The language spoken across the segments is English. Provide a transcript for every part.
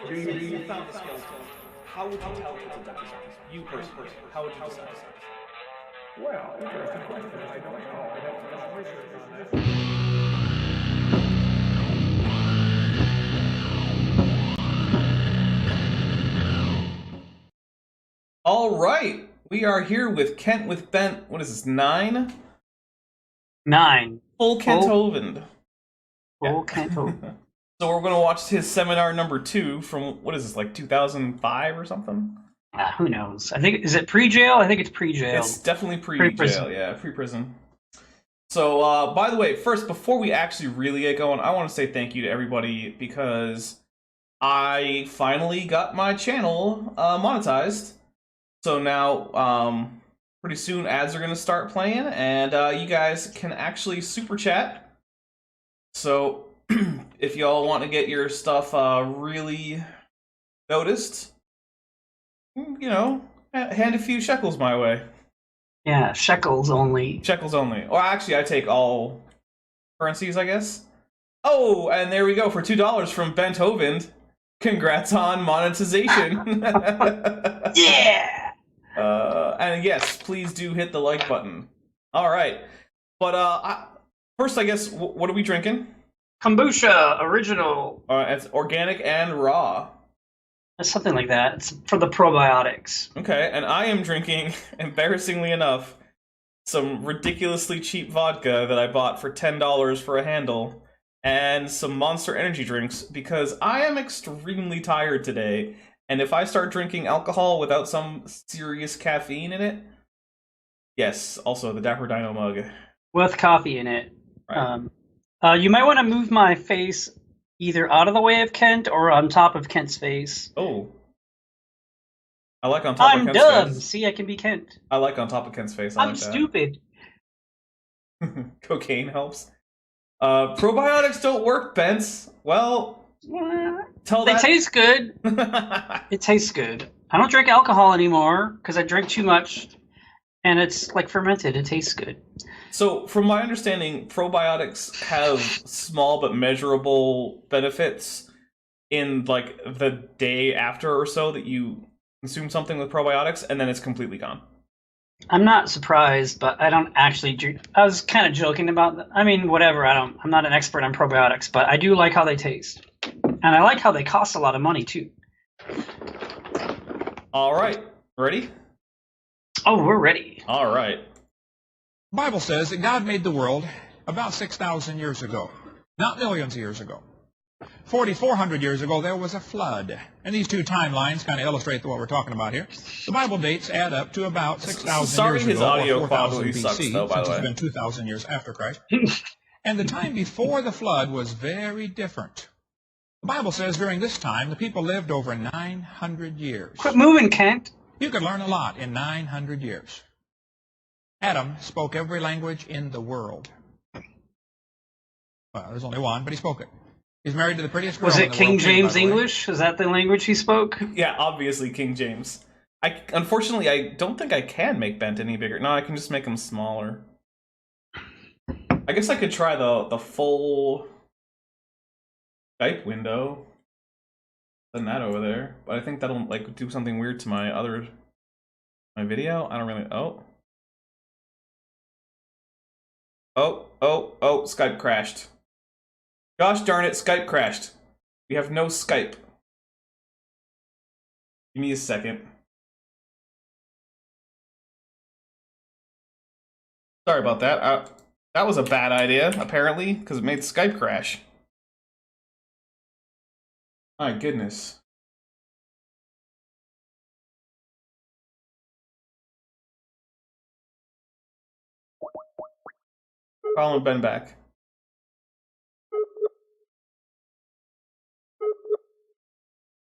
You found the skeleton. How would you tell it's a dinosaur? You personally, how would you decide? Well, interesting question. I don't know. I'd have to do some research on that. All right, we are here with Kent with Bent. What is this? 9? 9. Full Kent Hovind. Full Kent Hovind. So we're going to watch his seminar number 2 from, what is this, like 2005 or something? Who knows? I think, is it pre-jail? I think it's pre-jail. It's definitely pre-jail, yeah, pre-prison. So, by the way, first, before we actually really get going, I want to say thank you to everybody because I finally got my channel monetized. So now, pretty soon ads are going to start playing, and you guys can actually super chat. So, if y'all want to get your stuff really noticed, you know, hand a few shekels my way. Yeah, shekels only. Shekels only. Or actually, I take all currencies, I guess. Oh, and there we go for $2 from Bent Hovind. Congrats on monetization. Yeah! And yes, please do hit the like button. All right. But first, I guess, what are we drinking? Kombucha, original. It's organic and raw. Something like that. It's for the probiotics. Okay, and I am drinking, embarrassingly enough, some ridiculously cheap vodka that I bought for $10 for a handle, and some Monster Energy drinks, because I am extremely tired today, and if I start drinking alcohol without some serious caffeine in it, yes, also the Dapper Dino mug. With coffee in it. Right. You might want to move my face either out of the way of Kent or on top of Kent's face. Oh. I like on top of Kent's face. I'm dumb. See, I can be Kent. I like on top of Kent's face. I'm stupid. Cocaine helps. Probiotics don't work, Bence. Well, They taste good. It tastes good. I don't drink alcohol anymore because I drink too much, and it's like fermented. It tastes good. So, from my understanding, probiotics have small but measurable benefits in like the day after or so that you consume something with probiotics, and then it's completely gone. I'm not surprised, but I don't actually drink. I was kind of joking about that. I mean, whatever. I'm not an expert on probiotics, but I do like how they taste, and I like how they cost a lot of money too. All right, ready? Oh, we're ready. All right. The Bible says that God made the world about 6,000 years ago, not millions of years ago. 4,400 years ago, there was a flood. And these two timelines kind of illustrate what we're talking about here. The Bible dates add up to about 6,000 years his ago, audio or 4,000 quality BC, sucks, though, by the since way. it's been 2,000 years after Christ. And the time before the flood was very different. The Bible says during this time, the people lived over 900 years. Quit moving, Kent. You could learn a lot in 900 years. Adam spoke every language in the world. Well, there's only one, but he spoke it. He's married to the prettiest girl Was in it the King world, too, James by the way. English? Is that the language he spoke? Yeah, obviously King James. Unfortunately, I don't think I can make Bent any bigger. No, I can just make him smaller. I guess I could try the full Skype window. Send that over there. But I think that'll like do something weird to my video. I don't really. Oh, Skype crashed. Gosh darn it, Skype crashed. We have no Skype. Give me a second. Sorry about that. That was a bad idea, apparently, because it made Skype crash. My goodness. Calling Ben back.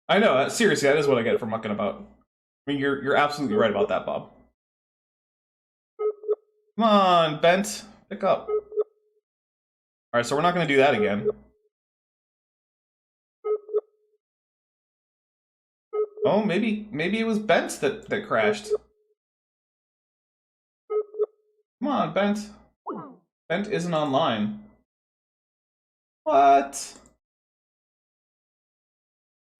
I know, seriously, that is what I get for mucking about. I mean, you're absolutely right about that, Bob. Come on, Bent. Pick up. Alright, so we're not going to do that again. Oh, maybe it was Bent that crashed. Come on, Bent. Bent isn't online. What?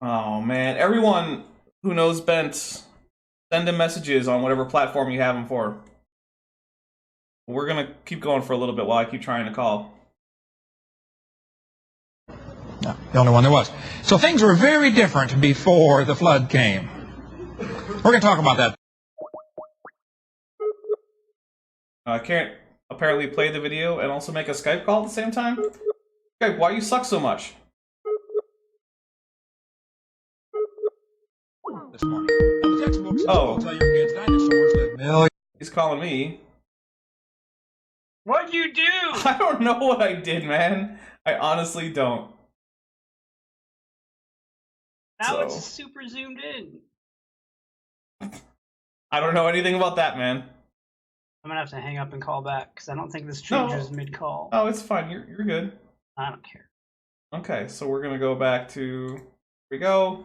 Oh man, everyone who knows Bent, send him messages on whatever platform you have him for. We're gonna keep going for a little bit while I keep trying to call. No, the only one there was. So things were very different before the flood came. We're going to talk about that. I can't apparently play the video and also make a Skype call at the same time? Skype, why you suck so much? This morning. Now, the textbooks Oh. tell your kids dinosaurs live millions. He's calling me. What'd you do? I don't know what I did, man. I honestly don't. Now it's super zoomed in. I don't know anything about that, man. I'm gonna have to hang up and call back because I don't think this changes mid-call. Oh, it's fine. You're good. I don't care. Okay, so we're gonna go back to. Here we go.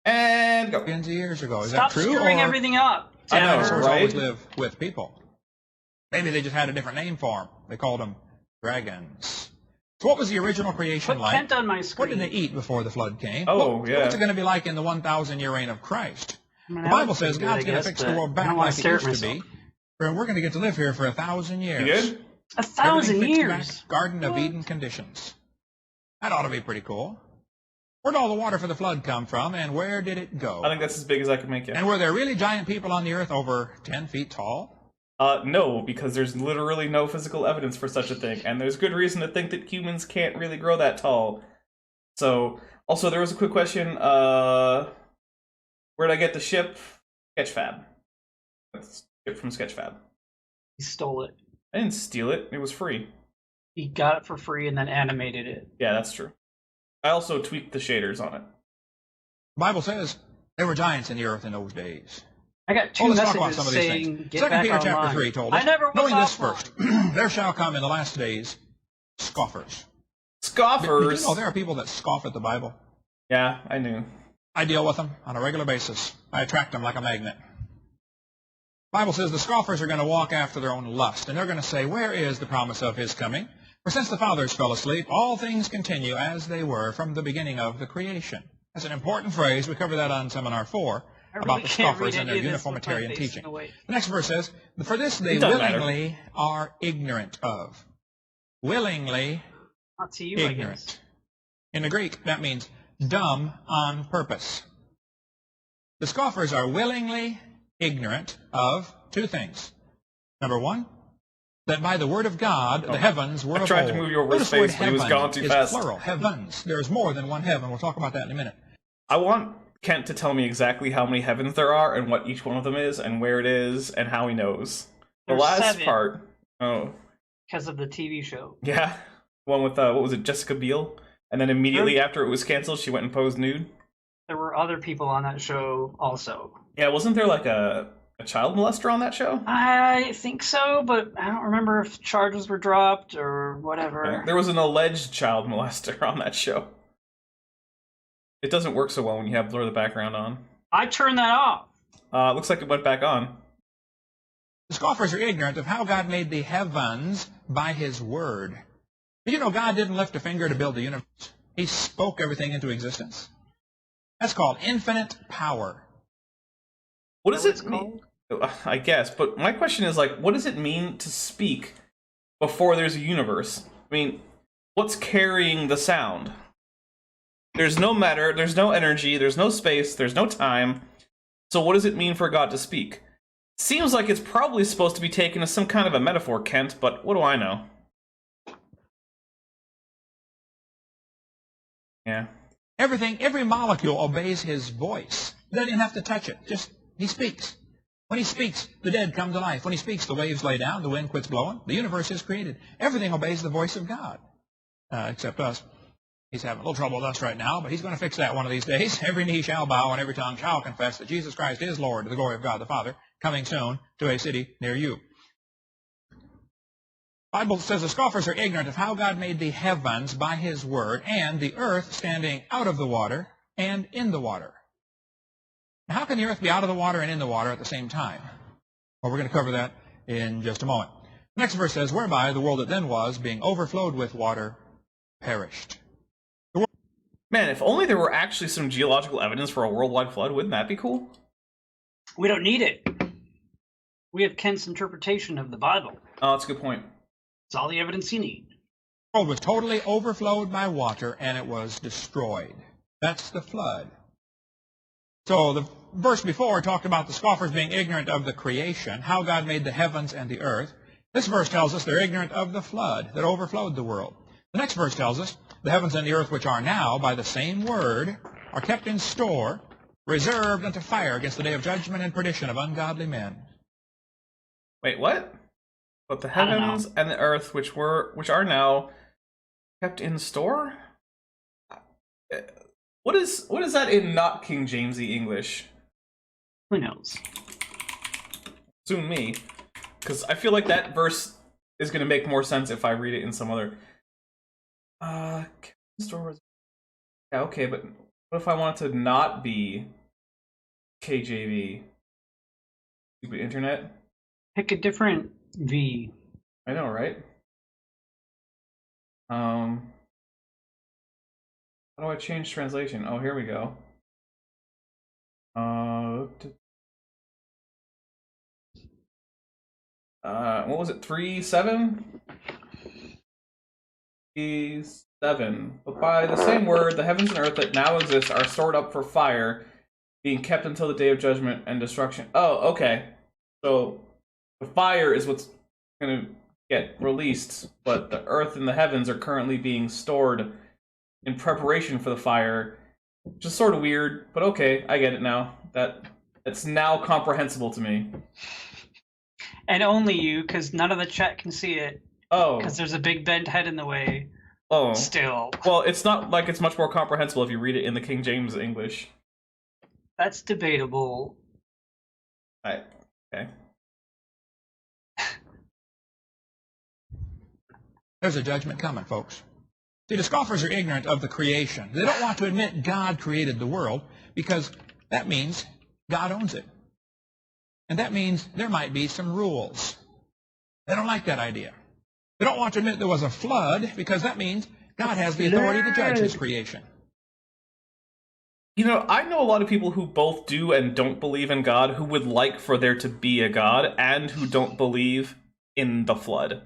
And go. Millions of years ago. Is Stop that true? screwing or everything up. I know, dinosaurs right? always live with people? Maybe they just had a different name for them. They called them dragons. So what was the original creation Put like? Kent on my What screen. did they eat before the flood came? Oh, yeah. What's it going to be like in the 1,000-year reign of Christ? I mean, The that Bible was says pretty God's good, I going to guess, fix the but world I back don't wanna like it stare at used to be. And we're going to get to live here for 1,000 years. You good? 1,000 Everything fixed years. back, Garden of Eden conditions. That ought to be pretty cool. Where did all the water for the flood come from, and where did it go? I think that's as big as I can make it. And were there really giant people on the earth over 10 feet tall? No, because there's literally no physical evidence for such a thing, and there's good reason to think that humans can't really grow that tall. So, also, there was a quick question, where'd I get the ship? Sketchfab. That's ship from Sketchfab. He stole it. I didn't steal it, it was free. He got it for free and then animated it. Yeah, that's true. I also tweaked the shaders on it. The Bible says there were giants in the earth in those days. I got two Let's talk about messages some of these saying, things. get 2 back Peter online. chapter 3 told us, I never was knowing this offline. first, there shall come in the last days scoffers. Scoffers! Did you know there are people that scoff at the Bible? Yeah, I knew. I deal with them on a regular basis. I attract them like a magnet. The Bible says the scoffers are going to walk after their own lust, and they're going to say, where is the promise of his coming? For since the fathers fell asleep, all things continue as they were from the beginning of the creation. That's an important phrase. We covered that on Seminar 4 about the scoffers and their uniformitarian teaching. The next verse says, for this they willingly are ignorant of. Willingly Not to you, ignorant. I guess. In the Greek, that means dumb on purpose. The scoffers are willingly ignorant of two things. Number one, that by the word of God, the heavens were of old. I tried to move you over his Notice the word face, but he was heaven gone too is fast. plural, heavens. There's more than one heaven. We'll talk about that in a minute. I want Kent to tell me exactly how many heavens there are and what each one of them is and where it is and how he knows. The There's last 7. part. Oh. Because of the TV show. Yeah. One with, what was it, Jessica Biel? And then immediately after it was canceled, she went and posed nude. There were other people on that show also. Yeah, wasn't there like a child molester on that show? I think so, but I don't remember if charges were dropped or whatever. Yeah, there was an alleged child molester on that show. It doesn't work so well when you have blur the background on. I turned that off. Looks like it went back on. The scoffers are ignorant of how God made the heavens by his word. Did you know God didn't lift a finger to build the universe? He spoke everything into existence. That's called infinite power. What does Is that it what mean? it's I guess, but my question is like, what does it mean to speak before there's a universe? I mean, what's carrying the sound? There's no matter, there's no energy, there's no space, there's no time. So what does it mean for God to speak? Seems like it's probably supposed to be taken as some kind of a metaphor, Kent, but what do I know? Yeah. Everything, every molecule obeys his voice. He doesn't even have to touch it. Just, he speaks. When he speaks, the dead come to life. When he speaks, the waves lay down, the wind quits blowing, the universe is created. Everything obeys the voice of God, except us. He's having a little trouble with us right now, but he's going to fix that one of these days. Every knee shall bow and every tongue shall confess that Jesus Christ is Lord to the glory of God the Father, coming soon to a city near you. The Bible says the scoffers are ignorant of how God made the heavens by his word and the earth standing out of the water and in the water. Now, how can the earth be out of the water and in the water at the same time? Well, we're going to cover that in just a moment. The next verse says, whereby the world that then was, being overflowed with water, perished. Man, if only there were actually some geological evidence for a worldwide flood, wouldn't that be cool? We don't need it. We have Kent's interpretation of the Bible. Oh, that's a good point. It's all the evidence you need. The world was totally overflowed by water, and it was destroyed. That's the flood. So the verse before talked about the scoffers being ignorant of the creation, how God made the heavens and the earth. This verse tells us they're ignorant of the flood that overflowed the world. The next verse tells us the heavens and the earth, which are now, by the same word, are kept in store, reserved unto fire against the day of judgment and perdition of ungodly men. Wait, what? But the heavens and the earth, which are now kept in store? What is that in not King Jamesy English? Who knows? Soon me, because I feel like that verse is going to make more sense if I read it in some other. Store was. Yeah, okay, but what if I want it to not be KJV? Stupid internet. Pick a different V. I know, right? How do I change translation? Oh, here we go. What was it? 3:7? 7. But by the same word, the heavens and earth that now exist are stored up for fire, being kept until the day of judgment and destruction. Oh, okay. So the fire is what's going to get released, but the earth and the heavens are currently being stored in preparation for the fire. Just sort of weird, but okay, I get it now. That's now comprehensible to me. And only you, because none of the chat can see it. Oh. Because there's a big bent head in the way. Oh. Still. Well, it's not like it's much more comprehensible if you read it in the King James English. That's debatable. Okay. There's a judgment coming, folks. See, the scoffers are ignorant of the creation. They don't want to admit God created the world because that means God owns it. And that means there might be some rules. They don't like that idea. They don't want to admit there was a flood because that means God has the authority to judge his creation. You know, I know a lot of people who both do and don't believe in God who would like for there to be a God and who don't believe in the flood.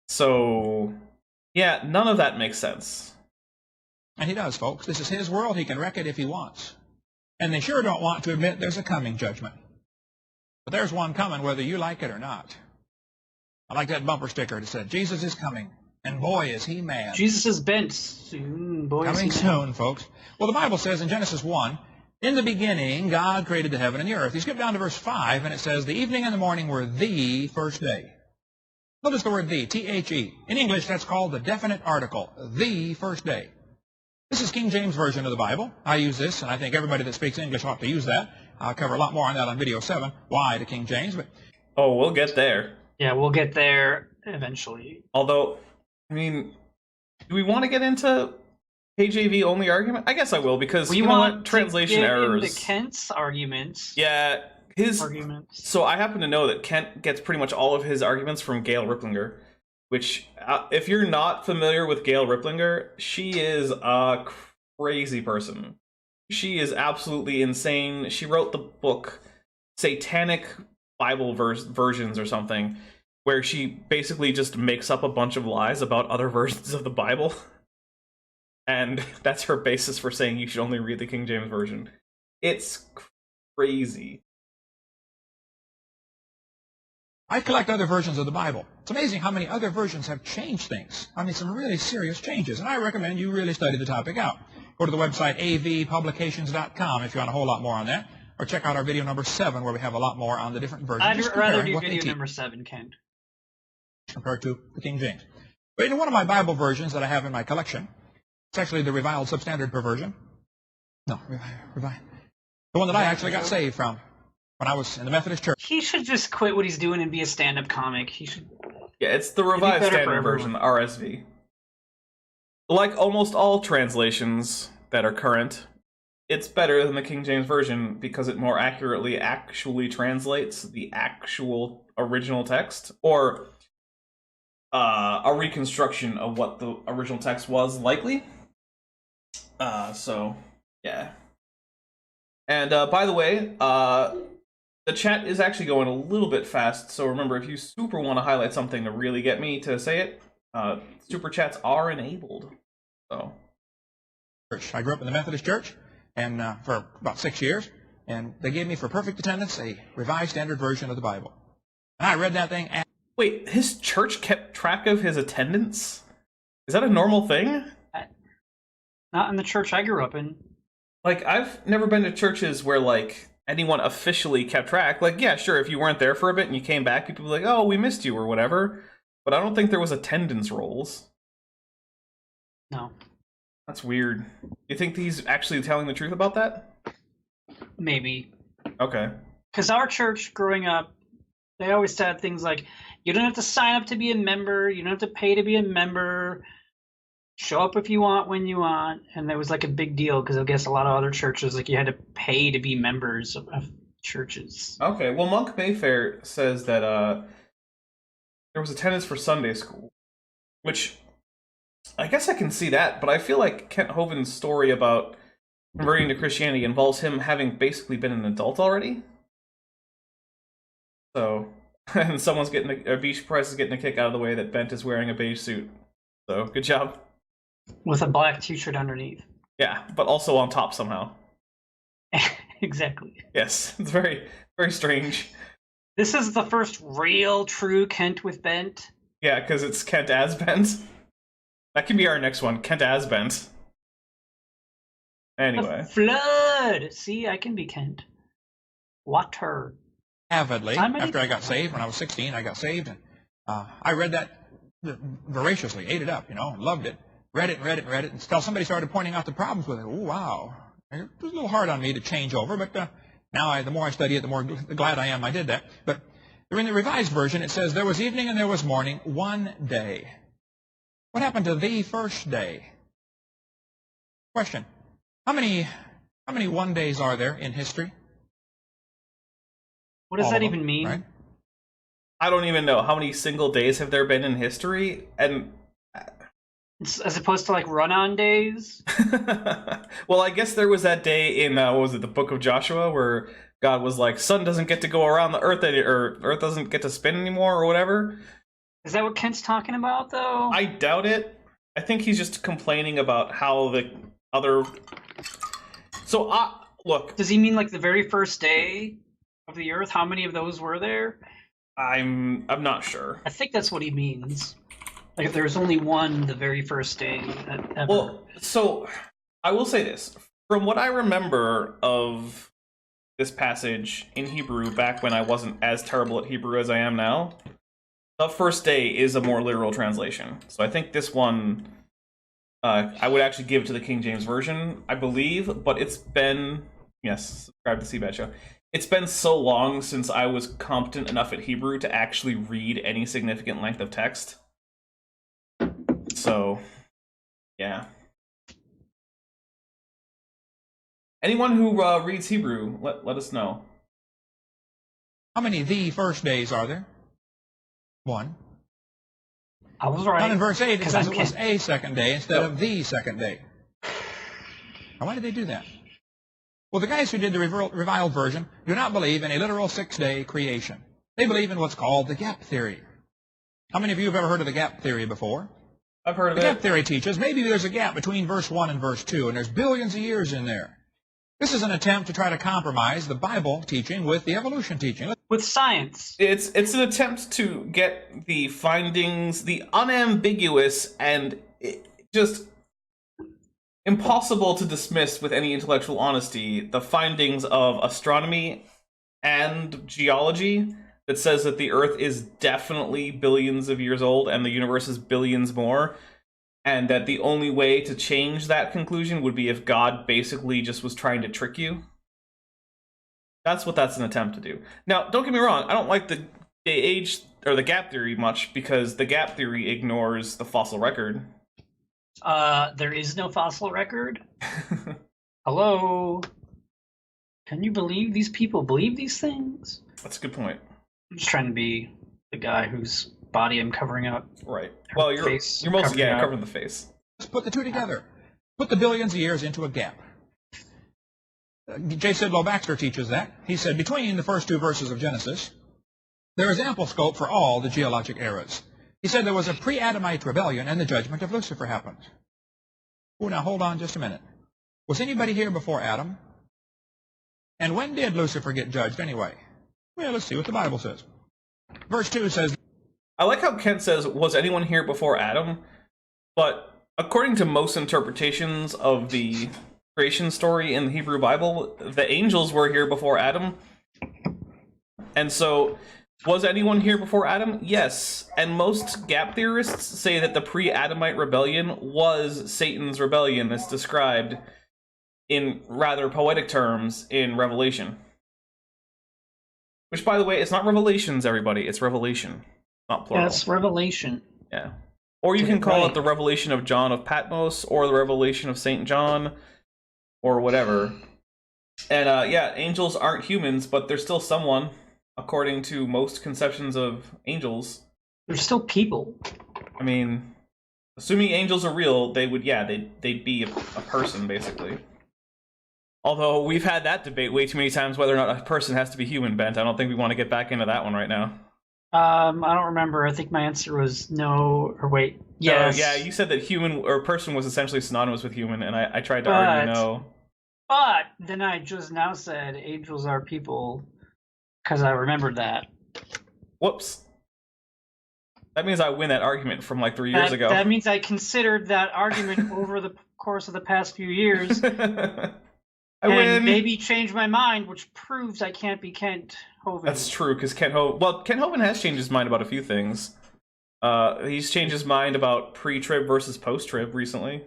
So, yeah, none of that makes sense. And he does, folks. This is his world. He can wreck it if he wants. And they sure don't want to admit there's a coming judgment. But there's one coming whether you like it or not. I like that bumper sticker that said, Jesus is coming. And boy, is he mad. Jesus is bent soon. Boy, Coming is he soon, folks. Well, the Bible says in Genesis 1, in the beginning, God created the heaven and the earth. You skip down to verse 5, and it says, the evening and the morning were the first day. Notice the word the, T-H-E. In English, that's called the definite article, the first day. This is King James Version of the Bible. I use this, and I think everybody that speaks English ought to use that. I'll cover a lot more on that on video 7, why to King James. But Oh, we'll get there. Yeah, we'll get there eventually. Although, I mean, do we want to get into KJV only argument? I guess I will, because We you know want what? Translation to get errors. into Kent's arguments. Yeah, his Arguments. So I happen to know that Kent gets pretty much all of his arguments from Gail Ripplinger, which, if you're not familiar with Gail Ripplinger, she is a crazy person. She is absolutely insane. She wrote the book Satanic Bible versions or something, where she basically just makes up a bunch of lies about other versions of the Bible. And that's her basis for saying you should only read the King James Version. It's crazy. I collect other versions of the Bible. It's amazing how many other versions have changed things. I mean, some really serious changes. And I recommend you really study the topic out. Go to the website avpublications.com if you want a whole lot more on that. Or check out our video number 7 where we have a lot more on the different versions. I'd Just rather comparing do what they video teach number 7, Kent. compared to the King James. But in one of my Bible versions that I have in my collection, it's actually the Reviled Substandard Perversion. No, Reviled. The one that I actually got saved from when I was in the Methodist Church. He should just quit what he's doing and be a stand-up comic. He should. Yeah, it's the Revised better for Standard Version, the RSV. Like almost all translations that are current, it's better than the King James Version because it more accurately actually translates the actual original text, or a reconstruction of what the original text was likely. So yeah. And by the way, the chat is actually going a little bit fast. So remember, if you super want to highlight something to really get me to say it, super chats are enabled. So. I grew up in the Methodist Church, and for about 6 years, and they gave me for perfect attendance a Revised Standard Version of the Bible. And I read that thing. Wait, his church kept track of his attendance? Is that a normal thing? Not in the church I grew up in. Like, I've never been to churches where, like, anyone officially kept track. Like, yeah, sure, if you weren't there for a bit and you came back, people would be like, oh, we missed you or whatever. But I don't think there was attendance rolls. No. That's weird. You think he's actually telling the truth about that? Maybe. Okay. Because our church, growing up, they always said things like, you don't have to sign up to be a member, you don't have to pay to be a member, show up if you want when you want. And that was like a big deal, because I guess a lot of other churches, like, you had to pay to be members of churches. Okay, well, Monk Mayfair says that there was attendance for Sunday school, which I guess I can see that, but I feel like Kent Hovind's story about converting to Christianity involves him having basically been an adult already. So, and someone's getting Beach Price is getting a kick out of the way that Bent is wearing a beige suit. So, good job. With a black t-shirt underneath. Yeah, but also on top somehow. Exactly. Yes, it's very, very strange. This is the first real true Kent with Bent. Yeah, because it's Kent as Bent. That can be our next one, Kent as Bent. Anyway. The flood! See, I can be Kent. Water. Avidly. After I got saved, when I was 16, I got saved, and I read that voraciously, ate it up, loved it. Read it, until somebody started pointing out the problems with it. Oh, wow. It was a little hard on me to change over, but now the more I study it, the more glad I am I did that. But in the Revised Version, it says, there was evening and there was morning, one day. What happened to the first day? Question. How many one days are there in history? What does All that of them, even mean? Right? I don't even know. How many single days have there been in history? And As opposed to like run-on days? well, I guess there was that day in, what was it, the Book of Joshua, where God was like, sun doesn't get to go around the earth, or earth doesn't get to spin anymore, or whatever. Is that what Kent's talking about, though? I doubt it. I think he's just complaining about how the other... So, look. Does he mean like the very first day of the earth? How many of those were there? I'm not sure. I think that's what he means. Like if there was only one the very first day ever. Well, so I will say this. From what I remember of this passage in Hebrew back when I wasn't as terrible at Hebrew as I am now, the first day is a more literal translation. So I think this one I would actually give to the King James Version, I believe, but it's been, yes, subscribe to CBAT Show. It's been so long since I was competent enough at Hebrew to actually read any significant length of text. So, yeah. Anyone who reads Hebrew, let us know. How many the first days are there? One. I was right. Down in verse 8, it says it was Kent. a second day instead of the second day. Now, why did they do that? Well, the guys who did the reviled version do not believe in a literal 6-day creation. They believe in what's called the gap theory. How many of you have ever heard of the gap theory before? I've heard of The it. gap theory teaches maybe there's a gap between verse 1 and verse 2, and there's billions of years in there. This is an attempt to try to compromise the Bible teaching with the evolution teaching. With science. It's an attempt to get the findings, the unambiguous and just impossible to dismiss with any intellectual honesty, the findings of astronomy and geology that says that the Earth is definitely billions of years old and the universe is billions more, and that the only way to change that conclusion would be if God basically just was trying to trick you. That's what that's an attempt to do. Now, don't get me wrong, I don't like the age or the gap theory much, because the gap theory ignores the fossil record. There is no fossil record? Hello? Can you believe these people believe these things? That's a good point. I'm just trying to be the guy whose body I'm covering up. Right. Well, you're mostly, covering the face. Let's put the two together. Put the billions of years into a gap. J. Sidlow Baxter teaches that. He said, between the first two verses of Genesis, there is ample scope for all the geologic eras. He said there was a pre-Adamite rebellion and the judgment of Lucifer happened. Oh, now hold on just a minute. Was anybody here before Adam? And when did Lucifer get judged anyway? Well, let's see what the Bible says. Verse 2 says, I like how Kent says, was anyone here before Adam? But according to most interpretations of the creation story in the Hebrew Bible, the angels were here before Adam. And so, was anyone here before Adam? Yes. And most gap theorists say that the pre-Adamite rebellion was Satan's rebellion as described in rather poetic terms in Revelation. Which, by the way, it's not Revelations, everybody. It's Revelation, not plural. That's Revelation. Yeah. Or you can call it the Revelation of John of Patmos, or the Revelation of St. John, or whatever. And, yeah, angels aren't humans, but they're still someone, according to most conceptions of angels. They're still people. I mean, assuming angels are real, they would, yeah, they'd be a person, basically. Although, we've had that debate way too many times whether or not a person has to be human, Bent. I don't think we want to get back into that one right now. I don't remember. I think my answer was no, or wait, yes. Yeah, you said that human or person was essentially synonymous with human, and I tried to argue no. But then I just now said angels are people because I remembered that. Whoops. That means I win that argument from like 3 years ago. That means I considered that argument over the course of the past few years. I win. Maybe change my mind, which proves I can't be Kent Hovind. That's true, because Kent Hovind has changed his mind about a few things. He's changed his mind about pre-trib versus post-trib recently.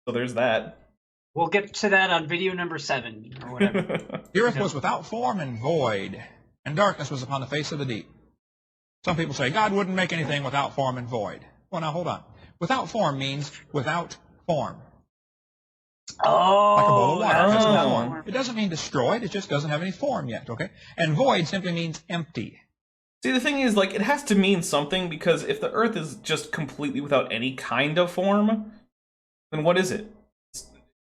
So there's that. We'll get to that on video number 7, or whatever. the earth was without form and void, and darkness was upon the face of the deep. Some people say, God wouldn't make anything without form and void. Well, now, hold on. Without form means without form. Oh, like a bowl of water. Has no form. It doesn't mean destroyed. It just doesn't have any form yet, okay? And void simply means empty. See, the thing is, like, it has to mean something, because if the Earth is just completely without any kind of form, then what is it?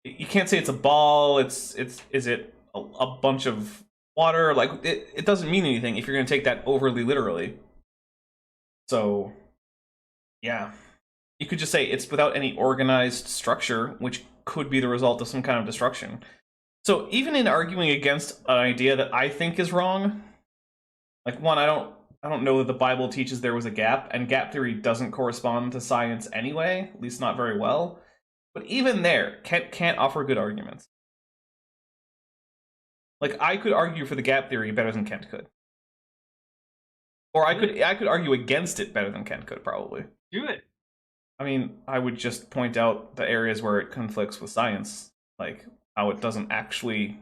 You can't say it's a ball. Is it a bunch of water? Like, it doesn't mean anything if you're going to take that overly literally. So, yeah. You could just say it's without any organized structure, which could be the result of some kind of destruction. So even in arguing against an idea that I think is wrong, like, one, I don't know that the Bible teaches there was a gap, and gap theory doesn't correspond to science anyway, at least not very well. But even there, Kent can't offer good arguments. Like, I could argue for the gap theory better than Kent could. Or I could argue against it better than Kent could, probably. Do it. I mean, I would just point out the areas where it conflicts with science, like how it doesn't actually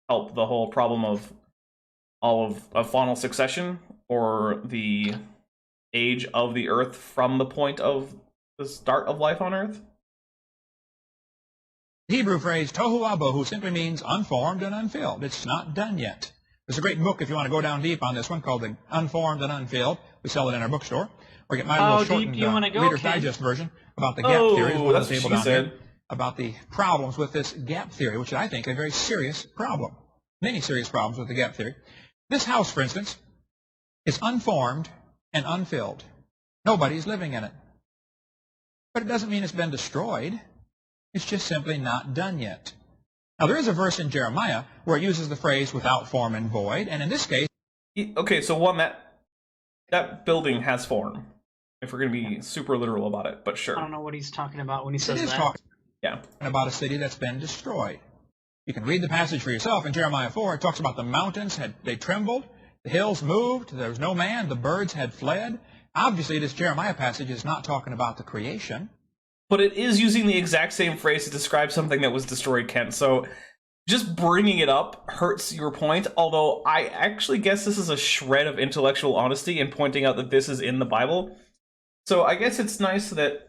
help the whole problem of all of faunal succession, or the age of the Earth from the point of the start of life on Earth. The Hebrew phrase tohu abohu simply means unformed and unfilled. It's not done yet. There's a great book, if you want to go down deep on this one, called The Unformed and Unfilled. We sell it in our bookstore. Or get my little shortened Reader's Digest version about the gap theory. That's what she said. About the problems with this gap theory, which I think is a very serious problem. Many serious problems with the gap theory. This house, for instance, is unformed and unfilled. Nobody's living in it. But it doesn't mean it's been destroyed. It's just simply not done yet. Now, there is a verse in Jeremiah where it uses the phrase without form and void, and in this case... Okay, so one, that building has form, if we're going to be super literal about it, but sure. I don't know what he's talking about when he says that. It is talking yeah. about a city that's been destroyed. You can read the passage for yourself. In Jeremiah 4, it talks about the mountains, they trembled, the hills moved, there was no man, the birds had fled. Obviously, this Jeremiah passage is not talking about the creation. But it is using the exact same phrase to describe something that was destroyed, Kent. So just bringing it up hurts your point, although I actually guess this is a shred of intellectual honesty in pointing out that this is in the Bible. So I guess it's nice that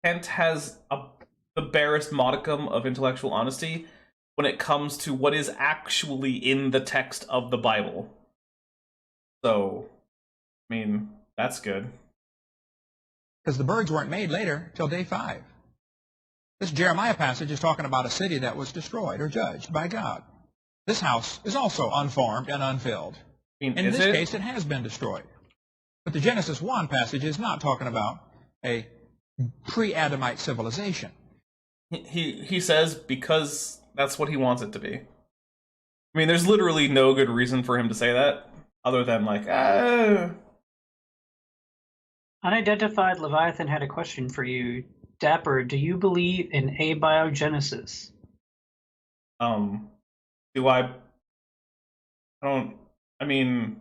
Kent has the barest modicum of intellectual honesty when it comes to what is actually in the text of the Bible. So, I mean, that's good. Because the birds weren't made later till day 5. This Jeremiah passage is talking about a city that was destroyed or judged by God. This house is also unformed and unfilled. In this case, it has been destroyed. But the Genesis 1 passage is not talking about a pre-Adamite civilization. He says because that's what he wants it to be. I mean, there's literally no good reason for him to say that, other than like, Unidentified Leviathan had a question for you. Dapper, do you believe in abiogenesis? Do I don't... I mean,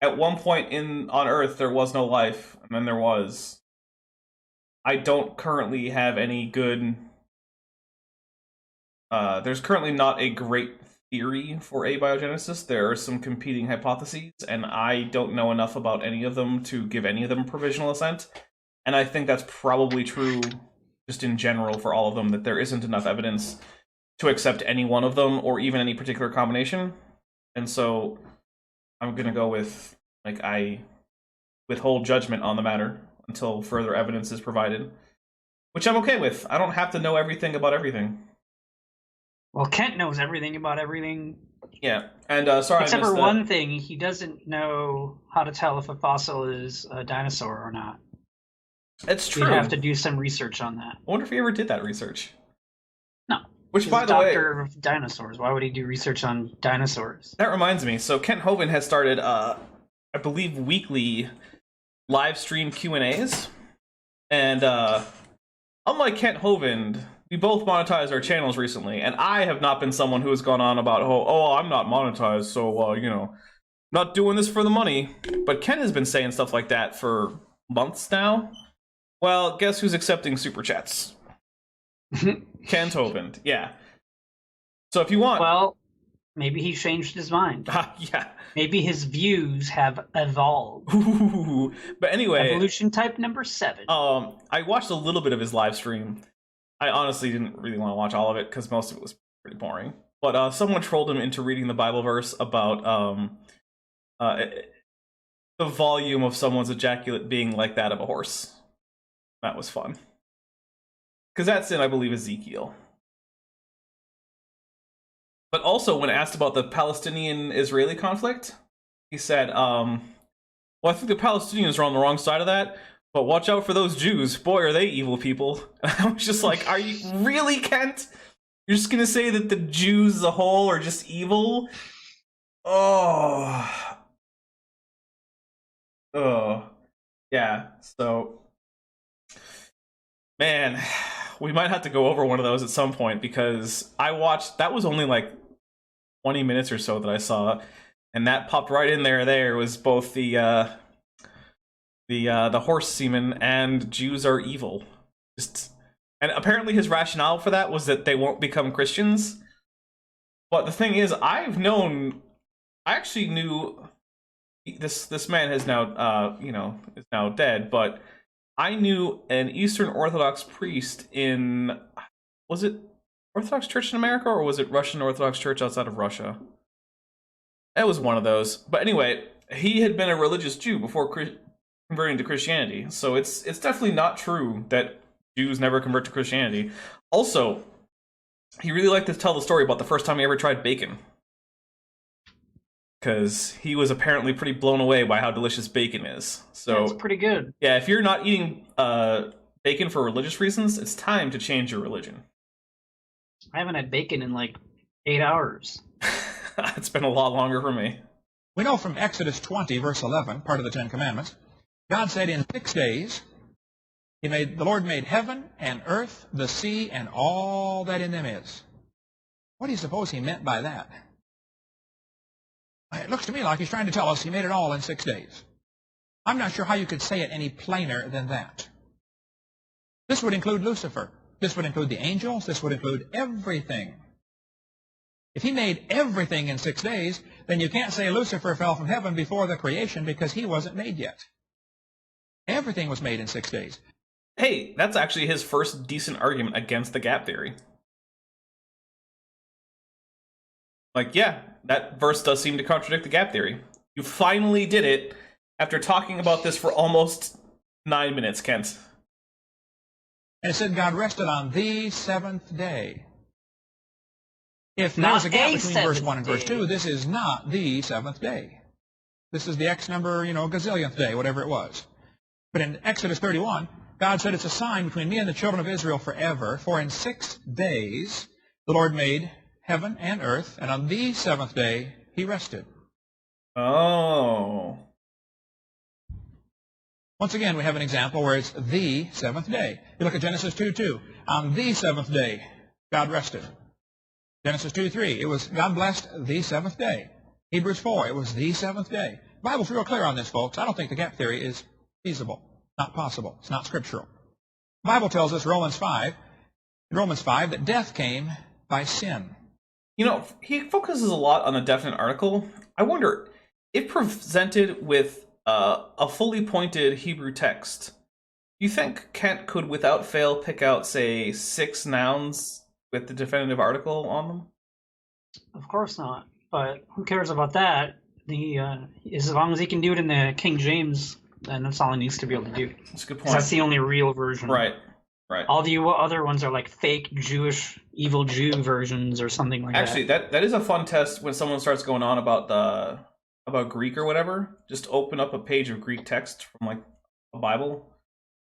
at one point on Earth, there was no life, and then there was. I don't currently have any good... there's currently not a great theory for abiogenesis. There are some competing hypotheses, and I don't know enough about any of them to give any of them provisional assent. And I think that's probably true just in general for all of them, that there isn't enough evidence to accept any one of them, or even any particular combination. And so I'm going to go with, like, I withhold judgment on the matter until further evidence is provided. Which I'm okay with. I don't have to know everything about everything. Well, Kent knows everything about everything. Yeah, and sorry, except for one thing, he doesn't know how to tell if a fossil is a dinosaur or not. It's true. You'd have to do some research on that. I wonder if he ever did that research. No. Which, He's by a the way, doctor of dinosaurs. Why would he do research on dinosaurs? That reminds me. So Kent Hovind has started, I believe, weekly live stream Q&As. And unlike Kent Hovind, we both monetized our channels recently, and I have not been someone who has gone on about, oh, I'm not monetized, so, you know, not doing this for the money. But Kent has been saying stuff like that for months now. Well, guess who's accepting super chats? Kent Hovind, yeah. So if you want... Well, maybe he changed his mind. Yeah. Maybe his views have evolved. Ooh. But anyway... Evolution type number 7. I watched a little bit of his live stream. I honestly didn't really want to watch all of it, because most of it was pretty boring. But someone trolled him into reading the Bible verse about the volume of someone's ejaculate being like that of a horse. That was fun. Because that's in, I believe, Ezekiel. But also, when asked about the Palestinian-Israeli conflict, he said, well, I think the Palestinians are on the wrong side of that, but watch out for those Jews. Boy, are they evil people. And I was just like, are you really, Kent? You're just going to say that the Jews as a whole are just evil? Oh. Yeah, so... Man, we might have to go over one of those at some point, because I watched... That was only like 20 minutes or so that I saw, and that popped right in there. There was both the horse semen and Jews are evil. And apparently his rationale for that was that they won't become Christians. But the thing is, I actually knew this man has now is now dead, but I knew an Eastern Orthodox priest in, was it Orthodox Church in America, or was it Russian Orthodox Church outside of Russia? It was one of those. But anyway, he had been a religious Jew before converting to Christianity, so it's definitely not true that Jews never convert to Christianity. Also, he really liked to tell the story about the first time he ever tried bacon, because he was apparently pretty blown away by how delicious bacon is. So it's pretty good. Yeah, if you're not eating bacon for religious reasons, it's time to change your religion. I haven't had bacon in like 8 hours. It's been a lot longer for me. We know from Exodus 20, verse 11, part of the Ten Commandments, God said in 6 days, the Lord made heaven and earth, the sea, and all that in them is. What do you suppose he meant by that? It looks to me like he's trying to tell us he made it all in 6 days. I'm not sure how you could say it any plainer than that. This would include Lucifer. This would include the angels. This would include everything. If he made everything in 6 days, then you can't say Lucifer fell from heaven before the creation, because he wasn't made yet. Everything was made in 6 days. Hey, that's actually his first decent argument against the gap theory. Like, yeah, that verse does seem to contradict the gap theory. You finally did it after talking about this for almost 9 minutes, Kent. And it said God rested on the seventh day. If Not there's a gap a between verse 1 and verse seventh 2, this is not the seventh day. This is the X number, gazillionth day, whatever it was. But in Exodus 31, God said it's a sign between me and the children of Israel forever, for in 6 days the Lord made heaven and earth, and on the seventh day he rested. Oh. Once again, we have an example where it's the seventh day. You look at Genesis 2:2. On the seventh day, God rested. Genesis 2:3, it was God blessed the seventh day. Hebrews 4, it was the seventh day. The Bible's real clear on this, folks. I don't think the gap theory is feasible, not possible. It's not scriptural. The Bible tells us, Romans 5, that death came by sin. He focuses a lot on the definite article. I wonder, if presented with a fully pointed Hebrew text, do you think Kent could, without fail, pick out, say, 6 nouns with the definitive article on them? Of course not. But who cares about that? As long as he can do it in the King James, then that's all he needs to be able to do. That's a good 'Cause point. that's the only real version. Right. All the other ones are like fake Jewish evil Jew versions or something like Actually, that. that is a fun test when someone starts going on about Greek or whatever. Just open up a page of Greek text from like a Bible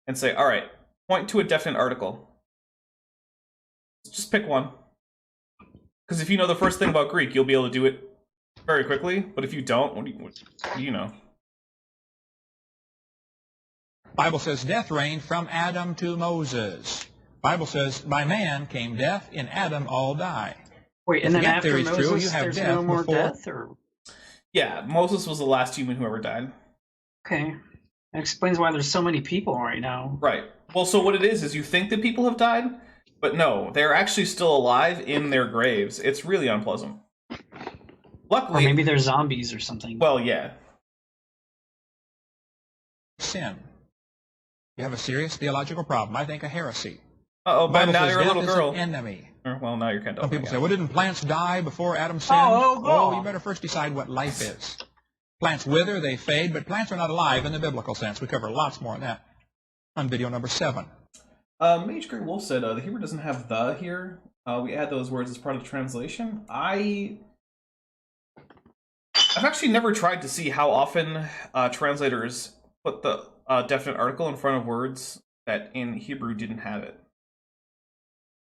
and say, all right, point to a definite article. Just pick one. Because if you know the first thing about Greek, you'll be able to do it very quickly. But if you don't, what do you know? Bible says death reigned from Adam to Moses. Bible says by man came death, in Adam all die. Wait, If and the then gap after theory is Moses, true, you have there's death no more before. death? Or... Yeah, Moses was the last human who ever died. Okay. That explains why there's so many people right now. Right. Well, so what it is you think that people have died, but no, they're actually still alive in their graves. It's really unpleasant. Luckily, Or maybe they're zombies or something. well, yeah. Sin. You have a serious theological problem. I think a heresy. Uh-oh, but Bible now says you're a death little is girl. an enemy. Well, now you're kind of... Some people say, well, didn't plants die before Adam sinned? Oh, you better first decide what life is. Plants wither, they fade, but plants are not alive in the biblical sense. We cover lots more on that on video number 7. Mage Grey Wolf said the Hebrew doesn't have the here. We add those words as part of the translation. I've actually never tried to see how often translators put the definite article in front of words that in Hebrew didn't have it.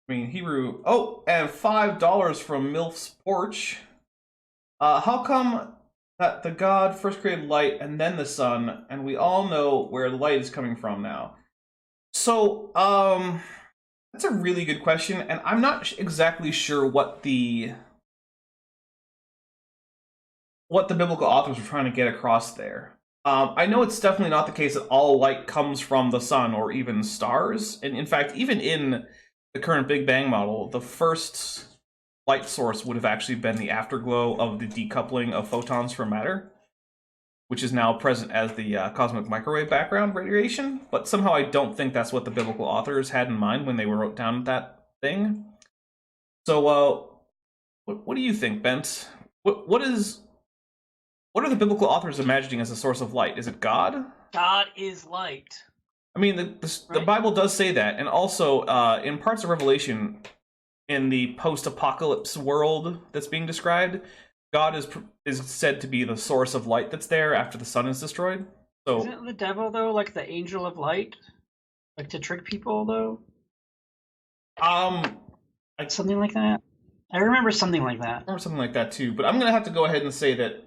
I mean, Hebrew... Oh, and $5 from MILF's Porch. How come that the God first created light and then the sun, and we all know where the light is coming from now? So, that's a really good question, and I'm not exactly sure what the biblical authors were trying to get across there. I know it's definitely not the case that all light comes from the sun or even stars. And in fact, even in the current Big Bang model, the first light source would have actually been the afterglow of the decoupling of photons from matter, which is now present as the cosmic microwave background radiation. But somehow I don't think that's what the biblical authors had in mind when they wrote down that thing. So, what do you think, Bent? What are the biblical authors imagining as a source of light? Is it God? God is light. I mean, the Bible does say that, and also in parts of Revelation, in the post-apocalypse world that's being described, God is said to be the source of light that's there after the sun is destroyed. So, Isn't the devil though like the angel of light, like to trick people though? Something like that. I remember something like that. I remember something like that too. But I'm gonna have to go ahead and say that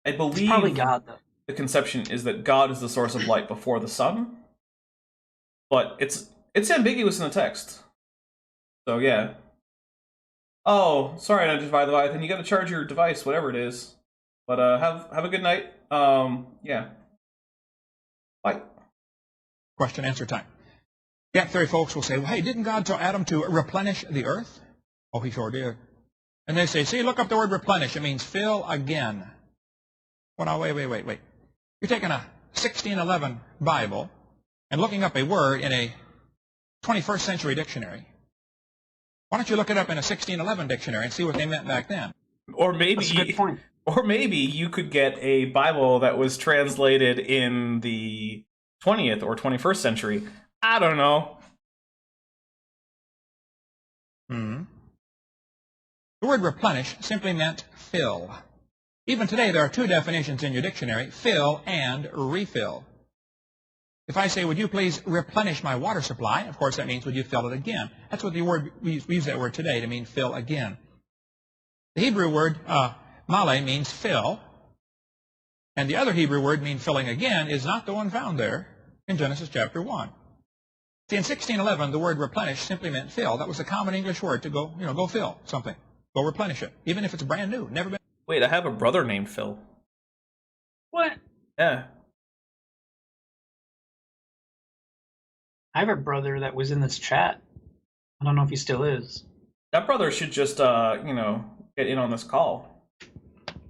I believe It's probably God though. the conception is that God is the source of light before the sun. But it's ambiguous in the text. So yeah. Oh, sorry, I just by the way, then you got to charge your device, whatever it is. But have a good night. Yeah. Bye. Question answer time. Gap theory folks will say, well, hey, didn't God tell Adam to replenish the earth? Oh, he sure did. And they say, see, look up the word replenish. It means fill again. Well, now, wait. You're taking a 1611 Bible and looking up a word in a 21st century dictionary. Why don't you look it up in a 1611 dictionary and see what they meant back then? Or maybe, That's a good point. Or maybe you could get a Bible that was translated in the 20th or 21st century. I don't know. The word replenish simply meant fill. Even today, there are two definitions in your dictionary, fill and refill. If I say, would you please replenish my water supply? Of course, that means, would you fill it again? That's what the word, we use that word today to mean fill again. The Hebrew word, male, means fill. And the other Hebrew word, mean filling again, is not the one found there in Genesis chapter 1. See, in 1611, the word replenish simply meant fill. That was a common English word to go, go fill something. Go replenish it, even if it's brand new, never been. Wait, I have a brother named Phil. What? Yeah. I have a brother that was in this chat. I don't know if he still is. That brother should just, get in on this call.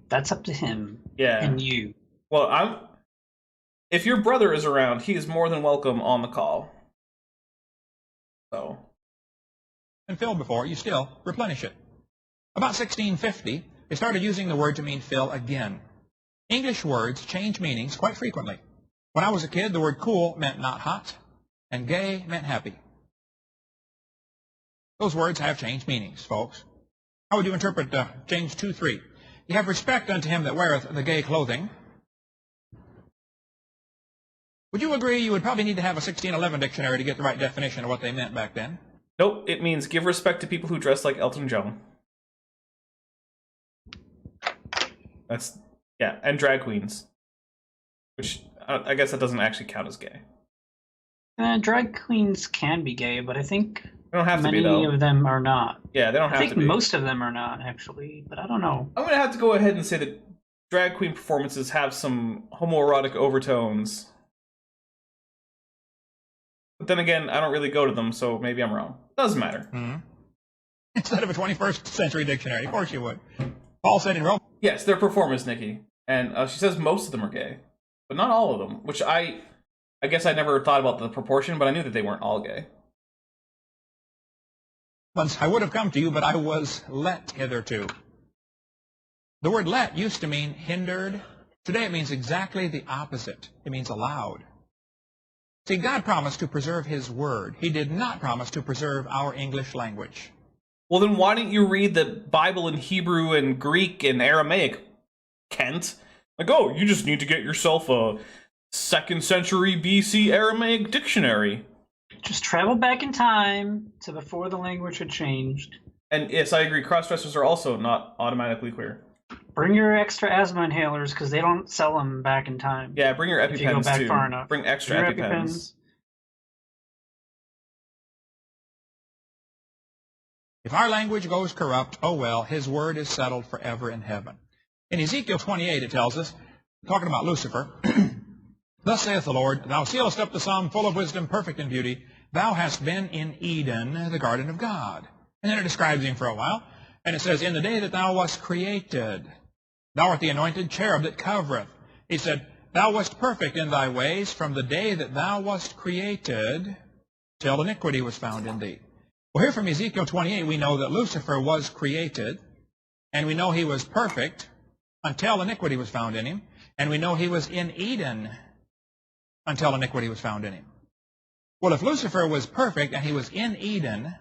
That's up to him. Yeah. And you. Well, if your brother is around, he is more than welcome on the call. So. Been filled before, you still replenish it. About 1650, they started using the word to mean fill again. English words change meanings quite frequently. When I was a kid, the word cool meant not hot, and gay meant happy. Those words have changed meanings, folks. How would you interpret James 2:3? You have respect unto him that weareth the gay clothing. Would you agree you would probably need to have a 1611 dictionary to get the right definition of what they meant back then? Nope, it means give respect to people who dress like Elton John. That's, yeah, and drag queens. Which, I guess that doesn't actually count as gay. Drag queens can be gay, but I think They don't have to be, many though. of them are not. Yeah, they don't have I to think be. most of them are not, actually, but I don't know. I'm gonna have to go ahead and say that drag queen performances have some homoerotic overtones. But then again, I don't really go to them, so maybe I'm wrong. Doesn't matter. Mm-hmm. Instead of a 21st century dictionary, of course you would. Paul said in Rome. Yes, they're performers, Nikki. And she says most of them are gay. But not all of them, which I guess I never thought about the proportion, but I knew that they weren't all gay. Once I would have come to you, but I was let hitherto. The word let used to mean hindered. Today it means exactly the opposite. It means allowed. See, God promised to preserve His Word. He did not promise to preserve our English language. Well, then why didn't you read the Bible in Hebrew and Greek and Aramaic, Kent? Like, oh, you just need to get yourself a 2nd century BC Aramaic dictionary. Just travel back in time to before the language had changed. And yes, I agree, cross-dressers are also not automatically queer. Bring your extra asthma inhalers, because they don't sell them back in time. Yeah, bring your EpiPens, if you go back too. far enough. Bring extra Bring your EpiPens. If our language goes corrupt, oh well, His Word is settled forever in heaven. In Ezekiel 28, it tells us, talking about Lucifer, Thus saith the Lord, Thou sealest up the sum, full of wisdom, perfect in beauty. Thou hast been in Eden, the garden of God. And then it describes him for a while. And it says, In the day that thou wast created, thou art the anointed cherub that covereth. He said, Thou wast perfect in thy ways from the day that thou wast created, till iniquity was found in thee. Well, here from Ezekiel 28, we know that Lucifer was created, and we know he was perfect until iniquity was found in him, and we know he was in Eden until iniquity was found in him. Well, if Lucifer was perfect and he was in Eden,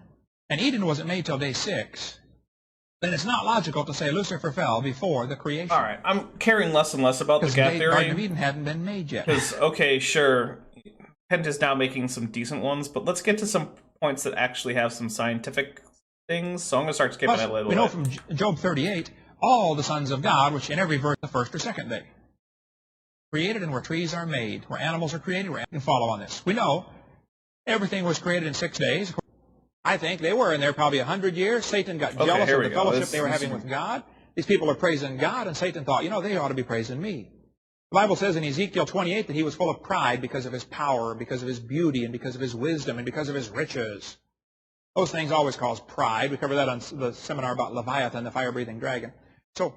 and Eden wasn't made till day 6, then it's not logical to say Lucifer fell before the creation. All right, I'm caring less and less about the gap the theory. Garden of Eden hadn't been made yet. Because, okay, sure, Kent is now making some decent ones, but let's get to some points that actually have some scientific things. So I'm going to start skipping that a little bit. We know from Job 38, all the sons of God, which in every verse the first or second day, created and where trees are made, where animals are created, where animals can follow on this. We know everything was created in 6 days. I think they were in there probably 100 years. Satan got jealous of the fellowship they were having with God. These people are praising God, and Satan thought, they ought to be praising me. The Bible says in Ezekiel 28 that he was full of pride because of his power, because of his beauty, and because of his wisdom, and because of his riches. Those things always cause pride. We covered that on the seminar about Leviathan, the fire-breathing dragon. So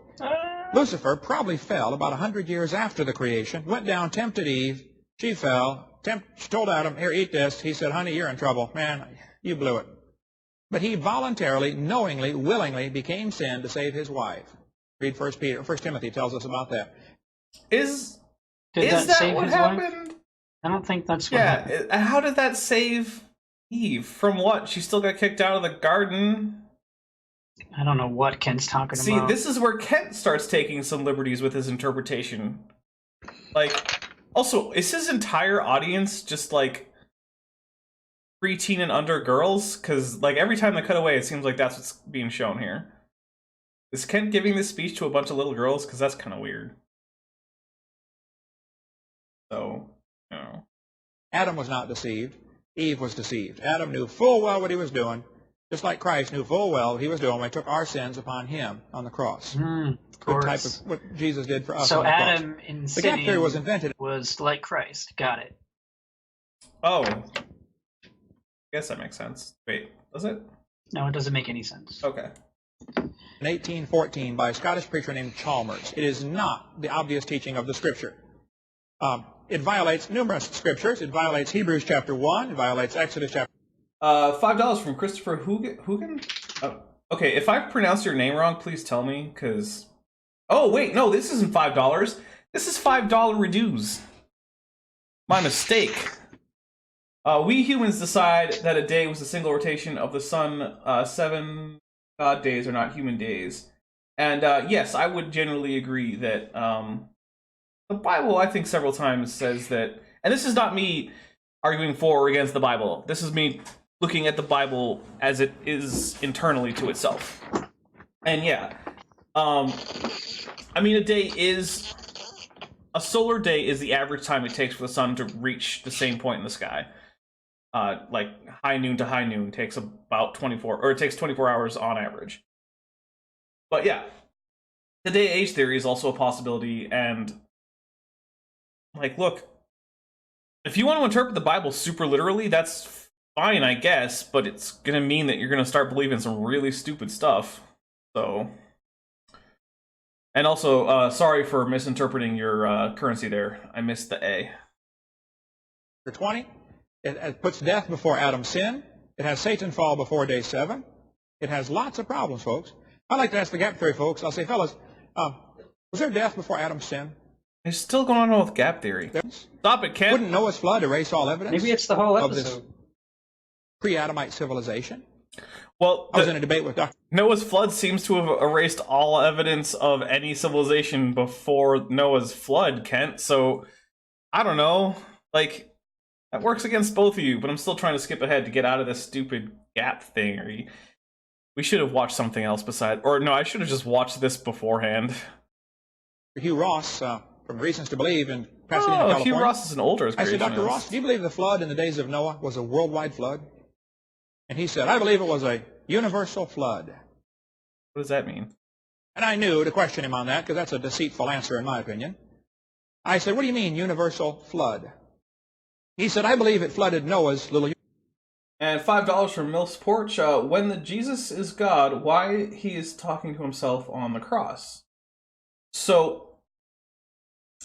Lucifer probably fell about 100 years after the creation, went down, tempted Eve. She fell. She told Adam, here, eat this. He said, honey, you're in trouble. Man, you blew it. But he voluntarily, knowingly, willingly became sin to save his wife. Read 1 Timothy tells us about that. Is Did that save what his happened? wife? I don't think that's what happened. Yeah, how did that save Eve? From what? She still got kicked out of the garden? I don't know what Kent's talking See, about. this is where Kent starts taking some liberties with his interpretation. Like, also, is his entire audience just, like, preteen and under girls? Because, like, every time they cut away, it seems like that's what's being shown here. Is Kent giving this speech to a bunch of little girls? Because that's kind of weird. So, you know. Adam was not deceived. Eve was deceived. Adam knew full well what he was doing, just like Christ knew full well what he was doing when he took our sins upon him on the cross. Of What course. type of what Jesus did for us So on the cross. Adam in The gap theory sinning was invented. was like Christ. Got it. Oh. I guess that makes sense. Wait, does it? No, it doesn't make any sense. Okay. In 1814 by a Scottish preacher named Chalmers. It is not the obvious teaching of the Scripture. It violates numerous Scriptures. It violates Hebrews chapter 1. It violates Exodus chapter... $5 from Christopher Hugen? Oh, okay, if I pronounced your name wrong, please tell me, because... Oh, wait, no, this isn't $5. This is $5 reduce. My mistake. We humans decide that a day was a single rotation of the sun. 7 God days are not human days. And yes, I would generally agree that the Bible, I think several times says that, and this is not me arguing for or against the Bible. This is me looking at the Bible as it is internally to itself. And yeah, I mean, a solar day is the average time it takes for the sun to reach the same point in the sky. Like high noon to high noon takes about 24 hours on average. But yeah, the day age theory is also a possibility, and like, look, if you want to interpret the Bible super literally, that's fine, I guess, but it's gonna mean that you're gonna start believing some really stupid stuff. So, and also, sorry for misinterpreting your currency there. I missed the A. 20. It puts death before Adam's sin. It has Satan fall before day 7. It has lots of problems, folks. I'd like to ask the gap theory folks. I'll say, fellas, was there death before Adam's sin? There's still going on with gap theory. Stop it, Ken. Wouldn't Noah's flood erase all evidence? Maybe it's the whole of episode. this pre-Adamite civilization? Well, I was in a debate with Dr. Noah's flood seems to have erased all evidence of any civilization before Noah's flood, Kent. So, I don't know. Like, that works against both of you, but I'm still trying to skip ahead to get out of this stupid gap thing. We should have watched something else besides... Or, no, I should have just watched this beforehand. Hugh Ross, from Reasons to Believe in Pasadena, California. Hugh Ross is an older creationist. I said, Dr. Ross, do you believe the flood in the days of Noah was a worldwide flood? And he said, I believe it was a universal flood. What does that mean? And I knew to question him on that, because that's a deceitful answer in my opinion. I said, what do you mean, universal flood? He said, I believe it flooded Noah's little... And $5 from Milf's Porch. When the Jesus is God, why he is talking to himself on the cross? So,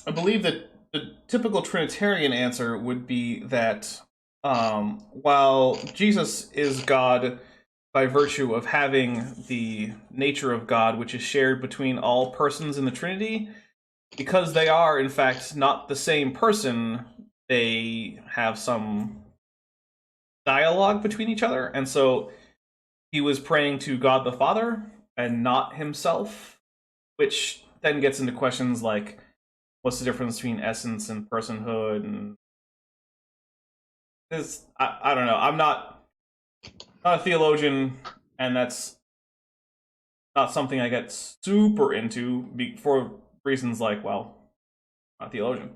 I believe that the typical Trinitarian answer would be that while Jesus is God by virtue of having the nature of God, which is shared between all persons in the Trinity, because they are, in fact, not the same person, they have some dialogue between each other, and so he was praying to God the Father and not himself, which then gets into questions like, what's the difference between essence and personhood? And this, I don't know. I'm not a theologian, and that's not something I get super into for reasons like, well, I'm not a theologian.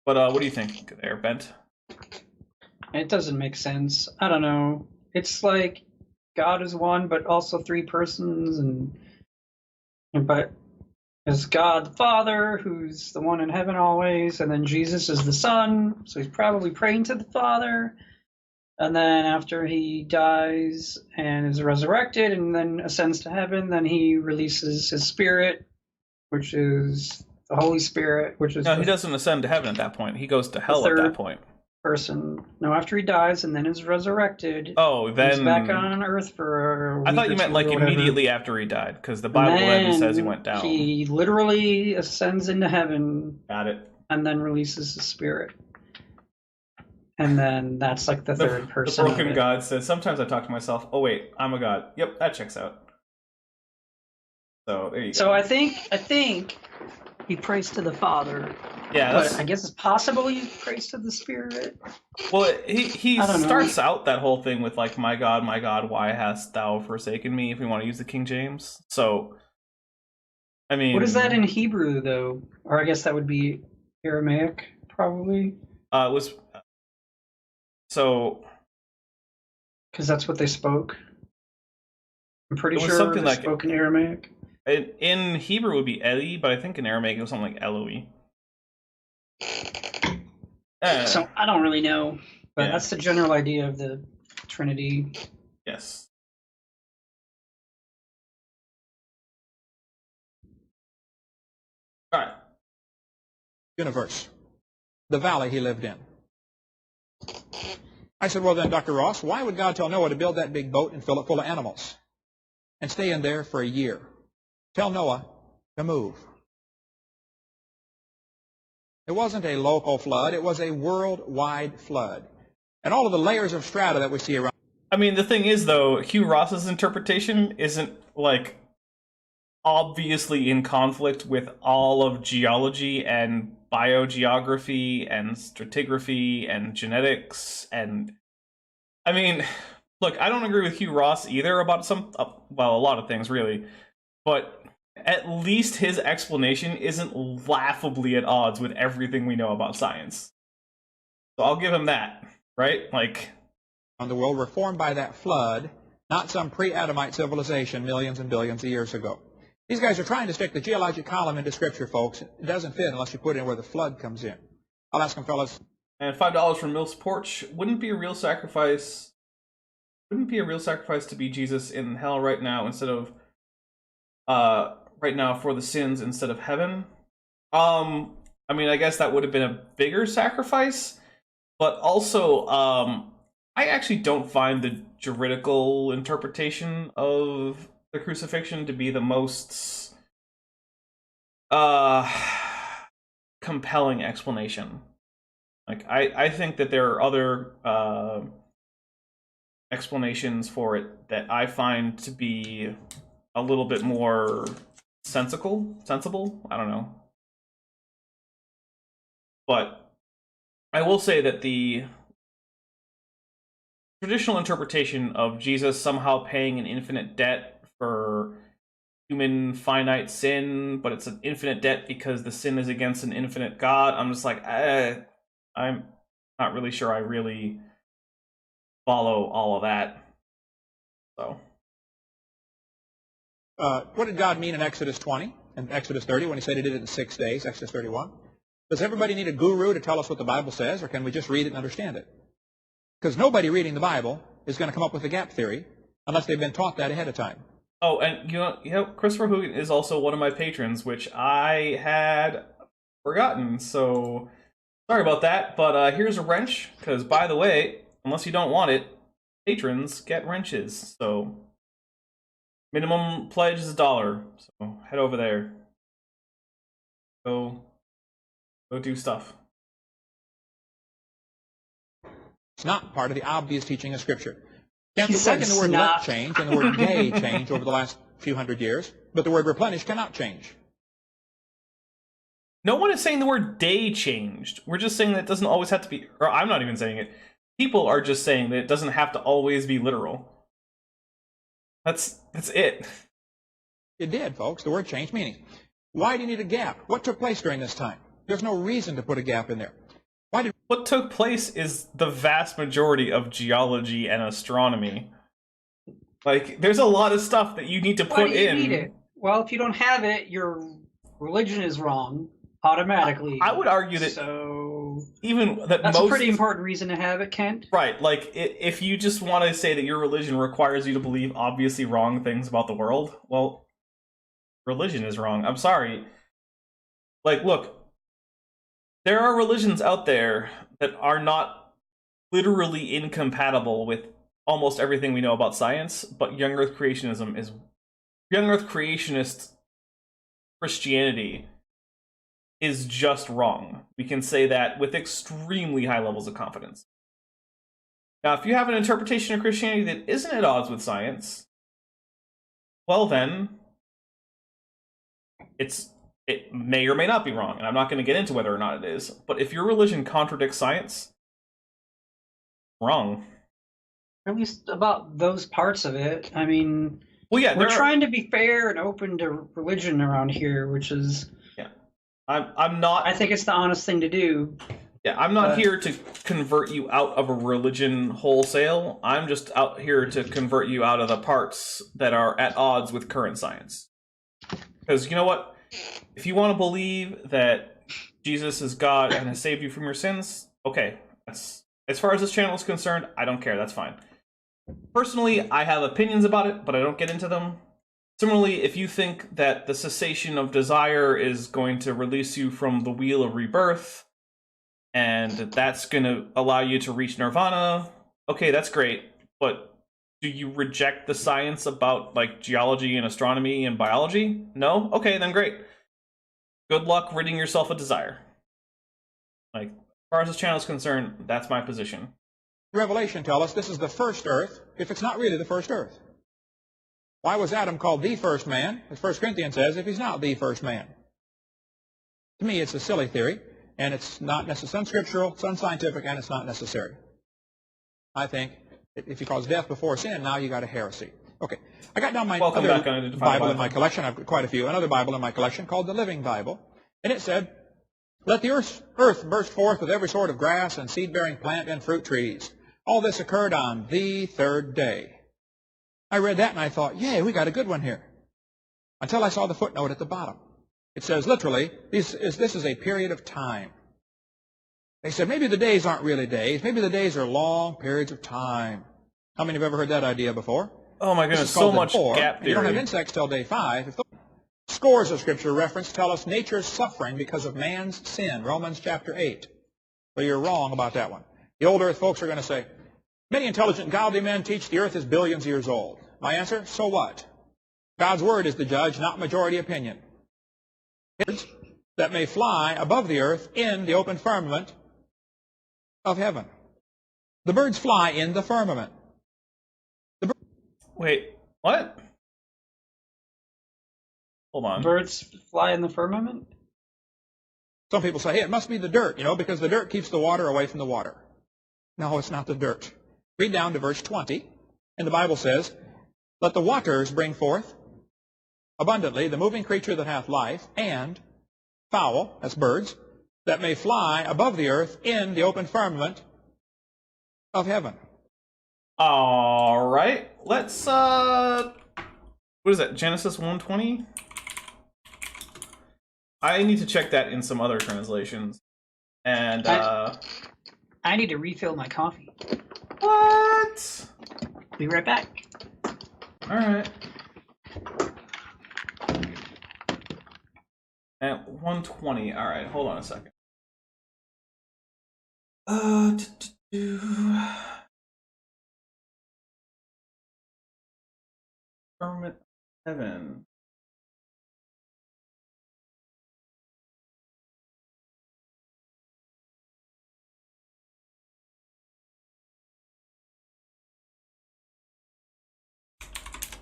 But what do you think there, Bent? It doesn't make sense. I don't know. It's like God is one, but also three persons, but there's God the Father, who's the one in heaven always, and then Jesus is the Son, so he's probably praying to the Father. And then after he dies and is resurrected and then ascends to heaven, then he releases his spirit, which is the Holy Spirit, which is... No, he doesn't ascend to heaven at that point. He goes to hell at that point. Person. No, after he dies and then is resurrected. Oh, then he's back on Earth for a week. I thought you meant like immediately after he died, because the Bible then says he went down. He literally ascends into heaven. Got it. And then releases his spirit. And then that's like the third person. The broken God says, sometimes I talk to myself, oh wait, I'm a God. Yep, that checks out. So there you go. So I think he prays to the Father. Yeah, But I guess it's possible he prays to the Spirit. Well, he I don't know. starts out that whole thing with like, my God, why hast thou forsaken me?" If we want to use the King James. So, I mean, What is that in Hebrew, though? Or I guess that would be Aramaic, probably. It was so because that's what they spoke. I'm pretty it was sure something they like spoke in Aramaic. in Hebrew it would be Eli, but I think in Aramaic it was something like Eloi. So I don't really know, but Yeah. that's the general idea of the Trinity. Yes. All right. Universe, the valley he lived in. I said, well then, Dr. Ross, why would God tell Noah to build that big boat and fill it full of animals and stay in there for a year? Tell Noah to move. It wasn't a local flood. It was a worldwide flood. And all of the layers of strata that we see around. I mean, the thing is, though, Hugh Ross's interpretation isn't, like, obviously in conflict with all of geology and biogeography and stratigraphy and genetics and... I mean, look, I don't agree with Hugh Ross either about well, a lot of things, really. But at least his explanation isn't laughably at odds with everything we know about science. So I'll give him that, right? Like... the world were formed by that flood, not some pre-Adamite civilization millions and billions of years ago. These guys are trying to stick the geologic column into Scripture, folks. It doesn't fit unless you put in where the flood comes in. I'll ask them, fellas. And $5 from Mills Porch wouldn't be a real sacrifice. Wouldn't be a real sacrifice to be Jesus in hell right now instead of right now for the sins instead of heaven. I mean, I guess that would have been a bigger sacrifice, but also I actually don't find the juridical interpretation of the crucifixion to be the most compelling explanation. Like, I think that there are other explanations for it that I find to be a little bit more sensible? I don't know. But I will say that the traditional interpretation of Jesus somehow paying an infinite debt for human finite sin, but it's an infinite debt because the sin is against an infinite God, I'm just like, I'm not really sure I really follow all of that. So, What did God mean in Exodus 20 and Exodus 30 when he said he did it in 6 days, Exodus 31? Does everybody need a guru to tell us what the Bible says, or can we just read it and understand it? Because nobody reading the Bible is going to come up with a gap theory unless they've been taught that ahead of time. Oh, and you know, Christopher Hovind is also one of my patrons, which I had forgotten, so sorry about that, but here's a wrench, because by the way, unless you don't want it, patrons get wrenches, so minimum pledge is $1, so head over there. Go do stuff. It's not part of the obvious teaching of Scripture. He Why said can the word snot. let change and the word gay change over the last few hundred years, but the word replenish cannot change? No one is saying the word day changed. We're just saying that it doesn't always have to be, or I'm not even saying it. People are just saying that it doesn't have to always be literal. That's it. It did, folks. The word changed meaning. Why do you need a gap? What took place during this time? There's no reason to put a gap in there. What took place is the vast majority of geology and astronomy. Like, there's a lot of stuff that you need to put Why do you in. need it? Well, if you don't have it, your religion is wrong automatically. I would argue that so even that that's most, a pretty important reason to have it, Kent. right? Like, if you just want to say that your religion requires you to believe obviously wrong things about the world, well, religion is wrong. I'm sorry. Like, look. There are religions out there that are not literally incompatible with almost everything we know about science, but young Earth creationist Christianity is just wrong. We can say that with extremely high levels of confidence. Now, if you have an interpretation of Christianity that isn't at odds with science, well then, it may or may not be wrong, and I'm not going to get into whether or not it is. But if your religion contradicts science, wrong. At least about those parts of it. I mean, well, yeah, we're trying to be fair and open to religion around here, which is, yeah. I'm not. I think it's the honest thing to do. Yeah, I'm not here to convert you out of a religion wholesale. I'm just out here to convert you out of the parts that are at odds with current science. Because you know what? If you want to believe that Jesus is God and has saved you from your sins, okay. As far as this channel is concerned, I don't care. That's fine. Personally, I have opinions about it, but I don't get into them. Similarly, if you think that the cessation of desire is going to release you from the wheel of rebirth, and that's going to allow you to reach nirvana, okay, that's great. But do you reject the science about, like, geology and astronomy and biology? No? Okay, then great. Good luck ridding yourself of desire. Like, as far as this channel is concerned, that's my position. Revelation tell us this is the first earth, if it's not really the first earth. Why was Adam called the first man, as 1 Corinthians says, if he's not the first man? To me, it's a silly theory, and it's not necessarily unscriptural, it's unscientific, and it's not necessary. I think if you cause death before sin, now you got a heresy. Okay, I got down my other Bible in my collection. I've got quite a few. Another Bible in my collection called the Living Bible, and it said, "Let the earth burst forth with every sort of grass and seed-bearing plant and fruit trees. All this occurred on the third day." I read that and I thought, yay, we got a good one here. Until I saw the footnote at the bottom. It says, literally, this is a period of time. They said, maybe the days aren't really days. Maybe the days are long periods of time. How many have ever heard that idea before? Oh my goodness, so much gap theory. You don't have insects till day 5. Scores of scripture reference tell us nature's suffering because of man's sin. Romans chapter 8. So you're wrong about that one. The old earth folks are going to say, many intelligent, godly men teach the earth is billions years old. My answer, so what? God's word is the judge, not majority opinion. Birds that may fly above the earth in the open firmament of heaven. The birds fly in the firmament. Wait, what? Hold on. Birds fly in the firmament? Some people say, hey, it must be the dirt, because the dirt keeps the water away from the water. No, it's not the dirt. Read down to verse 20, and the Bible says, let the waters bring forth abundantly the moving creature that hath life, and fowl, that's birds, that may fly above the earth in the open firmament of heaven. All right, let's, what is that, Genesis 1:20? I need to check that in some other translations. And, I need to refill my coffee. What? Be right back. All right. At 1:20. All right, hold on a second. Firmament heaven.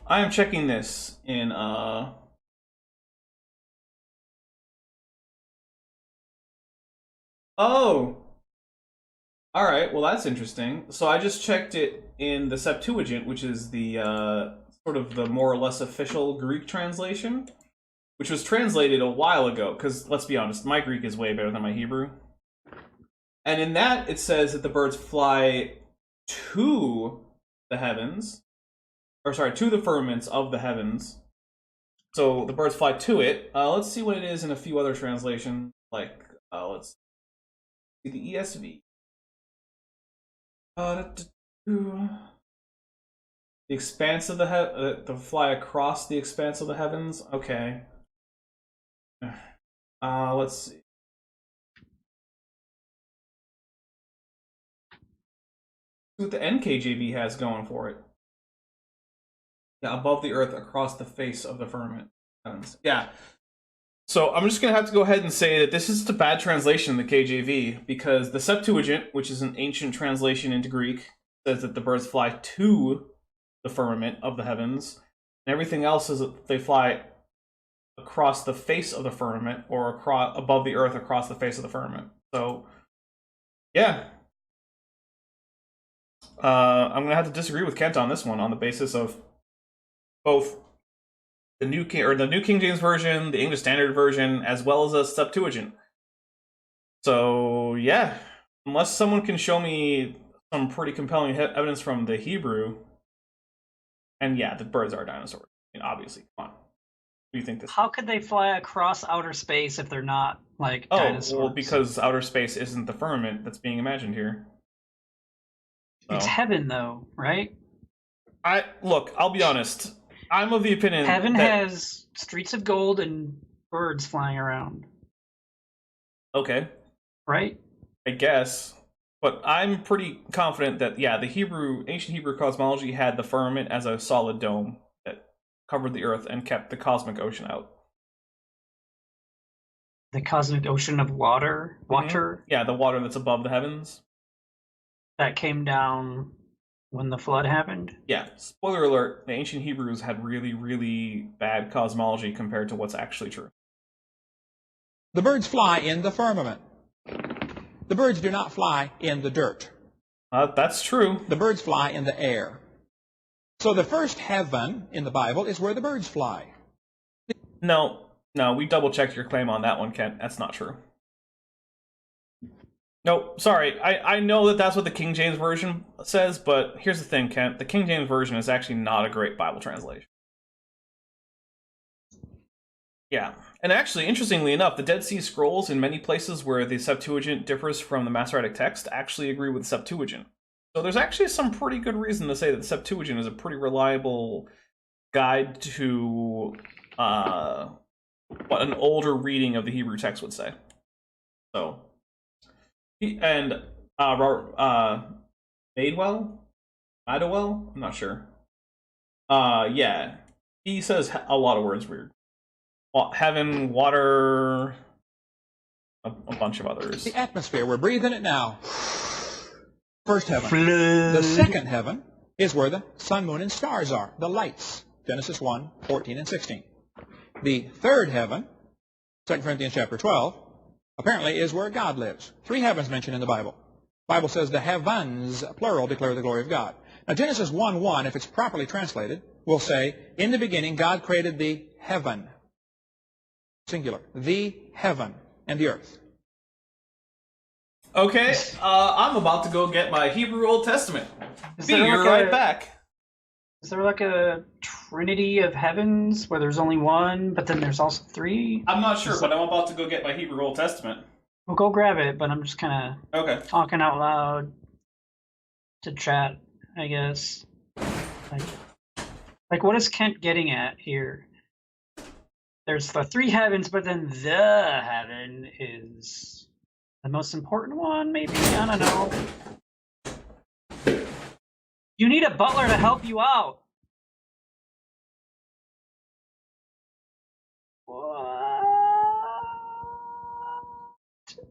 I am checking this in Oh! Alright, well that's interesting. So I just checked it in the Septuagint, which is the sort of the more or less official Greek translation, which was translated a while ago, because let's be honest, my Greek is way better than my Hebrew. And in that, it says that the birds fly to the heavens, or sorry, to the firmaments of the heavens. So the birds fly to it. Let's see what it is in a few other translations, like, let's see the ESV. The expanse of the to fly across the expanse of the heavens. Okay. Let's see. See what the NKJV has going for it. Yeah, above the earth, across the face of the firmament. Yeah. So I'm just going to have to go ahead and say that this is just a bad translation in the KJV, because the Septuagint, which is an ancient translation into Greek, says that the birds fly to the firmament of the heavens, and everything else is that they fly across the face of the firmament, or above the earth across the face of the firmament. So, yeah. I'm going to have to disagree with Kent on this one on the basis of both the New King James Version, the English Standard Version, as well as a Septuagint. So, yeah. Unless someone can show me some pretty compelling evidence from the Hebrew, and yeah, the birds are dinosaurs. I mean, obviously, come on. What do you think this? How could they fly across outer space if they're not like dinosaurs? Well, because outer space isn't the firmament that's being imagined here. So. It's heaven, though, right? Look, I'll be honest. I'm of the opinion heaven that... has streets of gold and birds flying around. Okay. Right? I guess. But I'm pretty confident that, yeah, the ancient Hebrew cosmology had the firmament as a solid dome that covered the earth and kept the cosmic ocean out. The cosmic ocean of water? Water? Yeah, the water that's above the heavens. That came down when the flood happened? Yeah. Spoiler alert, the ancient Hebrews had really, really bad cosmology compared to what's actually true. The birds fly in the firmament. The birds do not fly in the dirt. That's true. The birds fly in the air. So the first heaven in the Bible is where the birds fly. No, we double-checked your claim on that one, Kent. That's not true. Nope, sorry. I know that that's what the King James Version says, but here's the thing, Kent. The King James Version is actually not a great Bible translation. Yeah. And actually, interestingly enough, the Dead Sea Scrolls, in many places where the Septuagint differs from the Masoretic text, actually agree with the Septuagint. So there's actually some pretty good reason to say that the Septuagint is a pretty reliable guide to what an older reading of the Hebrew text would say. So, and Madewell? I'm not sure. Yeah, he says a lot of words weird. Heaven, water, a bunch of others. The atmosphere, we're breathing it now. First heaven. Flood. The second heaven is where the sun, moon, and stars are, the lights. Genesis 1, 14 and 16. The third heaven, 2 Corinthians chapter 12, apparently is where God lives. 3 heavens mentioned in the Bible. The Bible says the heavens, plural, declare the glory of God. Now Genesis 1:1, if it's properly translated, will say, in the beginning God created the heaven. Singular. The heaven and the earth. Okay, I'm about to go get my Hebrew Old Testament. Be right back. Is there like a trinity of heavens where there's only one, but then there's also 3? I'm not sure, but I'm about to go get my Hebrew Old Testament. Well, go grab it, but I'm just kind of talking out loud to chat, I guess. Like, what is Kent getting at here? There's the 3 heavens, but then the heaven is the most important one, maybe? I don't know. You need a butler to help you out. What?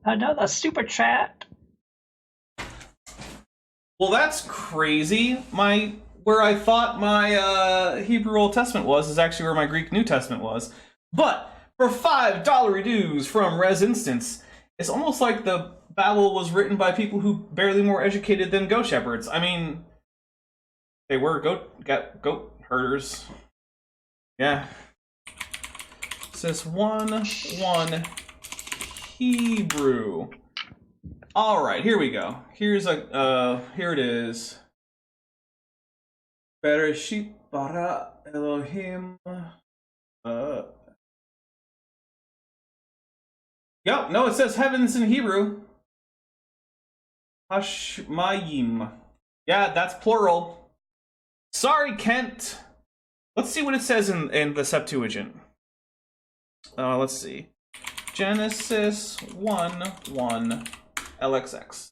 Another super chat. Well, that's crazy. Where I thought my Hebrew Old Testament was is actually where my Greek New Testament was. But for $5 dues from Res Instance, it's almost like the Bible was written by people who barely more educated than goat shepherds. I mean, they were goat herders. Yeah. It says 1:1 Hebrew. All right, here we go. Here it is. Bereshit bara Elohim. Yep, no, it says heavens in Hebrew. Hashmayim. Yeah, that's plural. Sorry, Kent. Let's see what it says in the Septuagint. Let's see. Genesis 1:1 LXX.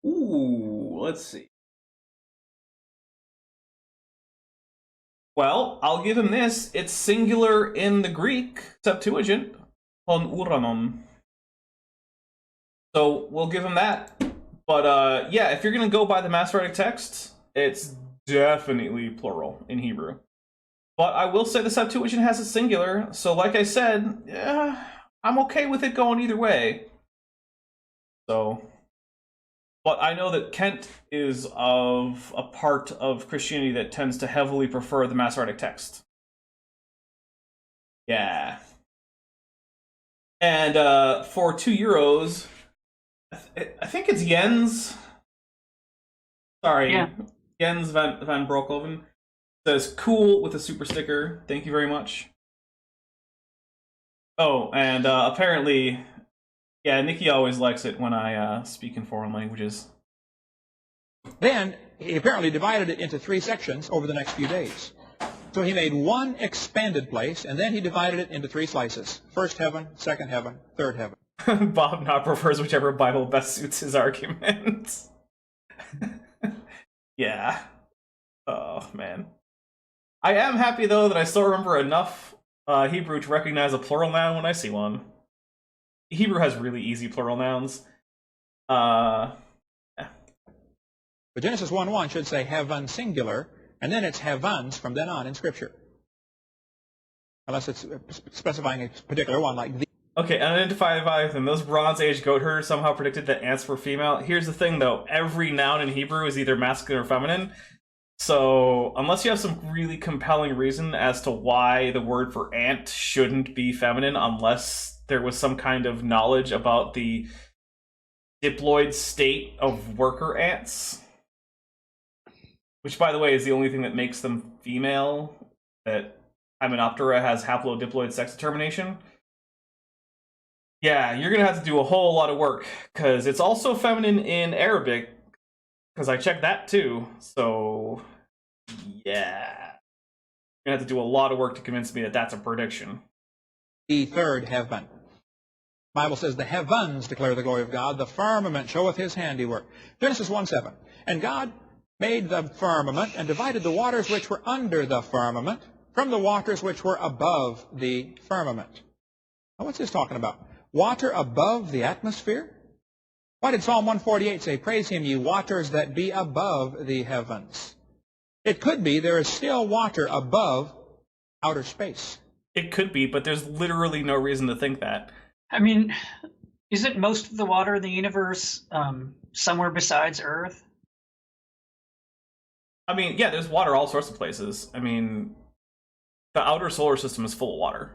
Ooh, let's see. Well, I'll give him this. It's singular in the Greek Septuagint, on uranon. So we'll give him that. But yeah, if you're gonna go by the Masoretic text, it's definitely plural in Hebrew. But I will say the Septuagint has a singular, so like I said, yeah, I'm okay with it going either way. So, but I know that Kent is of a part of Christianity that tends to heavily prefer the Masoretic text. Yeah. And for €2, I think it's Jens. Sorry, Yeah. Jens van Broekhoven says cool with a super sticker. Thank you very much. Oh, and apparently, yeah, Nikki always likes it when I speak in foreign languages. Then he apparently divided it into 3 sections over the next few days. So he made one expanded place, and then he divided it into 3 slices. First heaven, second heaven, third heaven. Bob now prefers whichever Bible best suits his argument. Yeah. Oh, man. I am happy, though, that I still remember enough Hebrew to recognize a plural noun when I see one. Hebrew has really easy plural nouns. But Genesis 1:1 should say heaven singular, and then it's heavens from then on in Scripture. Unless it's specifying a particular one, like the. Okay, unidentified, and those Bronze Age goat herders somehow predicted that ants were female. Here's the thing, though. Every noun in Hebrew is either masculine or feminine. So, unless you have some really compelling reason as to why the word for ant shouldn't be feminine, unless there was some kind of knowledge about the diploid state of worker ants, which, by the way, is the only thing that makes them female, that Hymenoptera has haplodiploid sex determination. Yeah, you're going to have to do a whole lot of work, because it's also feminine in Arabic, because I checked that too, so yeah. You're going to have to do a lot of work to convince me that that's a prediction. The third heaven. The Bible says, the heavens declare the glory of God, the firmament showeth his handiwork. Genesis 1:7. And God made the firmament and divided the waters which were under the firmament from the waters which were above the firmament. Now, what's this talking about? Water above the atmosphere? Why did Psalm 148 say, praise him, ye waters that be above the heavens? It could be there is still water above outer space. It could be, but there's literally no reason to think that. I mean, isn't most of the water in the universe somewhere besides Earth? I mean, yeah, there's water all sorts of places. I mean, the outer solar system is full of water.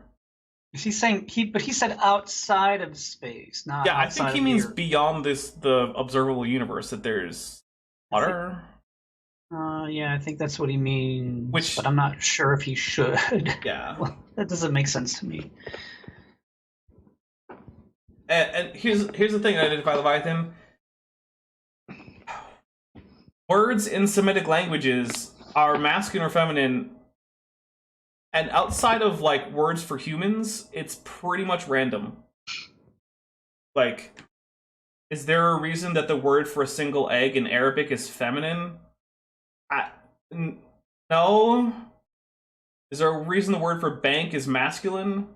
Is he saying but he said outside of space, not yeah, I outside think he of means Earth. beyond the observable universe, that there's water. Yeah, I think that's what he means. Which- but I'm not sure if he should. Yeah. Well, that doesn't make sense to me. And here's the thing, identify Leviathan. Words in Semitic languages are masculine or feminine, and outside of like words for humans, it's pretty much random. Like, is there a reason that the word for a single egg in Arabic is feminine? No. Is there a reason the word for bank is masculine?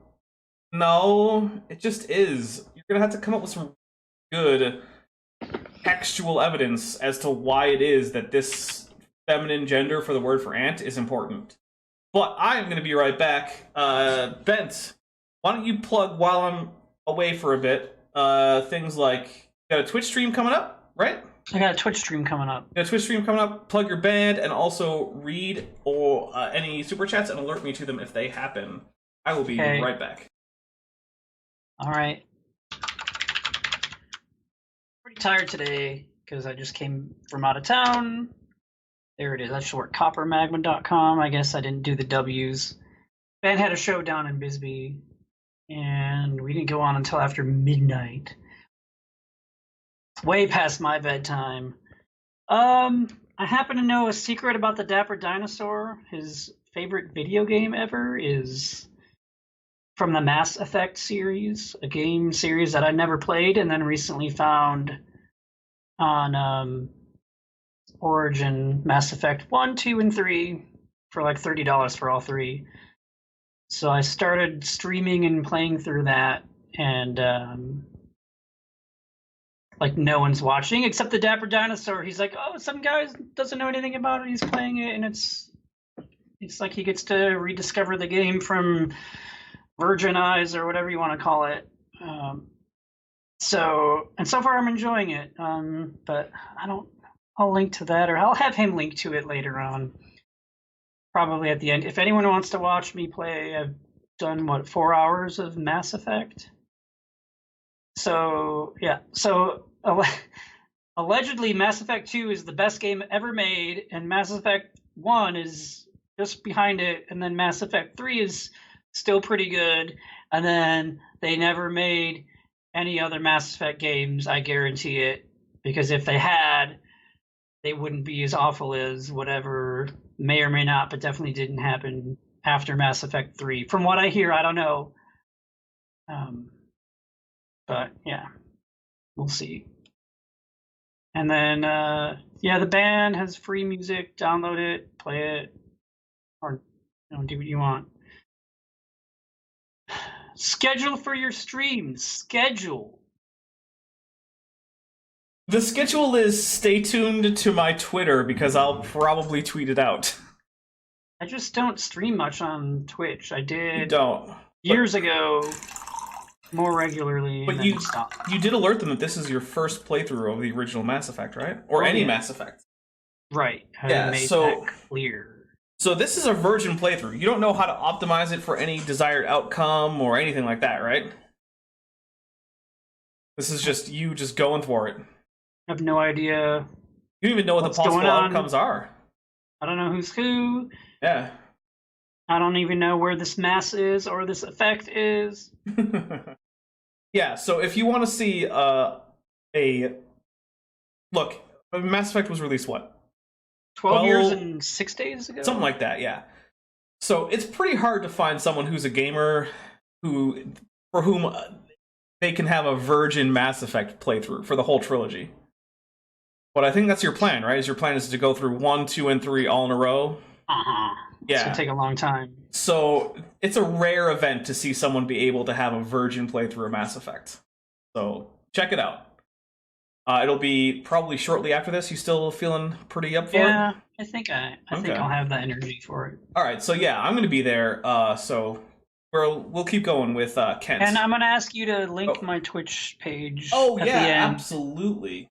No. It just is. You're gonna have to come up with some good textual evidence as to why it is that this feminine gender for the word for ant is important. But I am going to be right back. Bent, why don't you plug, while I'm away for a bit, things like, you got a Twitch stream coming up, right? I got a Twitch stream coming up. You got a Twitch stream coming up, plug your band, and also read or any super chats and alert me to them if they happen. I will be right back. All right. Pretty tired today because I just came from out of town. There it is. I should work coppermagma.com. I guess I didn't do the W's. Ben had a show down in Bisbee, and we didn't go on until after midnight. Way past my bedtime. I happen to know a secret about the Dapper Dinosaur. His favorite video game ever is from the Mass Effect series, a game series that I never played and then recently found on Origin, Mass Effect 1, 2, and 3 for like $30 for all 3. So I started streaming and playing through that, and like no one's watching except the Dapper Dinosaur. He's like, oh, some guy doesn't know anything about it. He's playing it, and it's like he gets to rediscover the game from virgin eyes or whatever you want to call it. So far I'm enjoying it. But I'll link to that, or I'll have him link to it later on. Probably at the end. If anyone wants to watch me play, I've done 4 hours of Mass Effect. So yeah. So allegedly, Mass Effect 2 is the best game ever made, and Mass Effect 1 is just behind it, and then Mass Effect 3 is still pretty good, and then they never made any other Mass Effect games, I guarantee it, because if they had, they wouldn't be as awful as whatever may or may not, but definitely didn't happen after Mass Effect 3. From what I hear, I don't know. But yeah, we'll see. And then, the band has free music. Download it, play it, or do what you want. Schedule for your streams. Schedule. The schedule is stay tuned to my Twitter because I'll probably tweet it out. I just don't stream much on Twitch. I did You don't. years ago more regularly. But you did alert them that this is your first playthrough of the original Mass Effect, right? Or any Mass Effect. Right. Yeah, made so that clear. So this is a virgin playthrough. You don't know how to optimize it for any desired outcome or anything like that, right? This is just you just going for it. I have no idea. You don't even know what the possible outcomes are. I don't know who's who. Yeah. I don't even know where this mass is or this effect is. Yeah, so if you want to see look, Mass Effect was released what? 12 years and 6 days ago? Something like that, yeah. So it's pretty hard to find someone who's a gamer for whom they can have a virgin Mass Effect playthrough for the whole trilogy. But I think that's your plan, right? Your plan is to go through 1, 2, and 3 all in a row. Yeah. It's gonna take a long time. So it's a rare event to see someone be able to have a virgin playthrough of Mass Effect. So check it out. It'll be probably shortly after this. You still feeling pretty up for it? Yeah, I think I'll have the energy for it. All right, so yeah, I'm going to be there. So we'll keep going with Kent. And I'm going to ask you to link my Twitch page. Oh at yeah, the end. absolutely.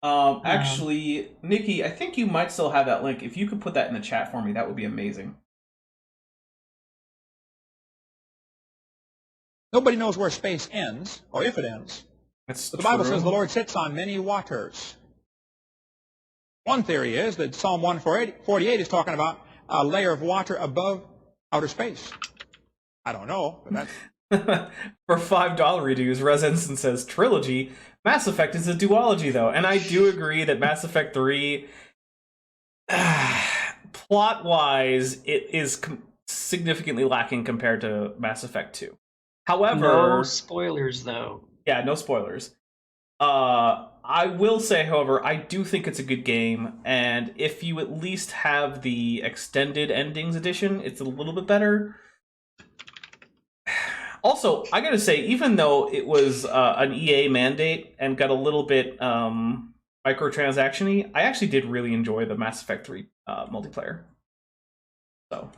Actually, Nikki, I think you might still have that link. If you could put that in the chat for me, that would be amazing. Nobody knows where space ends, or if it ends. That's The Bible says the Lord sits on many waters. One theory is that Psalm 148 is talking about a layer of water above outer space. I don't know, but that's... For $5 reviews, Resenson says, Trilogy, Mass Effect is a duology, though. And I do agree that Mass Effect 3, plot-wise, it is significantly lacking compared to Mass Effect 2. However... No spoilers, though. Yeah, no spoilers. I will say, however, I do think it's a good game, and if you at least have the extended endings edition, it's a little bit better. Also, I gotta say, even though it was an EA mandate and got a little bit microtransaction-y, I actually did really enjoy the Mass Effect 3 multiplayer. So,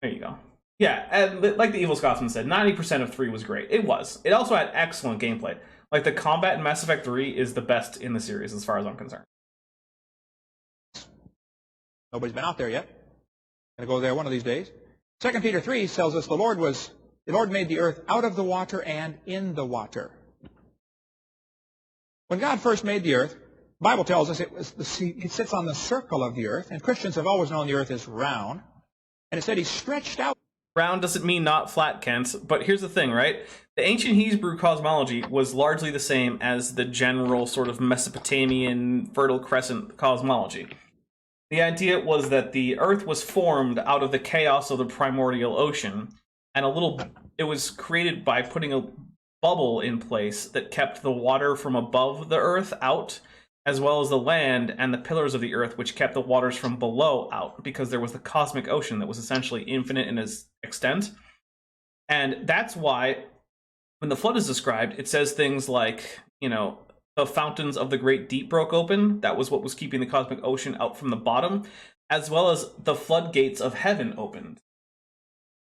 there you go. Yeah, and like the Evil Scotsman said, 90% of 3 was great. It was. It also had excellent gameplay. Like, the combat in Mass Effect 3 is the best in the series, as far as I'm concerned. Nobody's been out there yet. Gonna go there one of these days. 2 Peter 3 tells us the Lord made the earth out of the water and in the water. When God first made the earth, the Bible tells us it sits on the circle of the earth, and Christians have always known the earth is round. And it said he stretched out. Round doesn't mean not flat, Kent, but here's the thing, right? The ancient Hebrew cosmology was largely the same as the general sort of Mesopotamian Fertile Crescent cosmology. The idea was that the Earth was formed out of the chaos of the primordial ocean, and it was created by putting a bubble in place that kept the water from above the Earth out, as well as the land and the pillars of the Earth, which kept the waters from below out, because there was the cosmic ocean that was essentially infinite in its extent. And that's why, when the flood is described, it says things like, the fountains of the great deep broke open. That was what was keeping the cosmic ocean out from the bottom, as well as the floodgates of heaven opened,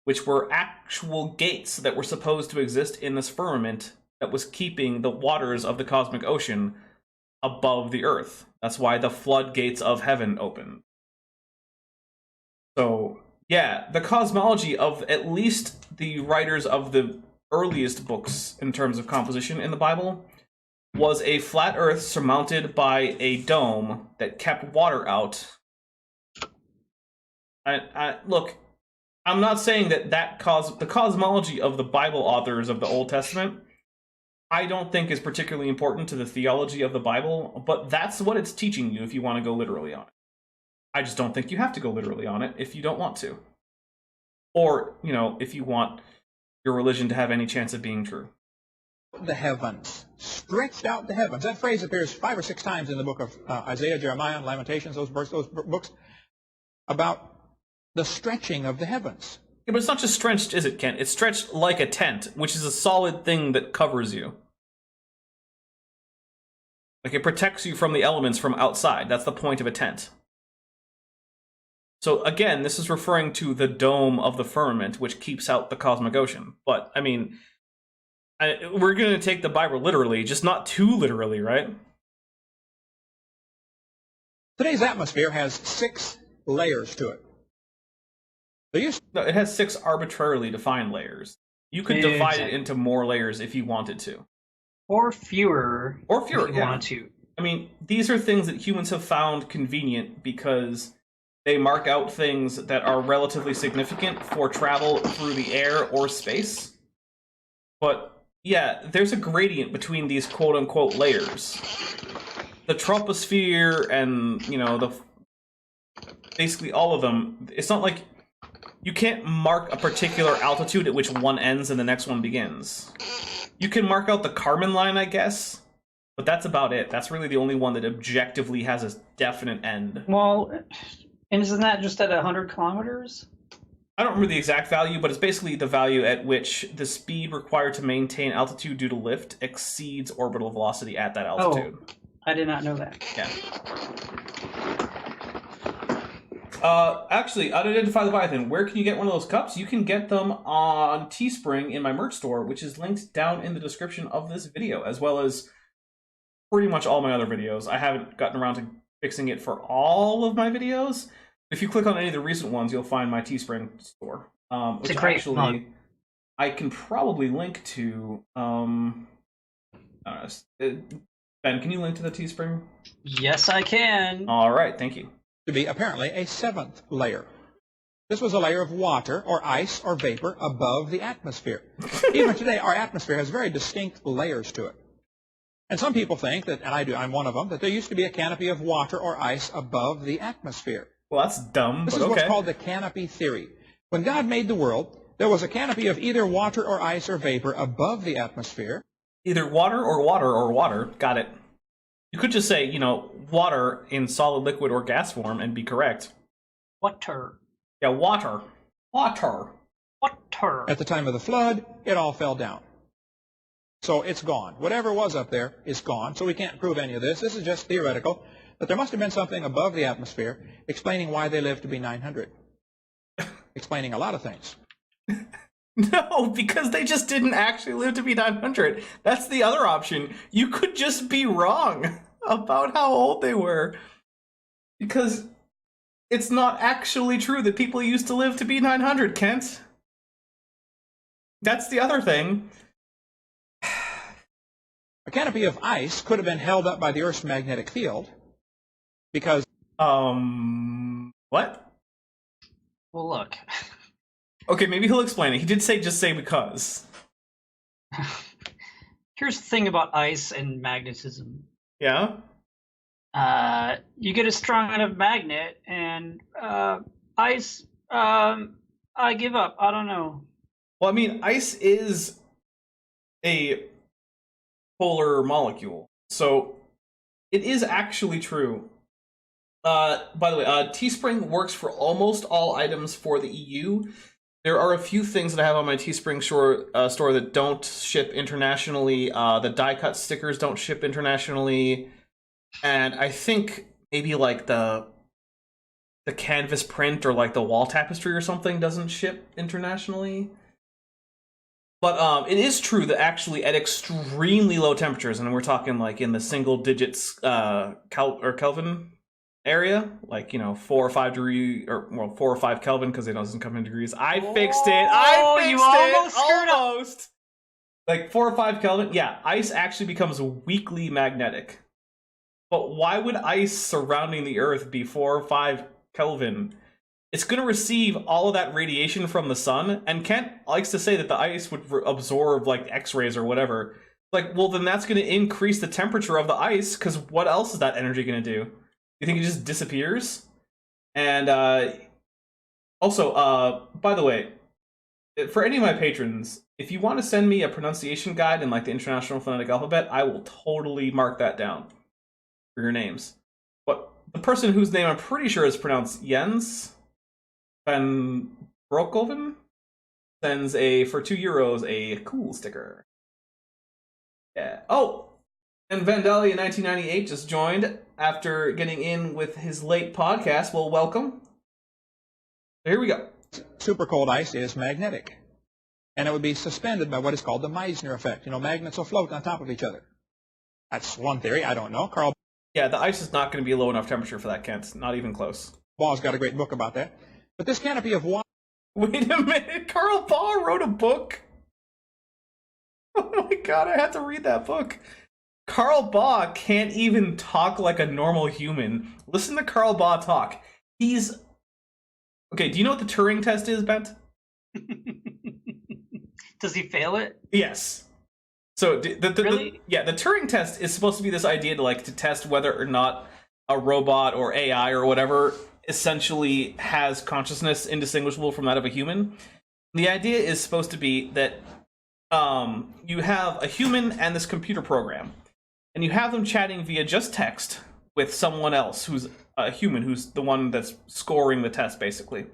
which were actual gates that were supposed to exist in this firmament that was keeping the waters of the cosmic ocean above the earth. That's why the floodgates of heaven opened. So, yeah, the cosmology of at least the writers of the earliest books in terms of composition in the Bible was a flat earth surmounted by a dome that kept water out. Look, I'm not saying that the cosmology of the Bible authors of the Old Testament, I don't think is particularly important to the theology of the Bible, but that's what it's teaching you if you want to go literally on it. I just don't think you have to go literally on it if you don't want to. Or, you know, if you want your religion to have any chance of being true. The heavens. Stretched out the heavens. That phrase appears 5 or 6 times in the book of Isaiah, Jeremiah, and Lamentations, those books, about the stretching of the heavens. Yeah, but it's not just stretched, is it, Kent? It's stretched like a tent, which is a solid thing that covers you. Like, it protects you from the elements from outside. That's the point of a tent. So, again, this is referring to the dome of the firmament, which keeps out the cosmic ocean. But, I mean, we're going to take the Bible literally, just not too literally, right? Today's atmosphere has 6 layers to it. No, it has 6 arbitrarily defined layers. You could divide it into more layers if you wanted to. Or fewer. Or fewer, if you yeah. want to. I mean, these are things that humans have found convenient because they mark out things that are relatively significant for travel through the air or space. But, yeah, there's a gradient between these quote-unquote layers. The troposphere and, you know, basically all of them, it's not like you can't mark a particular altitude at which one ends and the next one begins. You can mark out the Kármán line, I guess, but that's about it. That's really the only one that objectively has a definite end. Well, and isn't that just at 100 kilometers? I don't remember the exact value, but it's basically the value at which the speed required to maintain altitude due to lift exceeds orbital velocity at that altitude. Oh, I did not know that. Yeah. Actually, Unidentify Leviathan, where can you get one of those cups? You can get them on Teespring in my merch store, which is linked down in the description of this video, as well as pretty much all my other videos. I haven't gotten around to fixing it for all of my videos. If you click on any of the recent ones, you'll find my Teespring store. Which actually, mug. I can probably link to... Ben, can you link to the Teespring? Yes, I can. All right, thank you. To be apparently a 7th layer. This was a layer of water or ice or vapor above the atmosphere. Even today, our atmosphere has very distinct layers to it. And some people think that, and I do, I'm one of them, that there used to be a canopy of water or ice above the atmosphere. Well, that's dumb, This but is okay. what's called the canopy theory. When God made the world, there was a canopy of either water or ice or vapor above the atmosphere. Either water or water or water. Got it. You could just say, you know, water in solid, liquid, or gas form and be correct. Water. Yeah, water. Water. Water. At the time of the flood, it all fell down. So it's gone. Whatever was up there is gone, so we can't prove any of this. This is just theoretical. But there must have been something above the atmosphere explaining why they lived to be 900. Explaining a lot of things. No, because they just didn't actually live to be 900. That's the other option. You could just be wrong about how old they were. Because it's not actually true that people used to live to be 900, Kent. That's the other thing. A canopy of ice could have been held up by the Earth's magnetic field because... What? Well, look. Okay, maybe he'll explain it. He did say just say because. Here's the thing about ice and magnetism. Yeah? You get a strong enough magnet, and ice, I give up. I don't know. Well, I mean, ice is a polar molecule, so it is actually true. By the way, Teespring works for almost all items for the EU. There are a few things that I have on my Teespring store that don't ship internationally. The die-cut stickers don't ship internationally. And I think maybe like the canvas print or like the wall tapestry or something doesn't ship internationally. But it is true that actually at extremely low temperatures, and we're talking like in the single digits Kelvin area, like, 4 or 5 degree, or well, 4 or 5 Kelvin, because it doesn't come in degrees. I fixed it. You almost screwed up. Almost. Like 4 or 5 Kelvin. Yeah, ice actually becomes weakly magnetic. But why would ice surrounding the Earth be 4 or 5 Kelvin? It's going to receive all of that radiation from the sun, and Kent likes to say that the ice would absorb like X-rays or whatever. Like, well, then that's going to increase the temperature of the ice, because what else is that energy going to do? You think it just disappears? And also, by the way, for any of my patrons, if you want to send me a pronunciation guide in like the International Phonetic Alphabet, I will totally mark that down for your names. But the person whose name I'm pretty sure is pronounced Jens Van Broekhoven sends for €2 a cool sticker. Yeah. Oh, and Vandalia 1998 just joined after getting in with his late podcast. Well, welcome. So here we go. Super cold ice is magnetic, and it would be suspended by what is called the Meissner effect. Magnets will float on top of each other. That's one theory. I don't know. Carl. Yeah, the ice is not going to be a low enough temperature for that, Kent. Not even close. Ball's got a great book about that. But this canopy of water... Wait a minute, Carl Ball wrote a book? Oh my god, I had to read that book. Carl Baugh can't even talk like a normal human. Listen to Carl Baugh talk. He's... Okay, do you know what the Turing test is, Bent? Does he fail it? Yes. So, Really? the Turing test is supposed to be this idea to test whether or not a robot or AI or whatever essentially has consciousness indistinguishable from that of a human. The idea is supposed to be that you have a human and this computer program, and you have them chatting via just text with someone else who's a human, who's the one that's scoring the test, basically.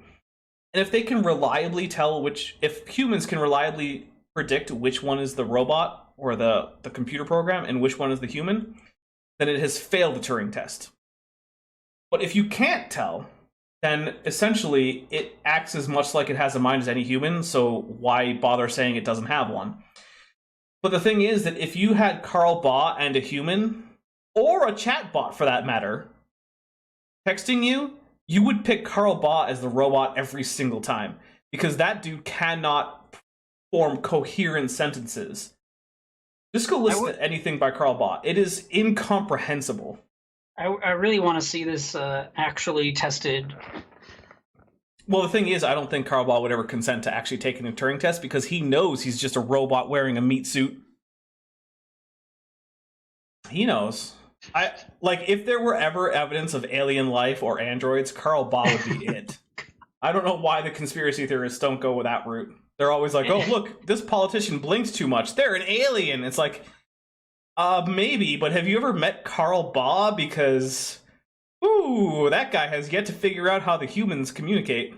And if they can reliably tell if humans can reliably predict which one is the robot or the computer program and which one is the human, then it has failed the Turing test. But if you can't tell, then essentially it acts as much like it has a mind as any human, so why bother saying it doesn't have one? But the thing is that if you had Carl Baugh and a human, or a chatbot for that matter, texting you, you would pick Carl Baugh as the robot every single time, because that dude cannot form coherent sentences. Just go listen to anything by Carl Baugh. It is incomprehensible. I really want to see this actually tested. Well, the thing is, I don't think Carl Baugh would ever consent to actually taking a Turing test, because he knows he's just a robot wearing a meat suit. He knows. If there were ever evidence of alien life or androids, Carl Baugh would be it. I don't know why the conspiracy theorists don't go with that route. They're always like, oh, look, this politician blinks too much. They're an alien. It's like, maybe, but have you ever met Carl Baugh? Because, ooh, that guy has yet to figure out how the humans communicate.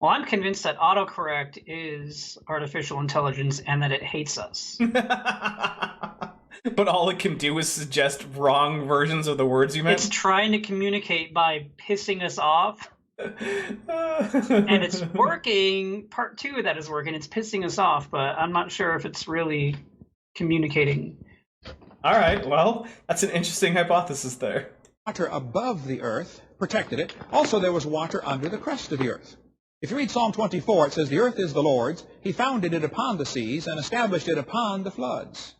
Well, I'm convinced that autocorrect is artificial intelligence and that it hates us. But all it can do is suggest wrong versions of the words you meant? It's trying to communicate by pissing us off. And it's working. Part 2 of that is working. It's pissing us off, but I'm not sure if it's really communicating. All right, well, that's an interesting hypothesis there. Water above the earth protected it. Also, there was water under the crust of the earth. If you read Psalm 24, it says, the earth is the Lord's. He founded it upon the seas and established it upon the floods.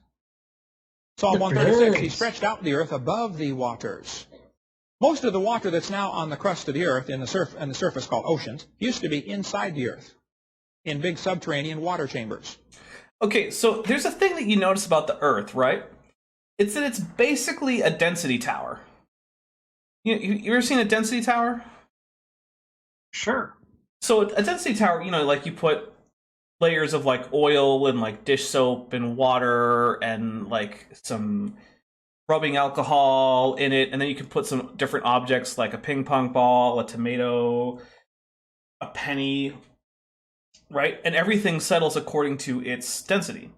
Psalm 136, he stretched out the earth above the waters. Most of the water that's now on the crust of the earth in the surface called oceans used to be inside the earth in big subterranean water chambers. Okay, so there's a thing that you notice about the Earth, right? It's that it's basically a density tower. You ever seen a density tower? Sure. So a density tower, like you put layers of like oil and like dish soap and water and like some rubbing alcohol in it, and then you can put some different objects like a ping pong ball, a tomato, a penny, right? And everything settles according to its density.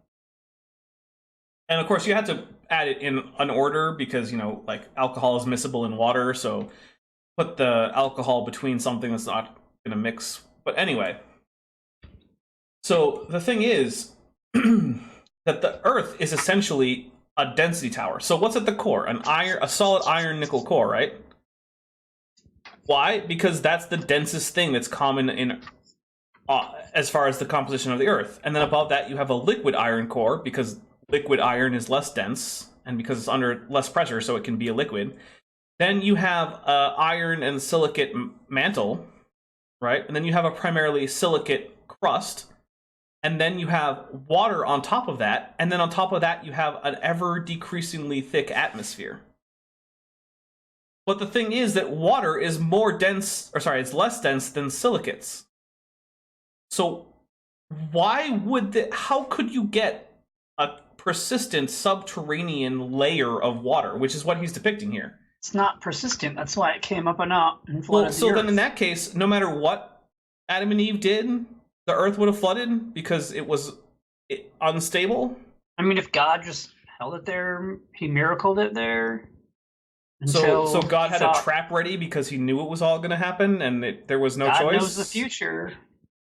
And of course, you have to add it in an order because, like alcohol is miscible in water, so put the alcohol between something that's not going to mix. But anyway, so the thing is that the Earth is essentially a density tower. So what's at the core? A solid iron nickel core, right? Why? Because that's the densest thing that's common in as far as the composition of the Earth. And then above that, you have a liquid iron core because liquid iron is less dense and because it's under less pressure, so it can be a liquid. Then you have iron and silicate mantle, right? And then you have a primarily silicate crust. And then you have water on top of that. And then on top of that, you have an ever-decreasingly thick atmosphere. But the thing is that water is it's less dense than silicates. So how could you get a persistent subterranean layer of water, which is what he's depicting here? It's not persistent. That's why it came up and up and flooded the Earth. Then in that case, no matter what Adam and Eve did, the Earth would have flooded because it was unstable. I mean, if God just held it there, he miracled it there. So God had a trap ready because he knew it was all going to happen and there was no choice? God knows the future.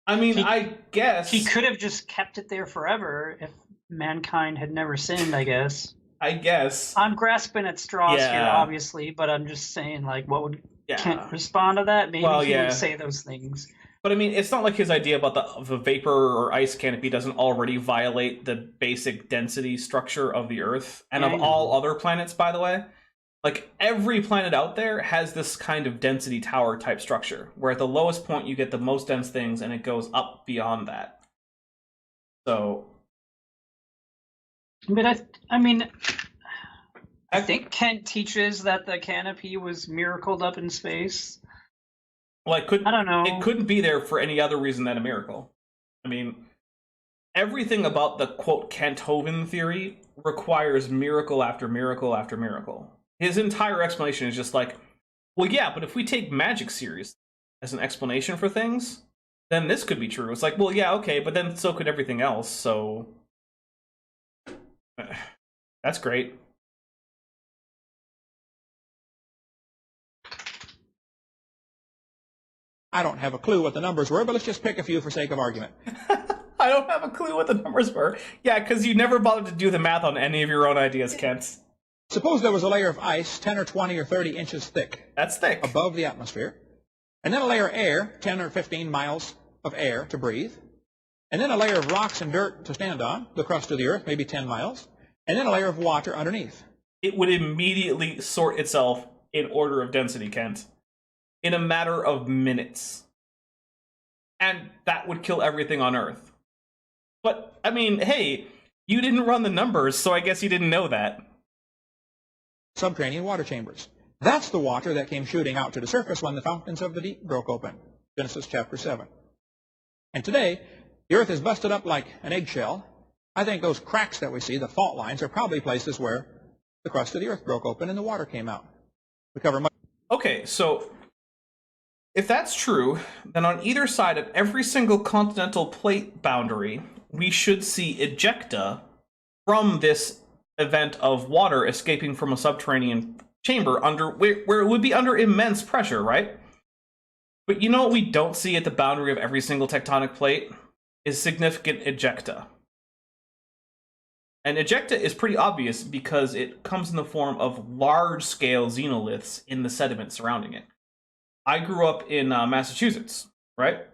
I mean, I guess... He could have just kept it there forever if mankind had never sinned, I guess. I guess. I'm grasping at straws here, obviously, but I'm just saying, like, what would Kent respond to that? Maybe he would say those things. But I mean, it's not like his idea about the vapor or ice canopy doesn't already violate the basic density structure of the Earth and of all other planets, by the way. Like, every planet out there has this kind of density tower type structure, where at the lowest point you get the most dense things and it goes up beyond that. So... But I think Kent teaches that the canopy was miracled up in space. Well, I don't know. It couldn't be there for any other reason than a miracle. I mean, everything about the, quote, Kent-Hovind theory requires miracle after miracle after miracle. His entire explanation is just like, well, yeah, but if we take magic series as an explanation for things, then this could be true. It's like, well, yeah, okay, but then so could everything else, so... That's great. I don't have a clue what the numbers were, but let's just pick a few for sake of argument. I don't have a clue what the numbers were. Yeah, because you never bothered to do the math on any of your own ideas, Kent. Suppose there was a layer of ice 10 or 20 or 30 inches thick. That's thick. Above the atmosphere. And then a layer of air, 10 or 15 miles of air to breathe. And then a layer of rocks and dirt to stand on, the crust of the Earth, maybe 10 miles. And then a layer of water underneath. It would immediately sort itself in order of density, Kent. In a matter of minutes. And that would kill everything on Earth. But, I mean, hey, you didn't run the numbers, so I guess you didn't know that. Subterranean water chambers. That's the water that came shooting out to the surface when the fountains of the deep broke open. Genesis chapter 7. And today, the Earth is busted up like an eggshell. I think those cracks that we see, the fault lines, are probably places where the crust of the Earth broke open and the water came out. We cover much. Okay, so if that's true, then on either side of every single continental plate boundary, we should see ejecta from this event of water escaping from a subterranean chamber where it would be under immense pressure, right? But you know what we don't see at the boundary of every single tectonic plate is significant ejecta. And ejecta is pretty obvious because it comes in the form of large-scale xenoliths in the sediment surrounding it. I grew up in Massachusetts, right?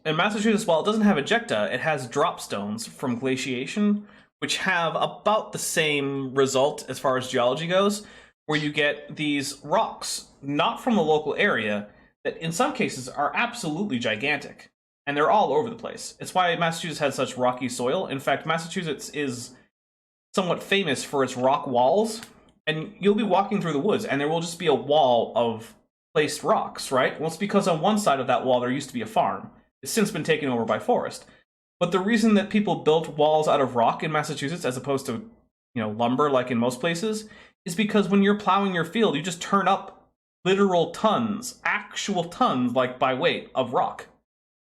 In Massachusetts, while it doesn't have ejecta, it has drop stones from glaciation, which have about the same result as far as geology goes, where you get these rocks, not from the local area, that in some cases are absolutely gigantic. And they're all over the place. It's why Massachusetts has such rocky soil. In fact, Massachusetts is somewhat famous for its rock walls. And you'll be walking through the woods, and there will just be a wall of placed rocks, right? Well, it's because on one side of that wall there used to be a farm. It's since been taken over by forest. But the reason that people built walls out of rock in Massachusetts as opposed to, lumber like in most places, is because when you're plowing your field, you just turn up literal tons, actual tons, like by weight, of rock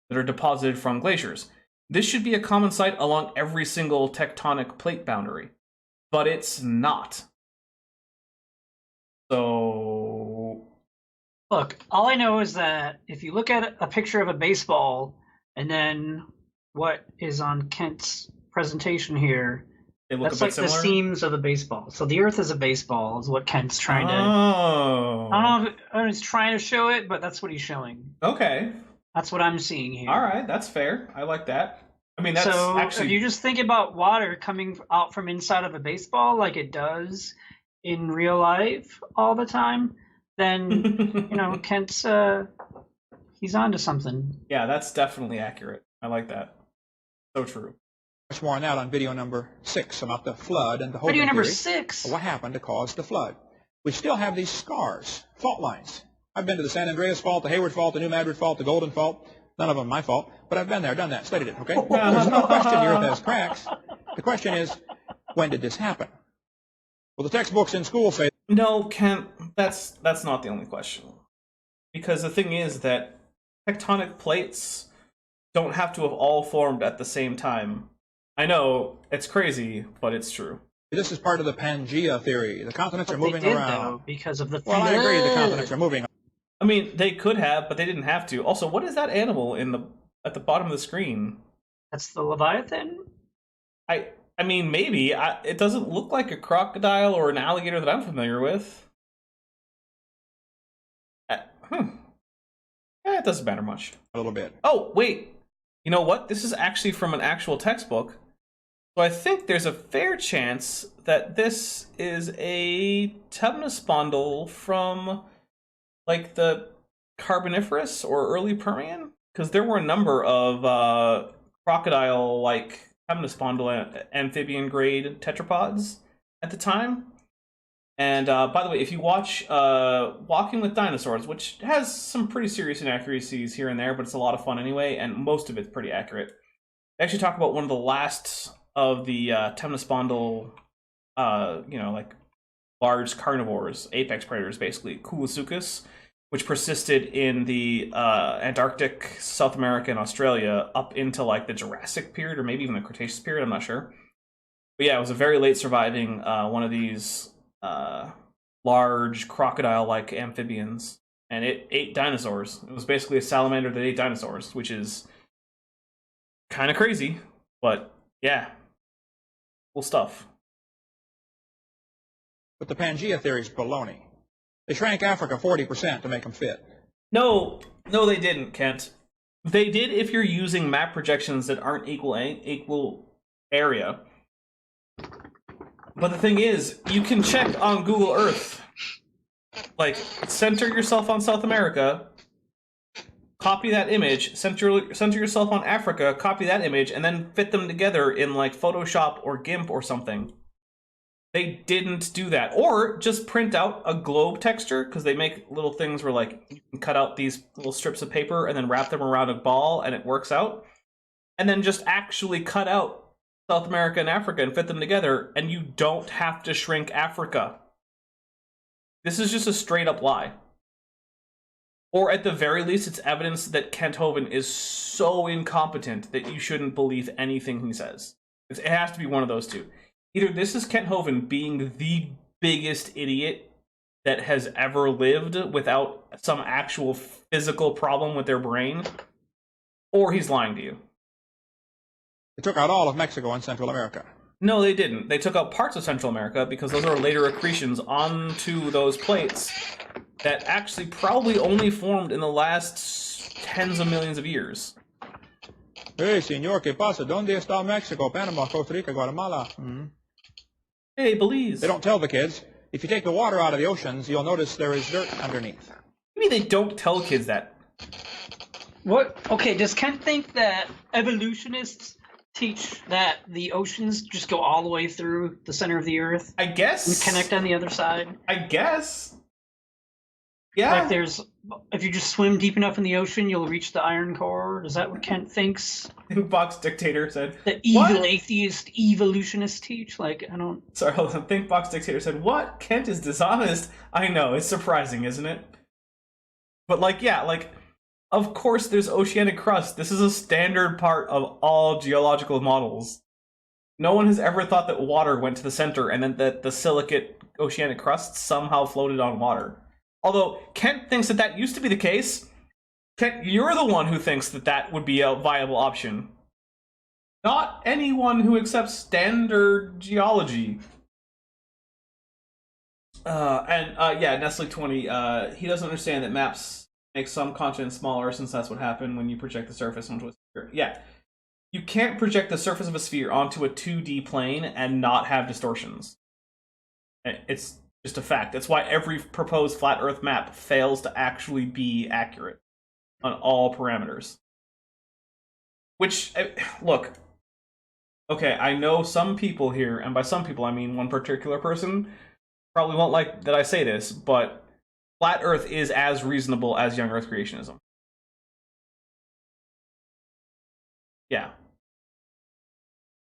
that are deposited from glaciers. This should be a common sight along every single tectonic plate boundary, but it's not. So, Look, all I know is that if you look at a picture of a baseball and then what is on Kent's presentation here, they look that's a bit like similar. the seams of a baseball. So the Earth is a baseball, is what Kent's trying to. Oh. I don't know if he's trying to show it, but that's what he's showing. Okay. That's what I'm seeing here. All right, that's fair. I like that. I mean, that's so actually. if you just think about water coming out from inside of a baseball like it does in real life all the time, then Kent's he's onto something. Yeah, that's definitely accurate. I like that. So true. Much more on that on video number 6 about the flood and the Hovind Video number theory. 6. What happened to cause the flood? We still have these scars, fault lines. I've been to the San Andreas Fault, the Hayward Fault, the New Madrid Fault, the Golden Fault. None of them my fault, but I've been there, done that, studied it, okay? There's no question the Earth has cracks. The question is, when did this happen? Well, the textbooks in school say... No, Kent, that's not the only question. Because the thing is that tectonic plates don't have to have all formed at the same time. I know, it's crazy, but it's true. This is part of the Pangaea theory. The continents are moving they did, around. though, because of the... Well, I agree the continents are moving. I mean, they could have, but they didn't have to. Also, what is that animal at the bottom of the screen? That's the Leviathan? I mean, maybe. It doesn't look like a crocodile or an alligator that I'm familiar with. It doesn't matter much. A little bit. Oh, wait. You know what? This is actually from an actual textbook. So I think there's a fair chance that this is a temnospondyle from, like, the Carboniferous or early Permian? Because there were a number of crocodile-like temnospondyle amphibian grade tetrapods at the time. And by the way, if you watch Walking with Dinosaurs, which has some pretty serious inaccuracies here and there, but it's a lot of fun anyway, and most of it's pretty accurate. They actually talk about one of the last of the temnospondyle, like large carnivores, apex predators, basically, Koolasuchus, which persisted in the Antarctic, South America, and Australia up into like the Jurassic period, or maybe even the Cretaceous period, I'm not sure. But yeah, it was a very late surviving one of these large crocodile-like amphibians, and it ate dinosaurs. It was basically a salamander that ate dinosaurs, which is kind of crazy, but yeah, cool stuff. But the Pangaea theory is baloney. They shrank Africa 40% to make them fit. No, they didn't, Kent. They did if you're using map projections that aren't equal area. But the thing is, you can check on Google Earth. Like, center yourself on South America, copy that image, center yourself on Africa, copy that image, and then fit them together in, like, Photoshop or GIMP or something. They didn't do that. Or just print out a globe texture, because they make little things where, like, you can cut out these little strips of paper and then wrap them around a ball, and it works out. And then just actually cut out South America and Africa and fit them together, and you don't have to shrink Africa. This is just a straight up lie. Or at the very least, it's evidence that Kent Hovind is so incompetent that you shouldn't believe anything he says. It has to be one of those two. Either this is Kent Hovind being the biggest idiot that has ever lived without some actual physical problem with their brain, or he's lying to you. They took out all of Mexico and Central America. No, they didn't. They took out parts of Central America because those are later accretions onto those plates that actually probably only formed in the last tens of millions of years. Hey, señor, ¿qué pasa? ¿Dónde está Mexico, Panama, Costa Rica, Guatemala? Mm-hmm. Hey, Belize. They don't tell the kids. If you take the water out of the oceans, you'll notice there is dirt underneath. Maybe they don't tell kids that. What? Okay, does Kent think that evolutionists teach that the oceans just go all the way through the center of the Earth? I guess. And connect on the other side? I guess. Yeah. Like if you just swim deep enough in the ocean, you'll reach the iron core? Is that what Kent thinks? Thinkbox Dictator said. The evil atheist evolutionists teach? Like, I don't... Sorry, hold on. Thinkbox Dictator said, what? Kent is dishonest? I know, it's surprising, isn't it? But like, yeah, like, of course there's oceanic crust. This is a standard part of all geological models. No one has ever thought that water went to the center and then that the silicate oceanic crust somehow floated on water. Although Kent thinks that that used to be the case. Kent, you're the one who thinks that that would be a viable option. Not anyone who accepts standard geology. Yeah, Nestle20, he doesn't understand that maps make some continents smaller since that's what happened when you project the surface onto a sphere. Yeah. You can't project the surface of a sphere onto a 2D plane and not have distortions. It's just a fact. That's why every proposed flat Earth map fails to actually be accurate on all parameters. Which, look, okay, I know some people here, and by some people I mean one particular person, probably won't like that I say this, but flat Earth is as reasonable as young Earth creationism. Yeah.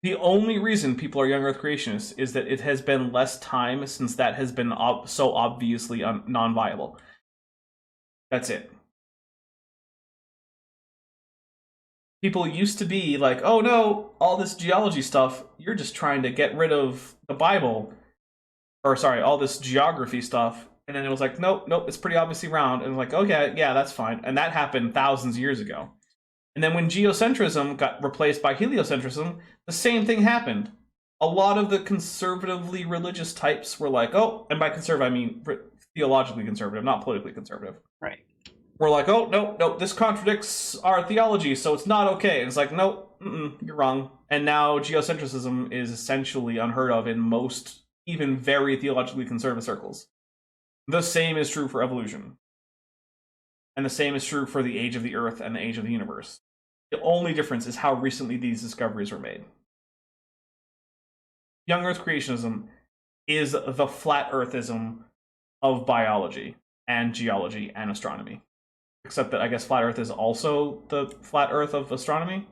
The only reason people are young Earth creationists is that it has been less time since that has been so obviously non-viable. That's it. People used to be like, oh no, all this geology stuff, you're just trying to get rid of the Bible. Or sorry, all this geography stuff. And then it was like, nope, it's pretty obviously round. And like, okay, yeah, that's fine. And that happened thousands of years ago. And then when geocentrism got replaced by heliocentrism, the same thing happened. A lot of the conservatively religious types were like, oh, and by conservative I mean theologically conservative, not politically conservative. Right. We're like, oh, no, this contradicts our theology, so it's not okay. And it's like, no, you're wrong. And now geocentrism is essentially unheard of in most, even very theologically conservative circles. The same is true for evolution. And the same is true for the age of the Earth and the age of the universe. The only difference is how recently these discoveries were made. Young Earth creationism is the flat Earthism of biology and geology and astronomy. Except that I guess flat Earth is also the flat Earth of astronomy.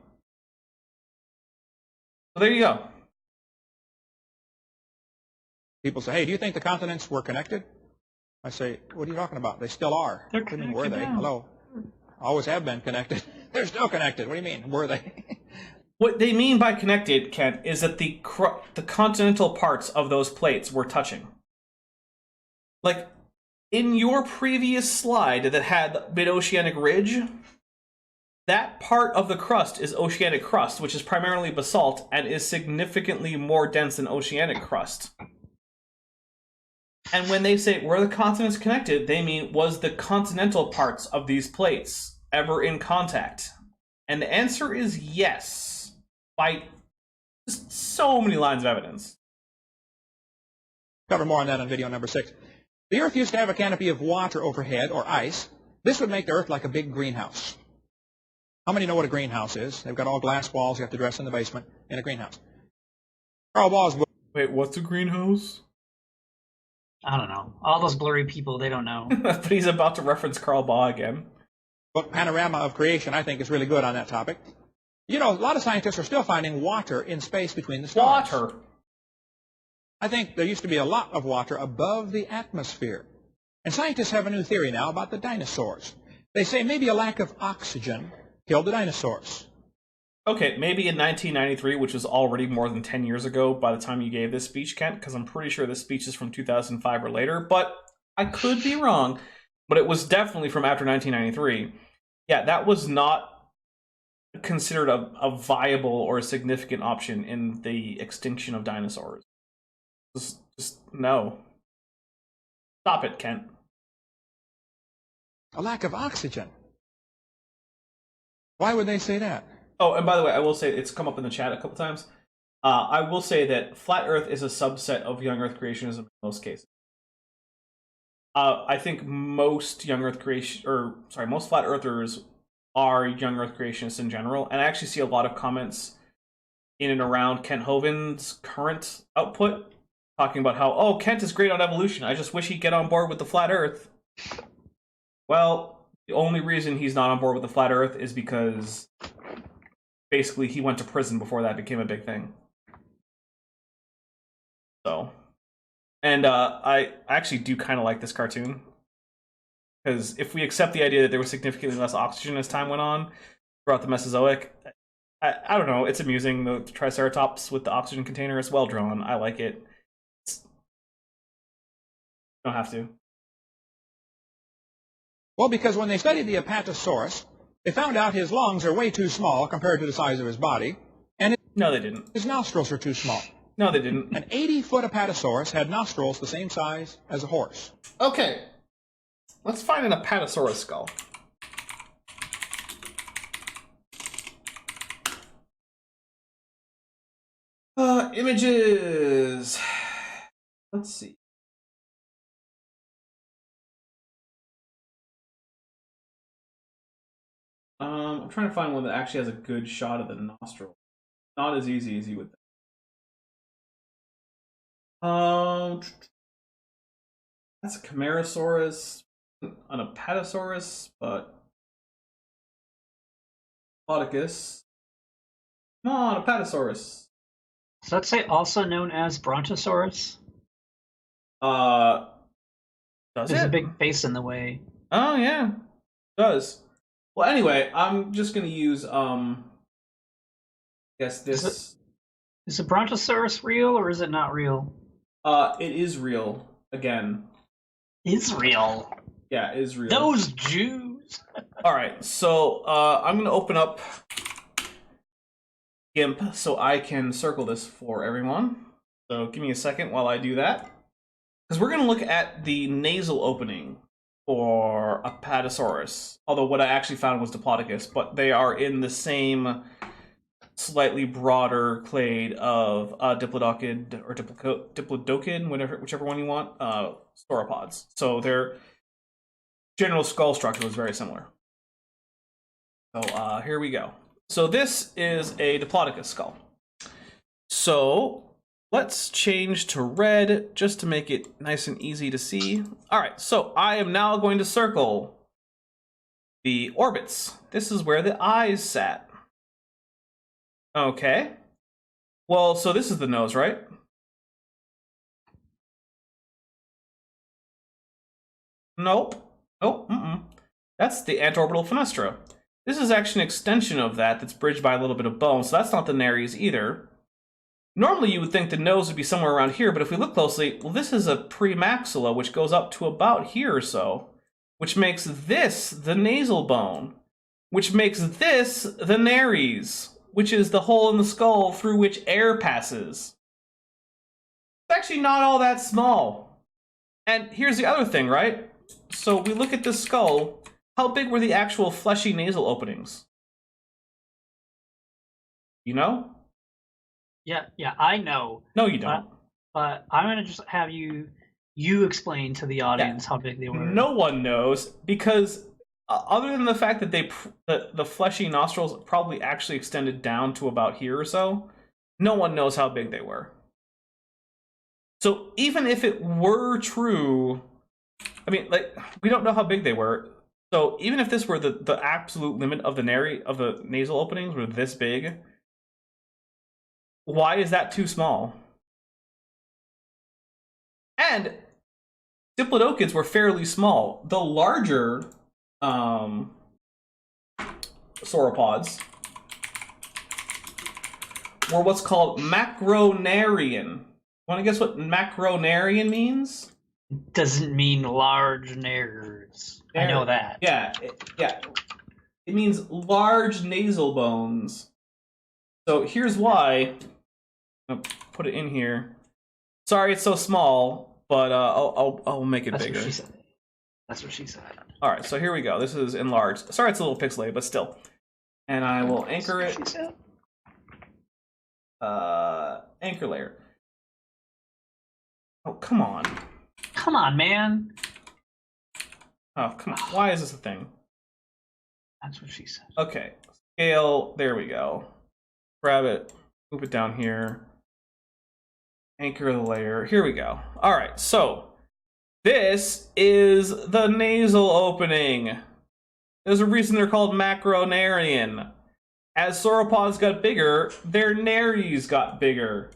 So there you go. People say, hey, do you think the continents were connected? I say, what are you talking about? They still are. They're What do you mean, were connected they? now. Hello. Always have been connected. They're still connected. What do you mean, were they? What they mean by connected, Kent, is that the continental parts of those plates were touching. Like, in your previous slide that had mid-oceanic ridge, that part of the crust is oceanic crust, which is primarily basalt and is significantly more dense than oceanic crust. And when they say, were the continents connected, they mean, was the continental parts of these plates ever in contact? And the answer is yes, by just so many lines of evidence. Cover more on that on video number 6. The Earth used to have a canopy of water overhead, or ice. This would make the Earth like a big greenhouse. How many know what a greenhouse is? They've got all glass walls. You have to dress in the basement in a greenhouse. Carl Ball's book. Wait, what's a greenhouse? I don't know. All those blurry people, they don't know. But he's about to reference Carl Baugh again. Book Panorama of Creation, I think, is really good on that topic. You know, a lot of scientists are still finding water in space between the stars. Water. I think there used to be a lot of water above the atmosphere. And scientists have a new theory now about the dinosaurs. They say maybe a lack of oxygen killed the dinosaurs. Okay, maybe in 1993, which was already more than 10 years ago by the time you gave this speech, Kent, because I'm pretty sure this speech is from 2005 or later, but I could be wrong. But it was definitely from after 1993. Yeah, that was not considered a viable or a significant option in the extinction of dinosaurs. Just no. Stop it, Kent. A lack of oxygen. Why would they say that? Oh, and by the way, I will say, it's come up in the chat a couple times. I will say that flat Earth is a subset of young Earth creationism in most cases. I think most most flat Earthers are young Earth creationists in general, and I actually see a lot of comments in and around Kent Hovind's current output talking about how, oh, Kent is great on evolution. I just wish he'd get on board with the flat Earth. Well, the only reason he's not on board with the flat Earth is because basically he went to prison before that became a big thing. So, and I actually do kind of like this cartoon. Because if we accept the idea that there was significantly less oxygen as time went on throughout the Mesozoic, I don't know, it's amusing. The Triceratops with the oxygen container is well drawn. I like it. Don't have to. Well, because when they studied the Apatosaurus, they found out his lungs are way too small compared to the size of his body, and No, they didn't. his nostrils are too small. No, they didn't. An 80-foot Apatosaurus had nostrils the same size as a horse. Okay. Let's find an Apatosaurus skull. Images. Let's see. I'm trying to find one that actually has a good shot of the nostril. Not as easy as you would think. That's a Camarasaurus, an Apatosaurus, but Podiccus. Come on, Apatosaurus. So let's say also known as Brontosaurus. Does There's it? a big face in the way. Oh yeah, it does. Well, anyway, I'm just gonna use guess this. Is the Brontosaurus real or is it not real? It is real again. It's real. Yeah, it is real. Those Jews. All right, so I'm gonna open up GIMP so I can circle this for everyone. So give me a second while I do that, because we're gonna look at the nasal opening for Apatosaurus. Although what I actually found was Diplodocus, but they are in the same slightly broader clade of Diplodocid or Diplodocid, whichever one you want, sauropods. So their general skull structure was very similar. So here we go. So this is a Diplodocus skull. So let's change to red just to make it nice and easy to see. All right, so I am now going to circle the orbits. This is where the eyes sat. Okay. Well, so this is the nose, right? Nope. Nope. That's the anterorbital fenestra. This is actually an extension of that that's bridged by a little bit of bone, so that's not the nares either. Normally you would think the nose would be somewhere around here, but if we look closely, well, this is a premaxilla, which goes up to about here or so, which makes this the nasal bone, which makes this the nares, which is the hole in the skull through which air passes. It's actually not all that small. And here's the other thing, right? So we look at this skull. How big were the actual fleshy nasal openings? You know? Yeah, I know. No, you don't. But I'm gonna just have you explain to the audience how big they were. No one knows, because other than the fact that the fleshy nostrils probably actually extended down to about here or so, no one knows how big they were. So even if it were true, I mean, like, we don't know how big they were. So even if this were the absolute limit of the nasal openings were this big, why is that too small? And diplodocids were fairly small. The larger sauropods were what's called macronarian. Want to guess what macronarian means? Doesn't mean large nares. I know that. Yeah. It means large nasal bones. So here's why. I'll put it in here. Sorry, it's so small, but I'll make it bigger. What she said. That's what she said. All right, so here we go. This is enlarged. Sorry, it's a little pixelated, but still. And I will anchor it. Anchor layer. Oh, come on. Come on, man. Oh, come on. Why is this a thing? That's what she said. Okay. Scale. There we go. Grab it. Move it down here. Anchor the layer. Here we go. All right. So this is the nasal opening. There's a reason they're called macronarian. As sauropods got bigger, their nares got bigger.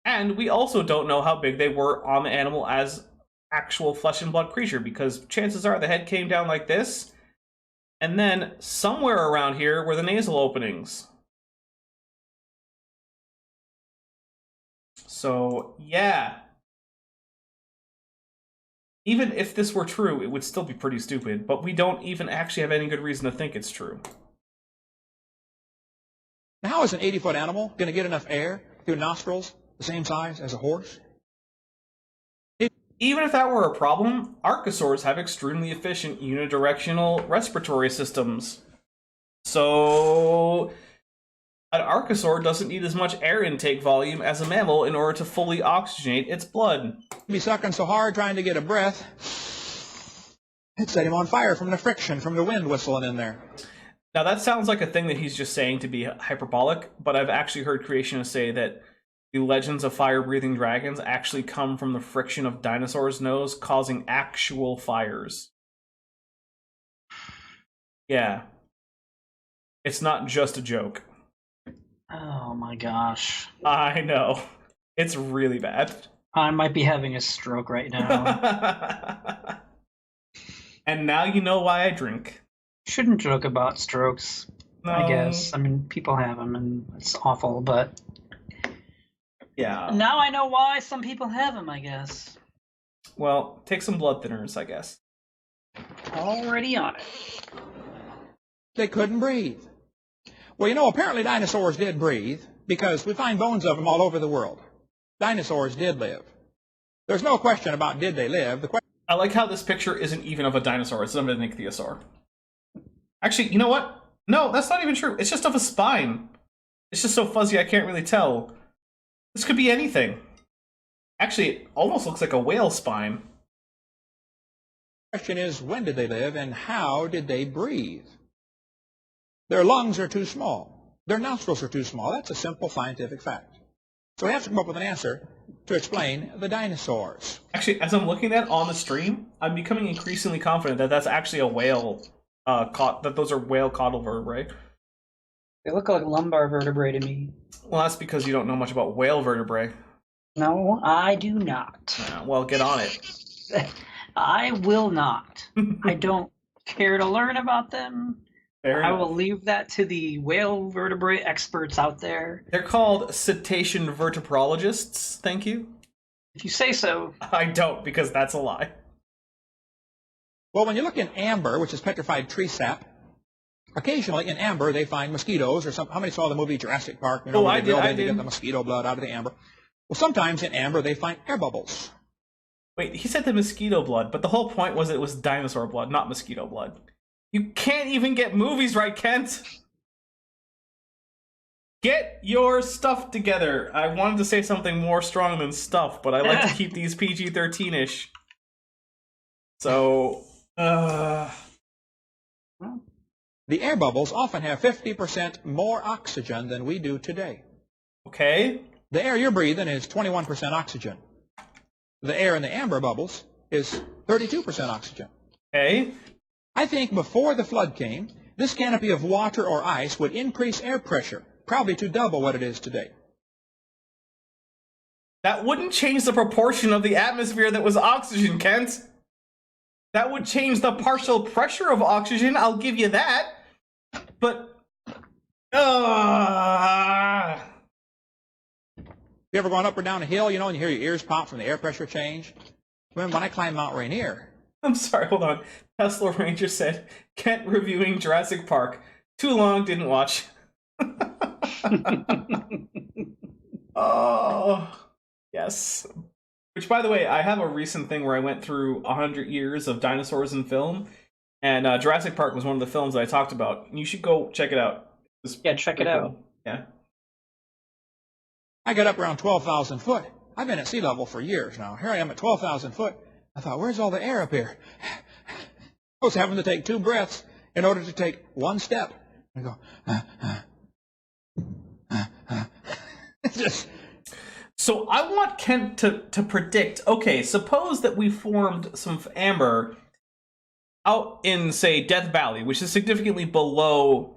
And we also don't know how big they were on the animal as actual flesh and blood creature, because chances are the head came down like this, and then somewhere around here were the nasal openings. So, yeah. Even if this were true, it would still be pretty stupid, but we don't even actually have any good reason to think it's true. Now, how is an 80-foot animal going to get enough air through nostrils the same size as a horse? Even if that were a problem, archosaurs have extremely efficient unidirectional respiratory systems. So, an archosaur doesn't need as much air intake volume as a mammal in order to fully oxygenate its blood. Be sucking so hard trying to get a breath, it set him on fire from the friction, from the wind whistling in there. Now that sounds like a thing that he's just saying to be hyperbolic, but I've actually heard creationists say that the legends of fire-breathing dragons actually come from the friction of dinosaurs' nose causing actual fires. Yeah. It's not just a joke. Oh my gosh. I know. It's really bad. I might be having a stroke right now. And now you know why I drink. Shouldn't joke about strokes, No. I guess. I mean, people have them, and it's awful, but... Yeah. Now I know why some people have them, I guess. Well, take some blood thinners, I guess. Already on it. They couldn't breathe. Well, you know, apparently dinosaurs did breathe because we find bones of them all over the world. Dinosaurs did live. There's no question about did they live. The question I like how this picture isn't even of a dinosaur, it's of an ichthyosaur. Actually, you know what? No, that's not even true. It's just of a spine. It's just so fuzzy I can't really tell. This could be anything. Actually, it almost looks like a whale spine. is, when did they live and how did they breathe? Their lungs are too small. Their nostrils are too small. That's a simple scientific fact. So we have to come up with an answer to explain the dinosaurs. Actually, as I'm looking at on the stream, I'm becoming increasingly confident that that's actually a whale, that those are whale caudal vertebrae. They look like lumbar vertebrae to me. Well, that's because you don't know much about whale vertebrae. No, I do not. Well, get on it. I will not. I don't care to learn about them. Fair I enough. will leave that to the whale vertebrae experts out there. They're called cetacean vertebrologists, thank you. If you say so. I don't, because that's a lie. Well, when you look in amber, which is petrified tree sap, occasionally in amber they find mosquitoes or some. How many saw the movie Jurassic Park? You know, where they drill in to get the mosquito blood out of the amber. Well, sometimes in amber they find air bubbles. Wait, he said the mosquito blood, but the whole point was it was dinosaur blood, not mosquito blood. You can't even get movies right, Kent! Get your stuff together. I wanted to say something more strong than stuff, but I like to keep these PG-13-ish. So, The air bubbles often have 50% more oxygen than we do today. okay. The air you're breathing is 21% oxygen. The air in the amber bubbles is 32% oxygen. Okay. I think before the flood came, this canopy of water or ice would increase air pressure, probably to double what it is today. That wouldn't change the proportion of the atmosphere that was oxygen, Kent. That would change the partial pressure of oxygen, I'll give you that. But... You ever gone up or down a hill, you know, and you hear your ears pop from the air pressure change? When I climbed Mount Rainier. I'm sorry, hold on. Tesla Ranger said, Kent reviewing Jurassic Park. Too long, didn't watch. Oh, yes. Which, by the way, I have a recent thing where I went through 100 years of dinosaurs in film, and Jurassic Park was one of the films that I talked about. You should go check it out. Yeah, check it out. Yeah. I got up around 12,000 foot. I've been at sea level for years now. Here I am at 12,000 foot. I thought, where's all the air up here? I was having to take 2 breaths in order to take 1 step. I go, just... So I want Kent to predict, okay, suppose that we formed some amber out in, say, Death Valley, which is significantly below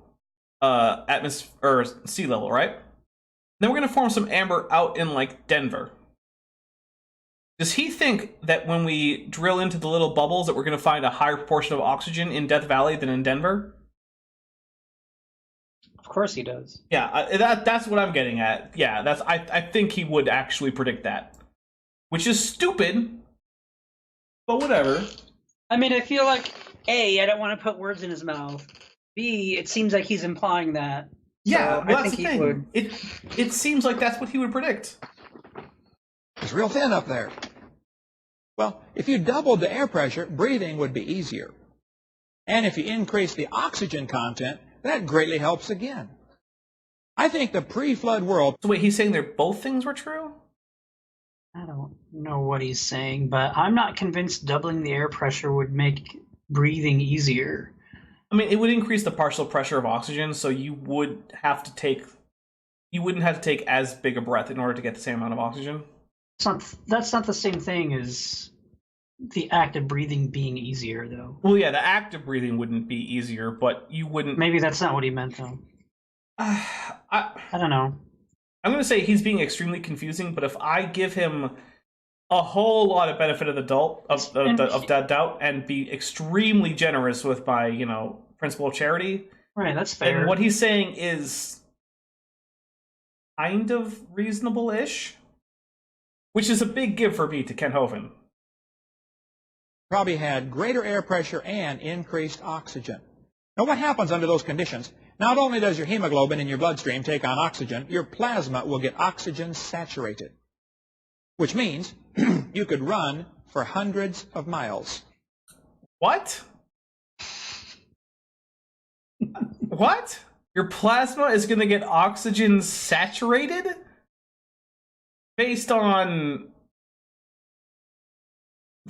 atmosphere or sea level, right? Then we're going to form some amber out in, like, Denver. Does he think that when we drill into the little bubbles that we're going to find a higher proportion of oxygen in Death Valley than in Denver? Of course he does. Yeah, that's what I'm getting at. Yeah, I think he would actually predict that. Which is stupid, but whatever. I mean, I feel like, A, I don't want to put words in his mouth. B, it seems like he's implying that. Yeah, So well, I that's think the he thing. would. It seems like that's what he would predict. It's real thin up there. Well, if you doubled the air pressure, breathing would be easier. And if you increase the oxygen content, that greatly helps again. I think the pre-flood world... So wait, he's saying that both things were true? I don't know what he's saying, but I'm not convinced doubling the air pressure would make breathing easier. I mean, it would increase the partial pressure of oxygen, so you wouldn't have to take as big a breath in order to get the same amount of oxygen. That's not the same thing as the act of breathing being easier, though. Well, yeah, the act of breathing wouldn't be easier, but you wouldn't... Maybe that's not what he meant, though. I don't know. I'm going to say he's being extremely confusing, but if I give him a whole lot of benefit of that doubt and be extremely generous with my, principle of charity, right, that's fair. then what he's saying is kind of reasonable-ish, which is a big give for me to Ken Hovind. Probably had greater air pressure and increased oxygen. Now, what happens under those conditions? Not only does your hemoglobin in your bloodstream take on oxygen, your plasma will get oxygen saturated, which means you could run for hundreds of miles. What? What? Your plasma is going to get oxygen saturated? Based on...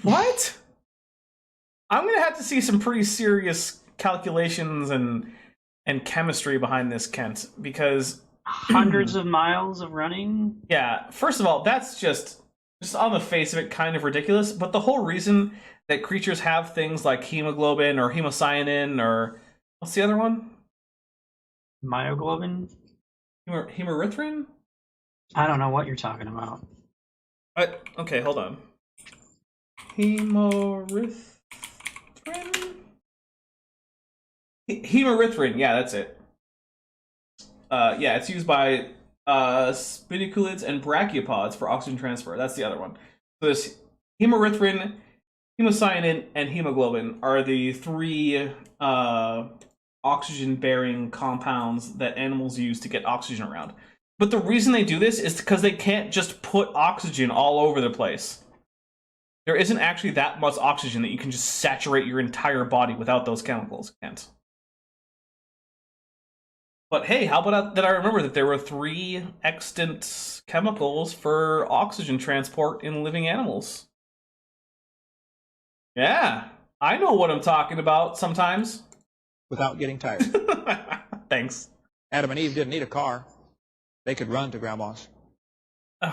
What? I'm going to have to see some pretty serious calculations and chemistry behind this, Kent, because... Hundreds of miles of running? Yeah, first of all, that's just on the face of it kind of ridiculous, but the whole reason that creatures have things like hemoglobin or hemocyanin or... What's the other one? Myoglobin? Hemerythrin? I don't know what you're talking about. Okay, hold on. Hemerythrin? Hemerythrin, yeah, that's it. Yeah, it's used by spinniculids and brachiopods for oxygen transfer. That's the other one. So there's hemerythrin, hemocyanin, and hemoglobin are the three oxygen-bearing compounds that animals use to get oxygen around. But the reason they do this is because they can't just put oxygen all over the place. There isn't actually that much oxygen that you can just saturate your entire body without those chemicals, Kent. But hey, how about that I remember that there were 3 extant chemicals for oxygen transport in living animals. Yeah, I know what I'm talking about sometimes. Without getting tired. Thanks. Adam and Eve didn't need a car. They could run to Grandma's. Wait,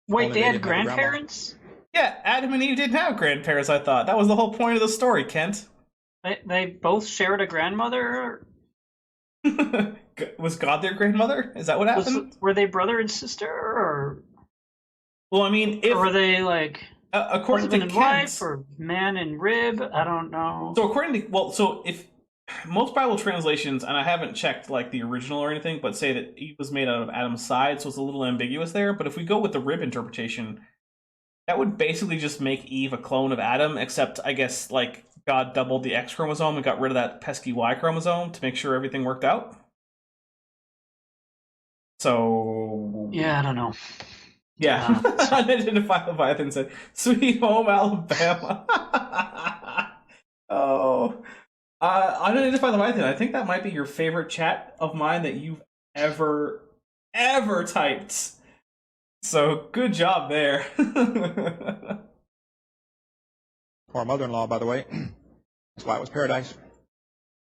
Only they had didn't have a grandma. grandparents? Yeah, Adam and Eve didn't have grandparents, I thought. That was the whole point of the story, Kent. They both shared a grandmother? Was God their grandmother? Is that what happened? Were they brother and sister, or? Well, I mean, if... Or were they, like, according husband to and Kent, wife, or man and rib? I don't know. So according to... Well, so if... Most Bible translations, and I haven't checked, like, the original or anything, but say that Eve was made out of Adam's side, so it's a little ambiguous there. But if we go with the rib interpretation, that would basically just make Eve a clone of Adam, except, I guess, like, God doubled the X chromosome and got rid of that pesky Y chromosome to make sure everything worked out. So... Yeah, I don't know. Yeah. Unidentified Leviathan said, "Sweet home Alabama." Oh. Unidentified Leviathan, I think that might be your favorite chat of mine that you've ever typed. So, good job there. Or mother-in-law, by the way. That's why it was paradise.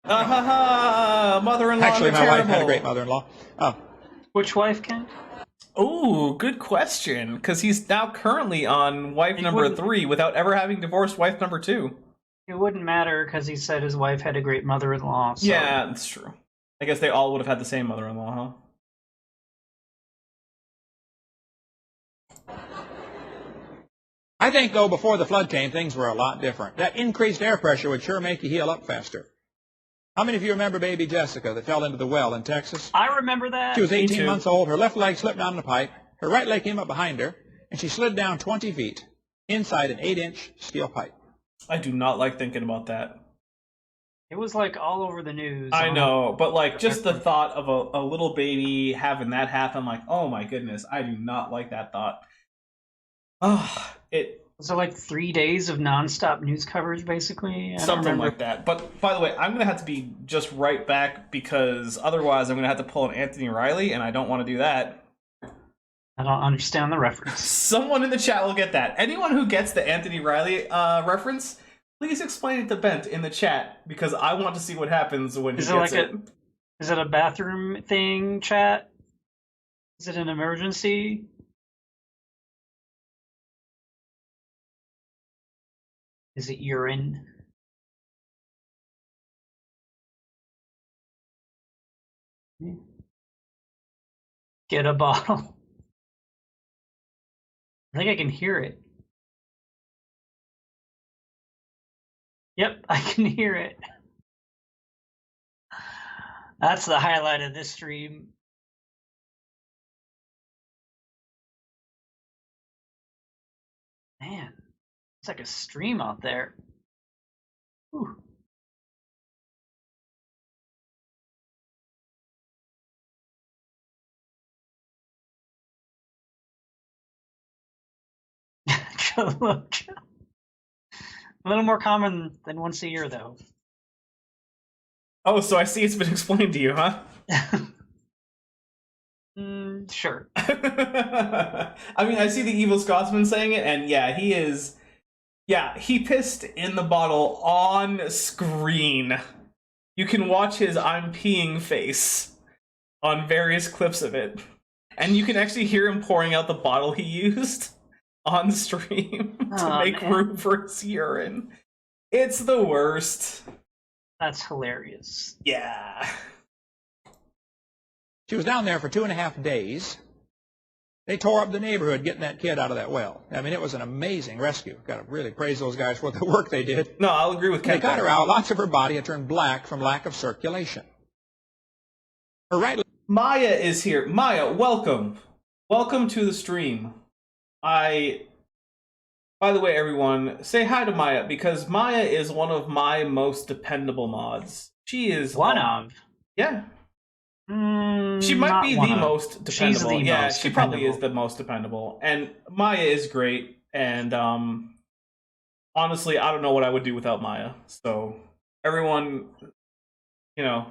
Mother-in-law. Actually, my wife had a great mother-in-law. Oh. Which wife, Ken? Oh, good question. Because he's now currently on wife number 3 without ever having divorced wife number 2. It wouldn't matter because he said his wife had a great mother-in-law. So. Yeah, that's true. I guess they all would have had the same mother-in-law, huh? I think, though, before the flood came, things were a lot different. That increased air pressure would sure make you heal up faster. How many of you remember baby Jessica that fell into the well in Texas? I remember that. She was 18 months old. Her left leg slipped down the pipe. Her right leg came up behind her, and she slid down 20 feet inside an 8-inch steel pipe. I do not like thinking about that. It was like all over the news. I know, but like just the thought of a little baby having that happen, like, oh my goodness, I do not like that thought. So like 3 days of nonstop news coverage, basically? Something like that. But by the way, I'm going to have to be just right back because otherwise I'm going to have to pull an Anthony Riley, and I don't want to do that. I don't understand the reference. Someone in the chat will get that. Anyone who gets the Anthony Riley reference, please explain it to Bent in the chat because I want to see what happens when he gets it. Is it a bathroom thing, chat? Is it an emergency? Is it urine? Get a bottle. I think I can hear it. Yep, I can hear it. That's the highlight of this stream. Man. It's like a stream out there. Whew. A little more common than once a year, though. Oh, so I see it's been explained to you, huh? Sure. I mean, I see the evil Scotsman saying it, and yeah, he is... Yeah, he pissed in the bottle on screen. You can watch his I'm peeing face on various clips of it. And you can actually hear him pouring out the bottle he used on stream to make room for his urine. It's the worst. That's hilarious. Yeah. She was down there for 2.5 days. They tore up the neighborhood getting that kid out of that well. I mean, it was an amazing rescue. Got to really praise those guys for the work they did. No, I'll agree with Ken. They got her out. Lots of her body had turned black from lack of circulation. Her right leg... Maya is here. Maya, welcome. Welcome to the stream. By the way, everyone, say hi to Maya, because Maya is one of my most dependable mods. She is... One of? Yeah. She might be the most dependable. Yeah, she probably is the most dependable. And Maya is great. And honestly, I don't know what I would do without Maya. So everyone, shout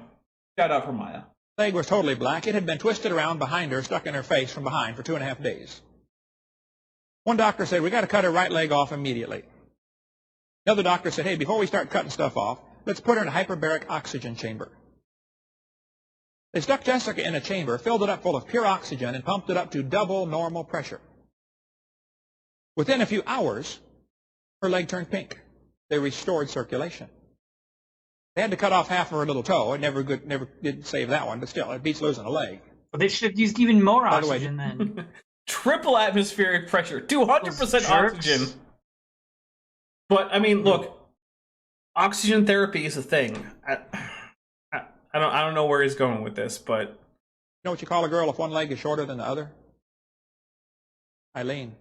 out for Maya. Leg was totally black. It had been twisted around behind her, stuck in her face from behind for 2.5 days. One doctor said, we got to cut her right leg off immediately. Another doctor said, hey, before we start cutting stuff off, let's put her in a hyperbaric oxygen chamber. They stuck Jessica in a chamber, filled it up full of pure oxygen, and pumped it up to double normal pressure. Within a few hours, her leg turned pink. They restored circulation. They had to cut off half of her little toe. It never did save that one, but still, it beats losing a leg. Well, they should have used even more oxygen then. Triple atmospheric pressure, 200% oxygen. But, I mean, look, oxygen therapy is a thing. I don't know where he's going with this, but... You know what you call a girl if one leg is shorter than the other? Eileen.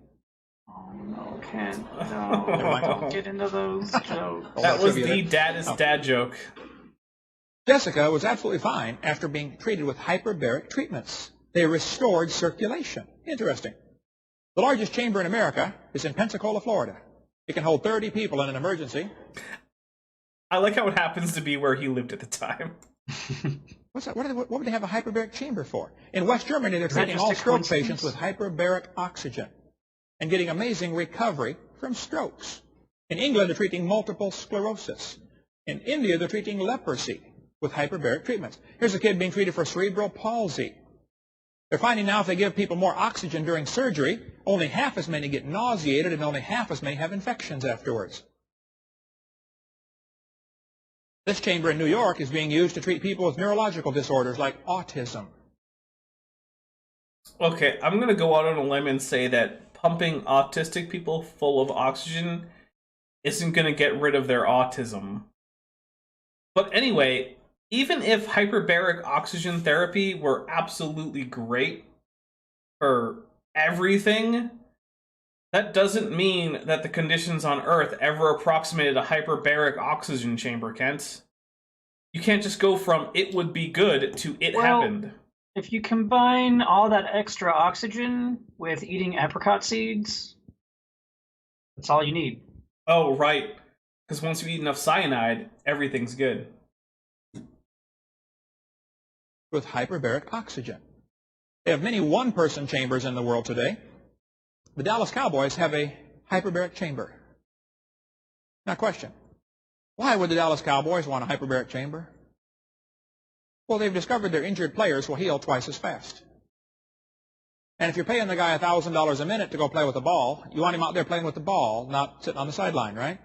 Oh, no, Ken. No, don't get into those jokes. That was the dad joke. Jessica was absolutely fine after being treated with hyperbaric treatments. They restored circulation. Interesting. The largest chamber in America is in Pensacola, Florida. It can hold 30 people in an emergency. I like how it happens to be where he lived at the time. What's that? What would they have a hyperbaric chamber for? In West Germany, they're treating all stroke patients with hyperbaric oxygen and getting amazing recovery from strokes. In England, they're treating multiple sclerosis. In India, they're treating leprosy with hyperbaric treatments. Here's a kid being treated for cerebral palsy. They're finding now if they give people more oxygen during surgery, only half as many get nauseated and only half as many have infections afterwards. This chamber in New York is being used to treat people with neurological disorders like autism. Okay, I'm going to go out on a limb and say that pumping autistic people full of oxygen isn't going to get rid of their autism. But anyway, even if hyperbaric oxygen therapy were absolutely great for everything, that doesn't mean that the conditions on Earth ever approximated a hyperbaric oxygen chamber, Kent. You can't just go from it would be good to it happened. If you combine all that extra oxygen with eating apricot seeds, that's all you need. Oh, right. Because once you eat enough cyanide, everything's good. With hyperbaric oxygen. They have many one-person chambers in the world today. The Dallas Cowboys have a hyperbaric chamber. Now, question. Why would the Dallas Cowboys want a hyperbaric chamber? Well, they've discovered their injured players will heal twice as fast. And if you're paying the guy $1,000 a minute to go play with the ball, you want him out there playing with the ball, not sitting on the sideline, right?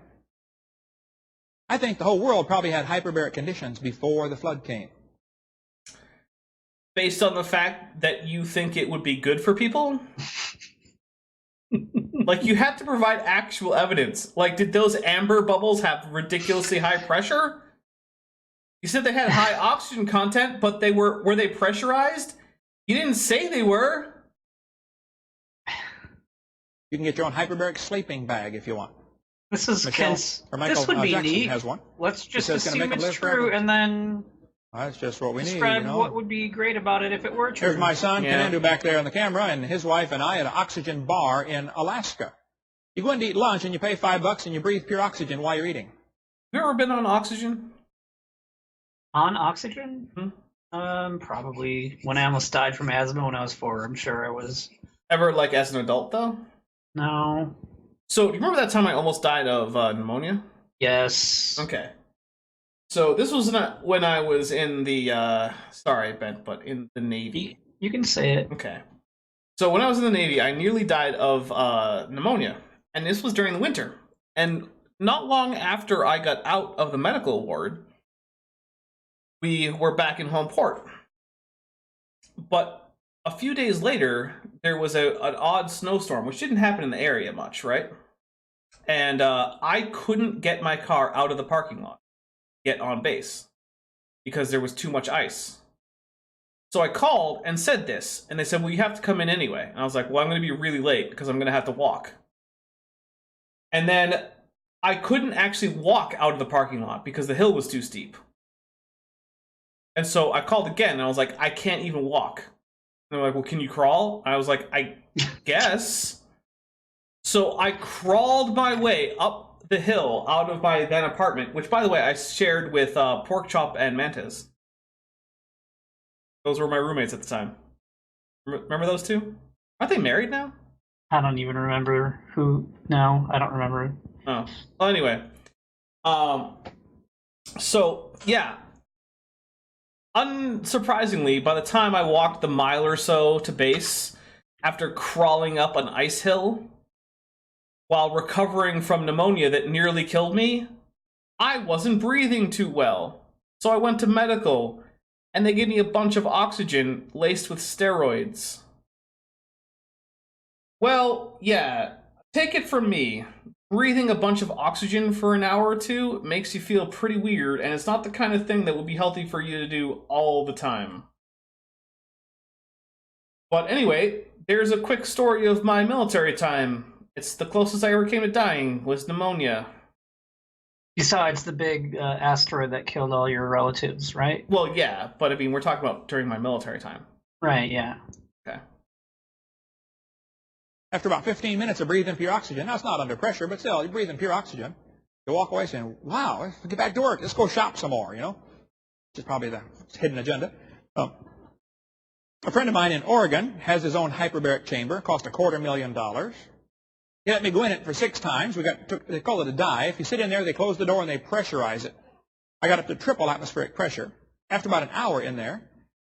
I think the whole world probably had hyperbaric conditions before the flood came. Based on the fact that you think it would be good for people? Like, you have to provide actual evidence. Like, did those amber bubbles have ridiculously high pressure? You said they had high oxygen content, but were they pressurized? You didn't say they were. You can get your own hyperbaric sleeping bag if you want. This is Kent's. Michael This would be Jackson neat. has one. Let's just He says it's gonna assume make 'em it's live true, forever. and then Well, that's just what we need, describe you know. what would be great about it if it were true. Here's my son, Yeah. Canopy, back there on the camera, and his wife and I at an oxygen bar in Alaska. You go in to eat lunch, and you pay $5, and you breathe pure oxygen while you're eating. Have you ever been on oxygen? On oxygen? Hmm? Probably. When I almost died from asthma when I was 4, I'm sure I was. Ever, like, as an adult, though? No. So, do you remember that time I almost died of pneumonia? Yes. Okay. So, this was not when I was in the, sorry, Ben, but in the Navy. You can say it. Okay. So, when I was in the Navy, I nearly died of pneumonia. And this was during the winter. And not long after I got out of the medical ward, we were back in home port. But a few days later, there was an odd snowstorm, which didn't happen in the area much, right? And I couldn't get my car out of the parking lot, get on base, because there was too much ice. So I called and said this, and they said, well, you have to come in anyway. And I was like, well, I'm going to be really late because I'm going to have to walk. And then I couldn't actually walk out of the parking lot because the hill was too steep. And so I called again, and I was like, I can't even walk. And they're like, well, can you crawl? And I was like, I guess. So I crawled my way up the hill out of my then apartment, which, by the way, I shared with Pork Chop and Mantis. Those were my roommates at the time. Remember those two? Aren't they married now? I don't even remember who. No, I don't remember. Oh. Well, anyway. So, yeah. Unsurprisingly, by the time I walked the mile or so to base, after crawling up an ice hill, while recovering from pneumonia that nearly killed me, I wasn't breathing too well. So I went to medical, and they gave me a bunch of oxygen laced with steroids. Well, yeah, take it from me. Breathing a bunch of oxygen for an hour or two makes you feel pretty weird, and it's not the kind of thing that would be healthy for you to do all the time. But anyway, there's a quick story of my military time. It's the closest I ever came to dying, was pneumonia. Besides the big asteroid that killed all your relatives, right? Well, yeah, but I mean, we're talking about during my military time. Right, yeah. Okay. After about 15 minutes of breathing pure oxygen, now it's not under pressure, but still, you're breathing pure oxygen. You walk away saying, wow, let's get back to work. Let's go shop some more, you know? Which is probably the hidden agenda. A friend of mine in Oregon has his own hyperbaric chamber. Cost $250,000. He let me go in it for 6 times. They call it a dive. You sit in there, they close the door, and they pressurize it. I got up to triple atmospheric pressure. After about an hour in there,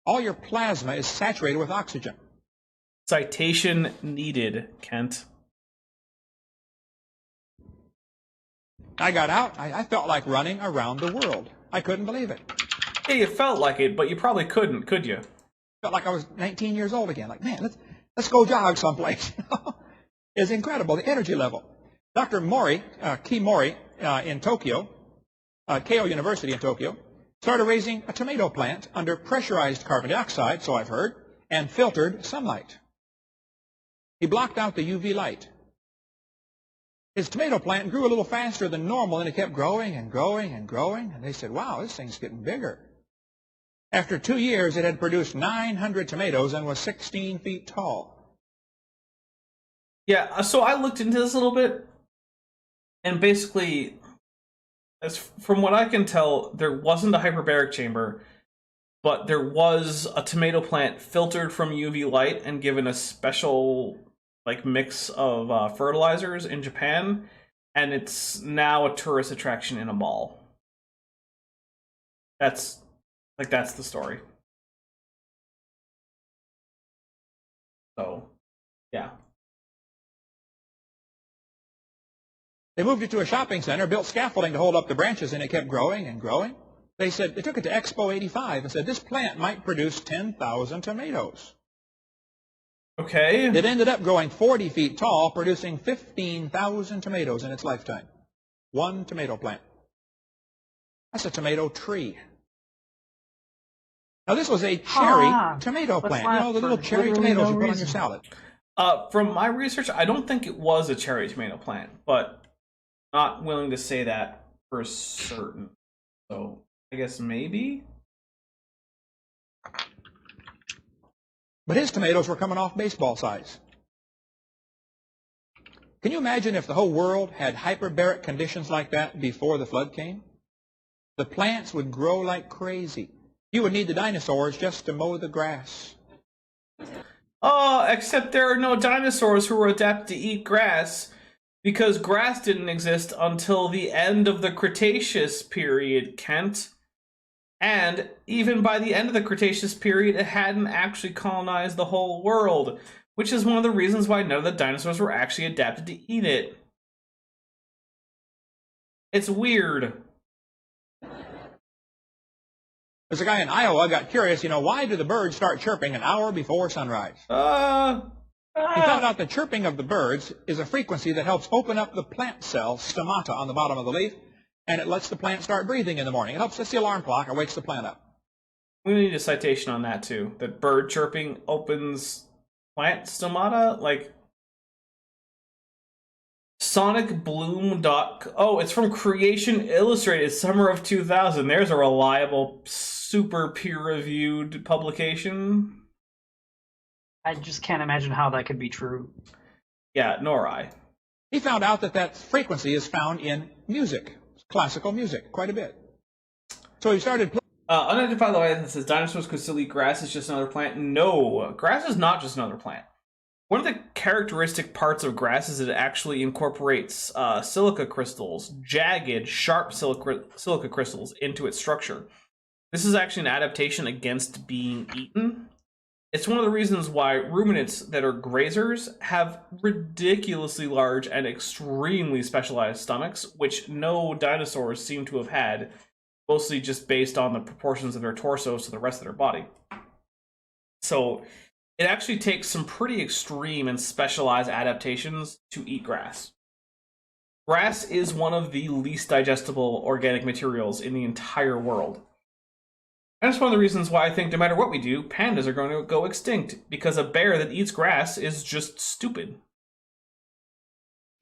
all your plasma is saturated with oxygen. Citation needed, Kent. I got out. I felt like running around the world. I couldn't believe it. Yeah, you felt like it, but you probably couldn't, could you? Felt like I was 19 years old again. Like, man, let's go jog someplace. is incredible, the energy level. Dr. Mori, Ki Mori, in Tokyo, Keio University in Tokyo, started raising a tomato plant under pressurized carbon dioxide, so I've heard, and filtered sunlight. He blocked out the UV light. His tomato plant grew a little faster than normal, and it kept growing and growing and growing, and they said, wow, this thing's getting bigger. After 2 years, it had produced 900 tomatoes and was 16 feet tall. Yeah, so I looked into this a little bit, and basically, from what I can tell, there wasn't a hyperbaric chamber, but there was a tomato plant filtered from UV light and given a special mix of fertilizers in Japan, and it's now a tourist attraction in a mall. That's the story. So, yeah. They moved it to a shopping center, built scaffolding to hold up the branches, and it kept growing and growing. They took it to Expo 85 and said, this plant might produce 10,000 tomatoes. Okay. It ended up growing 40 feet tall, producing 15,000 tomatoes in its lifetime. One tomato plant. That's a tomato tree. Now, this was a cherry tomato plant. You know, the little cherry tomatoes you put on your salad. From my research, I don't think it was a cherry tomato plant, but not willing to say that for certain. So, I guess maybe? But his tomatoes were coming off baseball size. Can you imagine if the whole world had hyperbaric conditions like that before the flood came? The plants would grow like crazy. You would need the dinosaurs just to mow the grass. Oh, except there are no dinosaurs who were adapted to eat grass, because grass didn't exist until the end of the Cretaceous period, Kent. And even by the end of the Cretaceous period, it hadn't actually colonized the whole world, which is one of the reasons why none of the dinosaurs were actually adapted to eat it. It's weird. There's a guy in Iowa got curious, why do the birds start chirping an hour before sunrise? He found out the chirping of the birds is a frequency that helps open up the plant cell, stomata, on the bottom of the leaf, and it lets the plant start breathing in the morning. It helps set the alarm clock and wakes the plant up. We need a citation on that, too. That bird chirping opens plant stomata? SonicBloom.com. It's from Creation Illustrated, summer of 2000. There's a reliable, super peer-reviewed publication. I just can't imagine how that could be true. Yeah, nor I. He found out that frequency is found in music, classical music, quite a bit. So he started playing. Unidentified that says dinosaurs could still eat grass. It's just another plant. No, grass is not just another plant. One of the characteristic parts of grass is it actually incorporates silica crystals, jagged, sharp silica crystals, into its structure. This is actually an adaptation against being eaten. It's one of the reasons why ruminants that are grazers have ridiculously large and extremely specialized stomachs, which no dinosaurs seem to have had, mostly just based on the proportions of their torsos to the rest of their body. So it actually takes some pretty extreme and specialized adaptations to eat grass. Grass is one of the least digestible organic materials in the entire world. And that's one of the reasons why I think no matter what we do, pandas are going to go extinct, because a bear that eats grass is just stupid.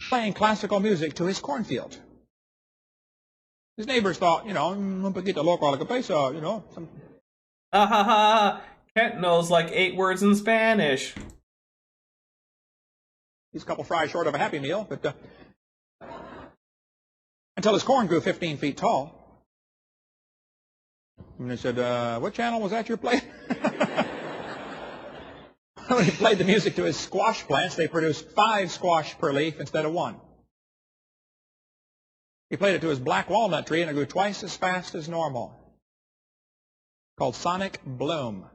Playing classical music to his cornfield. His neighbors thought, un poquito loco a la cabeza, some... Ha ha ha! Kent knows like 8 words in Spanish. He's a couple fries short of a Happy Meal, but until his corn grew 15 feet tall. And they said, what channel was that you're playing? When he played the music to his squash plants, they produced 5 squash per leaf instead of 1. He played it to his black walnut tree, and it grew twice as fast as normal. Called Sonic Bloom.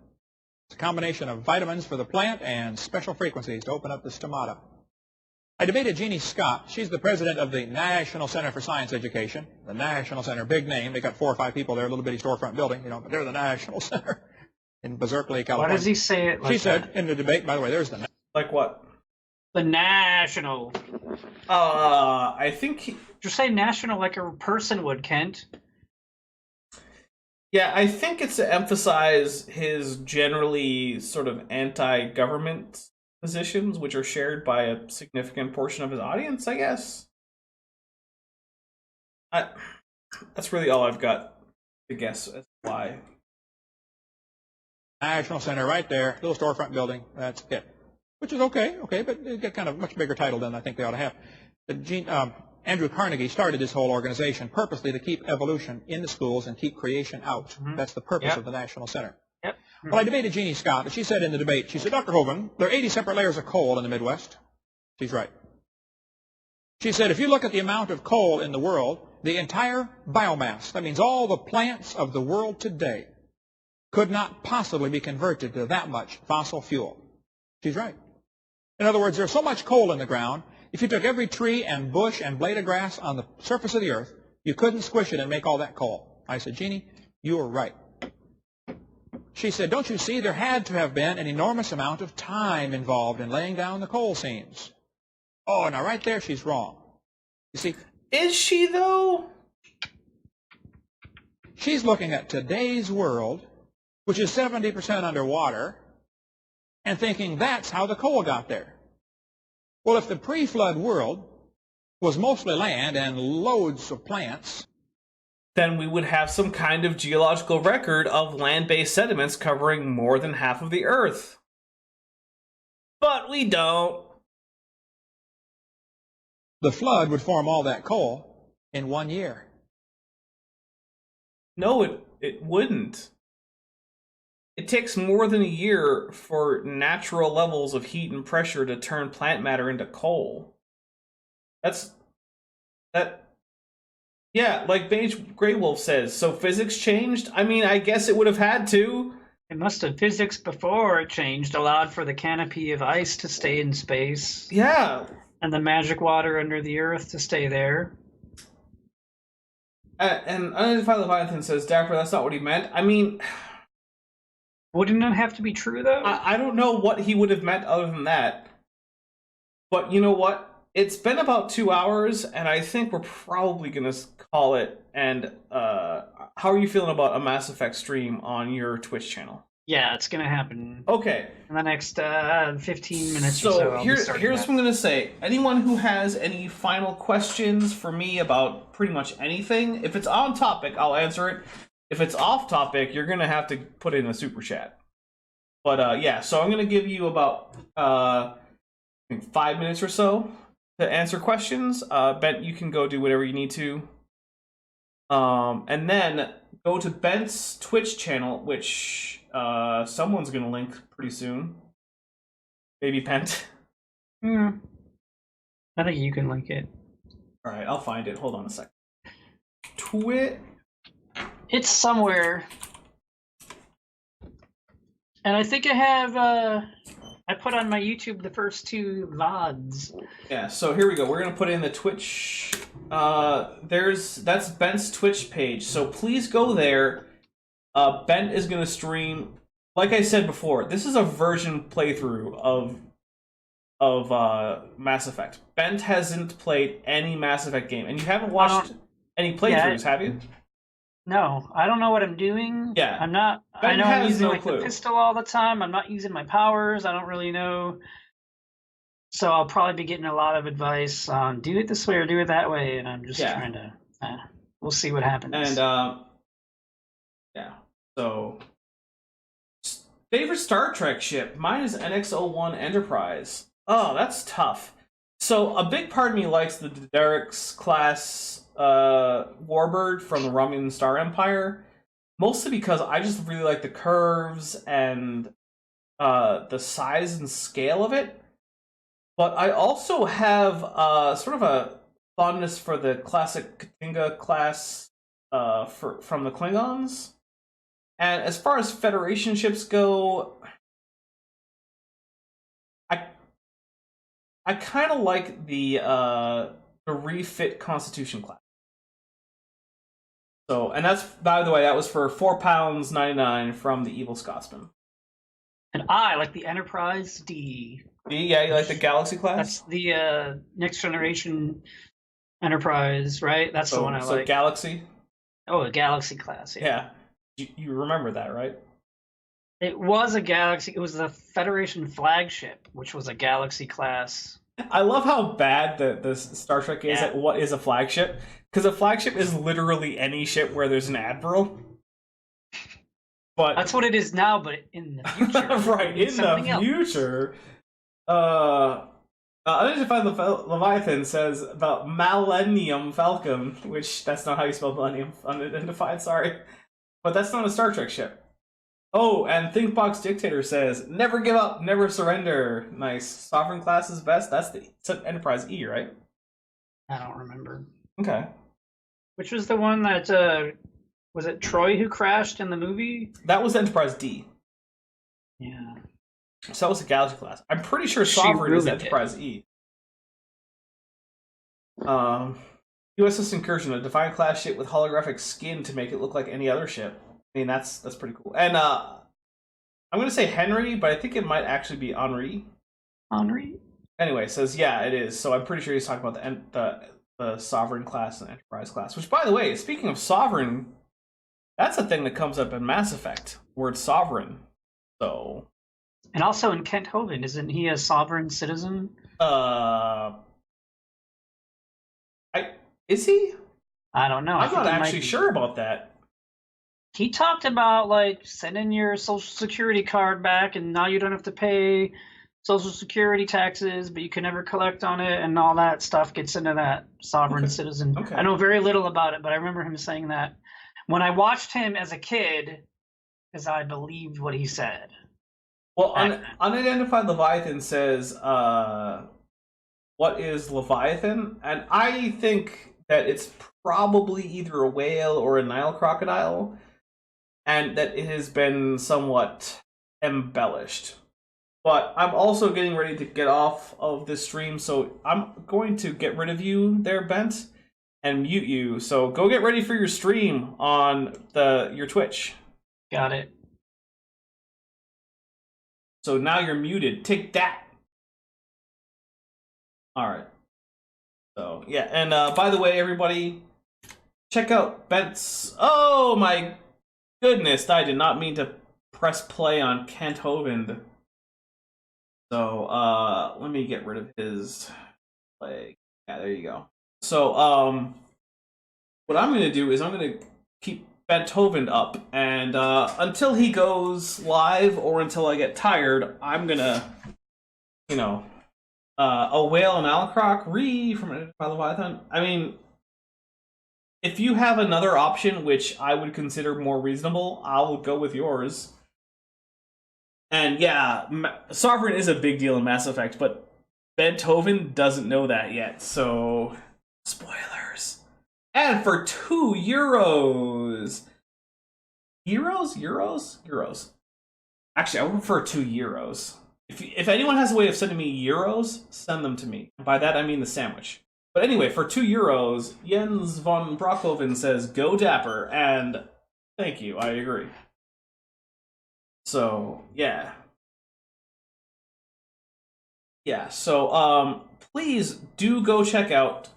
It's a combination of vitamins for the plant and special frequencies to open up the stomata. I debated Jeannie Scott. She's the president of the National Center for Science Education. The National Center, big name. They got 4 or 5 people there, a little bitty storefront building, but they're the National Center in Berkeley, California. Why does he say it like She said that? in the debate, by the way, there's the... Like what? The national. I think... Just say national like a person would, Kent. Yeah, I think it's to emphasize his generally sort of anti-government positions, which are shared by a significant portion of his audience, I guess. That's really all I've got to guess as to why. National Center, right there, little storefront building. That's it. Which is okay, but it got kind of much bigger title than I think they ought to have. Andrew Carnegie started this whole organization purposely to keep evolution in the schools and keep creation out. Mm-hmm. That's the purpose of the National Center. Yep. Mm-hmm. Well, I debated Jeannie Scott, and she said in the debate, she said, Dr. Hovind, there are 80 separate layers of coal in the Midwest. She's right. She said, if you look at the amount of coal in the world, the entire biomass, that means all the plants of the world today, could not possibly be converted to that much fossil fuel. She's right. In other words, there's so much coal in the ground, if you took every tree and bush and blade of grass on the surface of the earth, you couldn't squish it and make all that coal. I said, Jeannie, you were right. She said, don't you see, there had to have been an enormous amount of time involved in laying down the coal seams. Oh, now right there she's wrong. You see? Is she, though? She's looking at today's world, which is 70% underwater, and thinking that's how the coal got there. Well, if the pre-flood world was mostly land and loads of plants, then we would have some kind of geological record of land-based sediments covering more than half of the Earth. But we don't. The flood would form all that coal in 1 year. No, it wouldn't. It takes more than a year for natural levels of heat and pressure to turn plant matter into coal. Yeah, like Beige Grey Wolf says, so physics changed? I mean, I guess it would have had to. It must have. Physics before it changed allowed for the canopy of ice to stay in space. Yeah. And the magic water under the earth to stay there. And Unidentified Leviathan says, Dapper, that's not what he meant. I mean... Wouldn't it have to be true, though? I don't know what he would have meant other than that. But you know what? It's been about 2 hours, and I think we're probably going to call it. And how are you feeling about a Mass Effect stream on your Twitch channel? Yeah, it's going to happen. Okay. In the next 15 minutes or so. So here's what I'm going to say. Anyone who has any final questions for me about pretty much anything, if it's on topic, I'll answer it. If it's off topic, you're going to have to put it in a super chat. But yeah, so I'm going to give you about I think 5 minutes or so to answer questions. Ben, you can go do whatever you need to. And then go to Ben's Twitch channel, which someone's going to link pretty soon. Maybe Pent. I think you can link it. All right, I'll find it. Hold on a second. Twit. It's somewhere. And I think I have, I put on my YouTube the first 2 VODs. Yeah, so here we go. We're going to put in the Twitch. That's Ben's Twitch page. So please go there. Ben is going to stream. Like I said before, this is a version playthrough of Mass Effect. Ben hasn't played any Mass Effect game. And you haven't watched any playthroughs, have you? No, I don't know what I'm doing. Yeah. I'm not. Ben I know I'm using no clue. the pistol all the time. I'm not using my powers. I don't really know. So I'll probably be getting a lot of advice on do it this way or do it that way, and I'm just trying to. We'll see what happens. And yeah. So favorite Star Trek ship? Mine is NX-01 Enterprise. Oh, that's tough. So a big part of me likes the Derek's class Warbird from the Romulan Star Empire, mostly because I just really like the curves and the size and scale of it. But I also have sort of a fondness for the classic Katinga class from the Klingons. And as far as Federation ships go, I kind of like the refit Constitution class. So, and that's, by the way, that was for £4.99 from the Evil Scotsman. And I like the Enterprise D. Yeah, you like the Galaxy class? That's the next generation Enterprise, right? That's the one I like. Galaxy? Oh, a Galaxy class, yeah. Yeah. You remember that, right? It was a Galaxy. It was the Federation flagship, which was a Galaxy class. I love how bad the Star Trek is Yeah. at what is a flagship. Because a flagship is literally any ship where there's an admiral. But That's what it is now, but in the future. right, in the future. Unidentified Leviathan says about Millennium Falcon, which that's not how you spell Millennium. Unidentified, sorry. But that's not a Star Trek ship. Oh, and Thinkbox Dictator says, never give up, never surrender. Nice. Sovereign class is best. That's the Enterprise E, right? I don't remember. Okay. Which was the one that, was it Troy who crashed in the movie? That was Enterprise D. Yeah. So that was a Galaxy class. I'm pretty sure Sovereign is Enterprise E. USS Incursion, a Defiant class ship with holographic skin to make it look like any other ship. I mean, that's pretty cool. And I'm going to say Henry, but I think it might actually be Henri. Henri? Anyway, says, yeah, it is. So I'm pretty sure he's talking about the Sovereign class and Enterprise class. Which, by the way, speaking of Sovereign, that's a thing that comes up in Mass Effect. Word Sovereign. So... And also in Kent Hovind, isn't he a sovereign citizen? Is he? I don't know. I'm not actually sure about that. He talked about, like, sending your Social Security card back, and now you don't have to pay Social Security taxes, but you can never collect on it, and all that stuff gets into that sovereign citizen. Okay. I know very little about it, but I remember him saying that when I watched him as a kid, because I believed what he said. Well, Unidentified Leviathan says, what is Leviathan? And I think that it's probably either a whale or a Nile crocodile, and that it has been somewhat embellished. But I'm also getting ready to get off of this stream, so I'm going to get rid of you there, Bent, and mute you. So go get ready for your stream on your Twitch. Got it. So now you're muted. Take that. All right. So, yeah. And by the way, everybody, check out Bent's... Oh, my goodness. I did not mean to press play on Kent Hovind. So, let me get rid of his play. Yeah, there you go. So, what I'm going to do is I'm going to keep Bent Hovind up, and until he goes live or until I get tired, I'm gonna, a whale and Alacroc from Identified Leviathan. I mean, if you have another option which I would consider more reasonable, I'll go with yours. And yeah, Sovereign is a big deal in Mass Effect, but Bent Hovind doesn't know that yet, so spoilers. And for €2. Euros? Actually, I would prefer €2. If anyone has a way of sending me euros, send them to me. By that, I mean the sandwich. But anyway, for €2, Jens von Brockhoven says, go Dapper, and thank you, I agree. So, yeah. Yeah, so, please do go check out,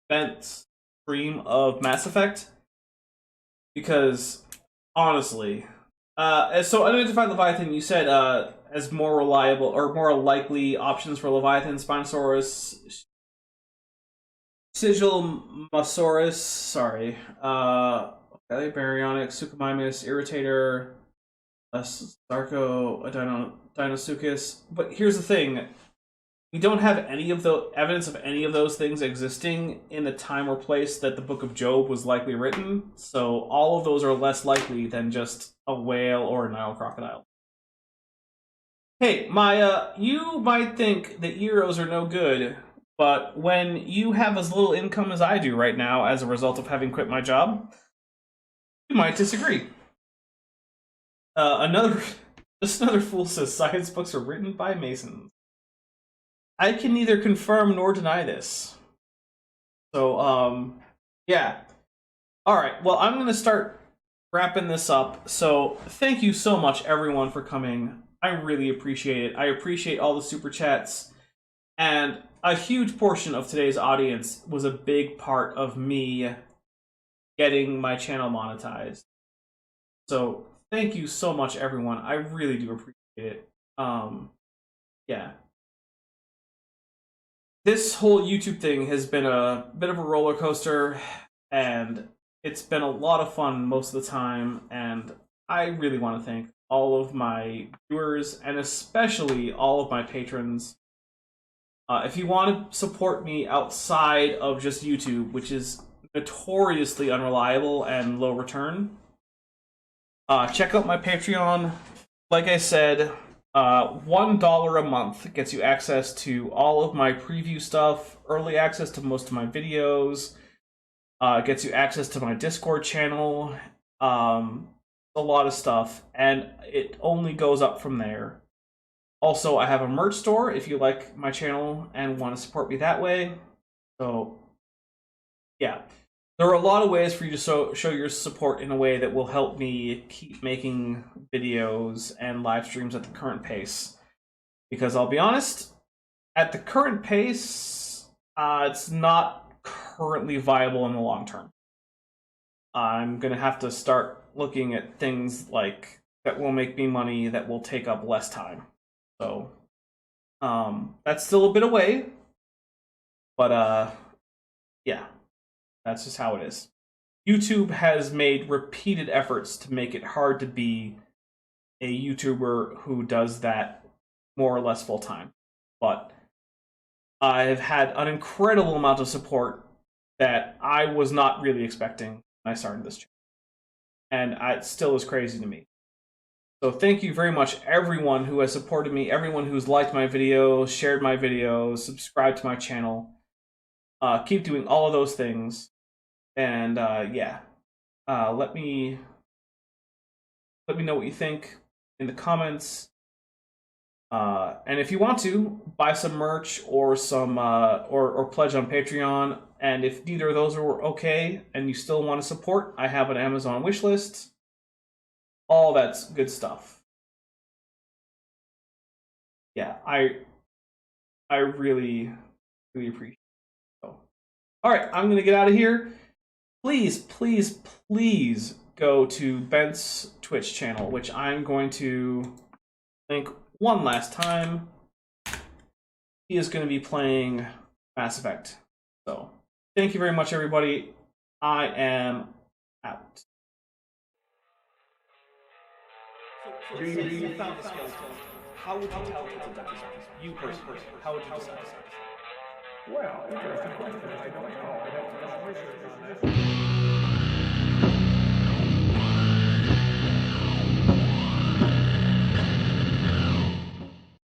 Bent's stream of Mass Effect, because honestly, so Unidentified Leviathan, you said as more reliable or more likely options for Leviathan, Spinosaurus, Sigilmosaurus, sorry, Baryonyx, Suchomimus, Irritator, Sarco, Dinosuchus. But here's the thing. We don't have any of the evidence of any of those things existing in the time or place that the Book of Job was likely written, so all of those are less likely than just a whale or a Nile crocodile. Hey, Maya, you might think that euros are no good, but when you have as little income as I do right now as a result of having quit my job, you might disagree. Another fool says science books are written by Masons. I can neither confirm nor deny this. So, yeah. Alright, well, I'm going to start wrapping this up. So, thank you so much, everyone, for coming. I really appreciate it. I appreciate all the super chats. And a huge portion of today's audience was a big part of me getting my channel monetized. So thank you so much, everyone. I really do appreciate it. Yeah. This whole YouTube thing has been a bit of a roller coaster, and it's been a lot of fun most of the time, and I really want to thank all of my viewers, and especially all of my patrons. If you want to support me outside of just YouTube, which is notoriously unreliable and low return, check out my Patreon. Like I said, $1 a month gets you access to all of my preview stuff, early access to most of my videos, gets you access to my Discord channel, a lot of stuff, and it only goes up from there. Also, I have a merch store if you like my channel and want to support me that way. So, yeah. There are a lot of ways for you to show your support in a way that will help me keep making videos and live streams at the current pace. Because I'll be honest, at the current pace, it's not currently viable in the long term. I'm going to have to start looking at things like that will make me money that will take up less time. So, that's still a bit away. But, yeah. That's just how it is. YouTube has made repeated efforts to make it hard to be a YouTuber who does that more or less full time. But I've had an incredible amount of support that I was not really expecting when I started this channel. And it still is crazy to me. So thank you very much, everyone who has supported me, everyone who's liked my videos, shared my videos, subscribed to my channel. Keep doing all of those things. And yeah, let me know what you think in the comments. And if you want to, buy some merch or some or pledge on Patreon. And if neither of those are okay and you still want to support, I have an Amazon wish list. All that's good stuff. Yeah, I really appreciate it. So, all right, I'm gonna get out of here. Please, please, please go to Bent's Twitch channel, which I'm going to link one last time. He is going to be playing Mass Effect. So, thank you very much, everybody. I am out. So you found the skeleton. How would you tell you personally? How would you decide? Well, interesting question. I don't know. I'd have to research on this.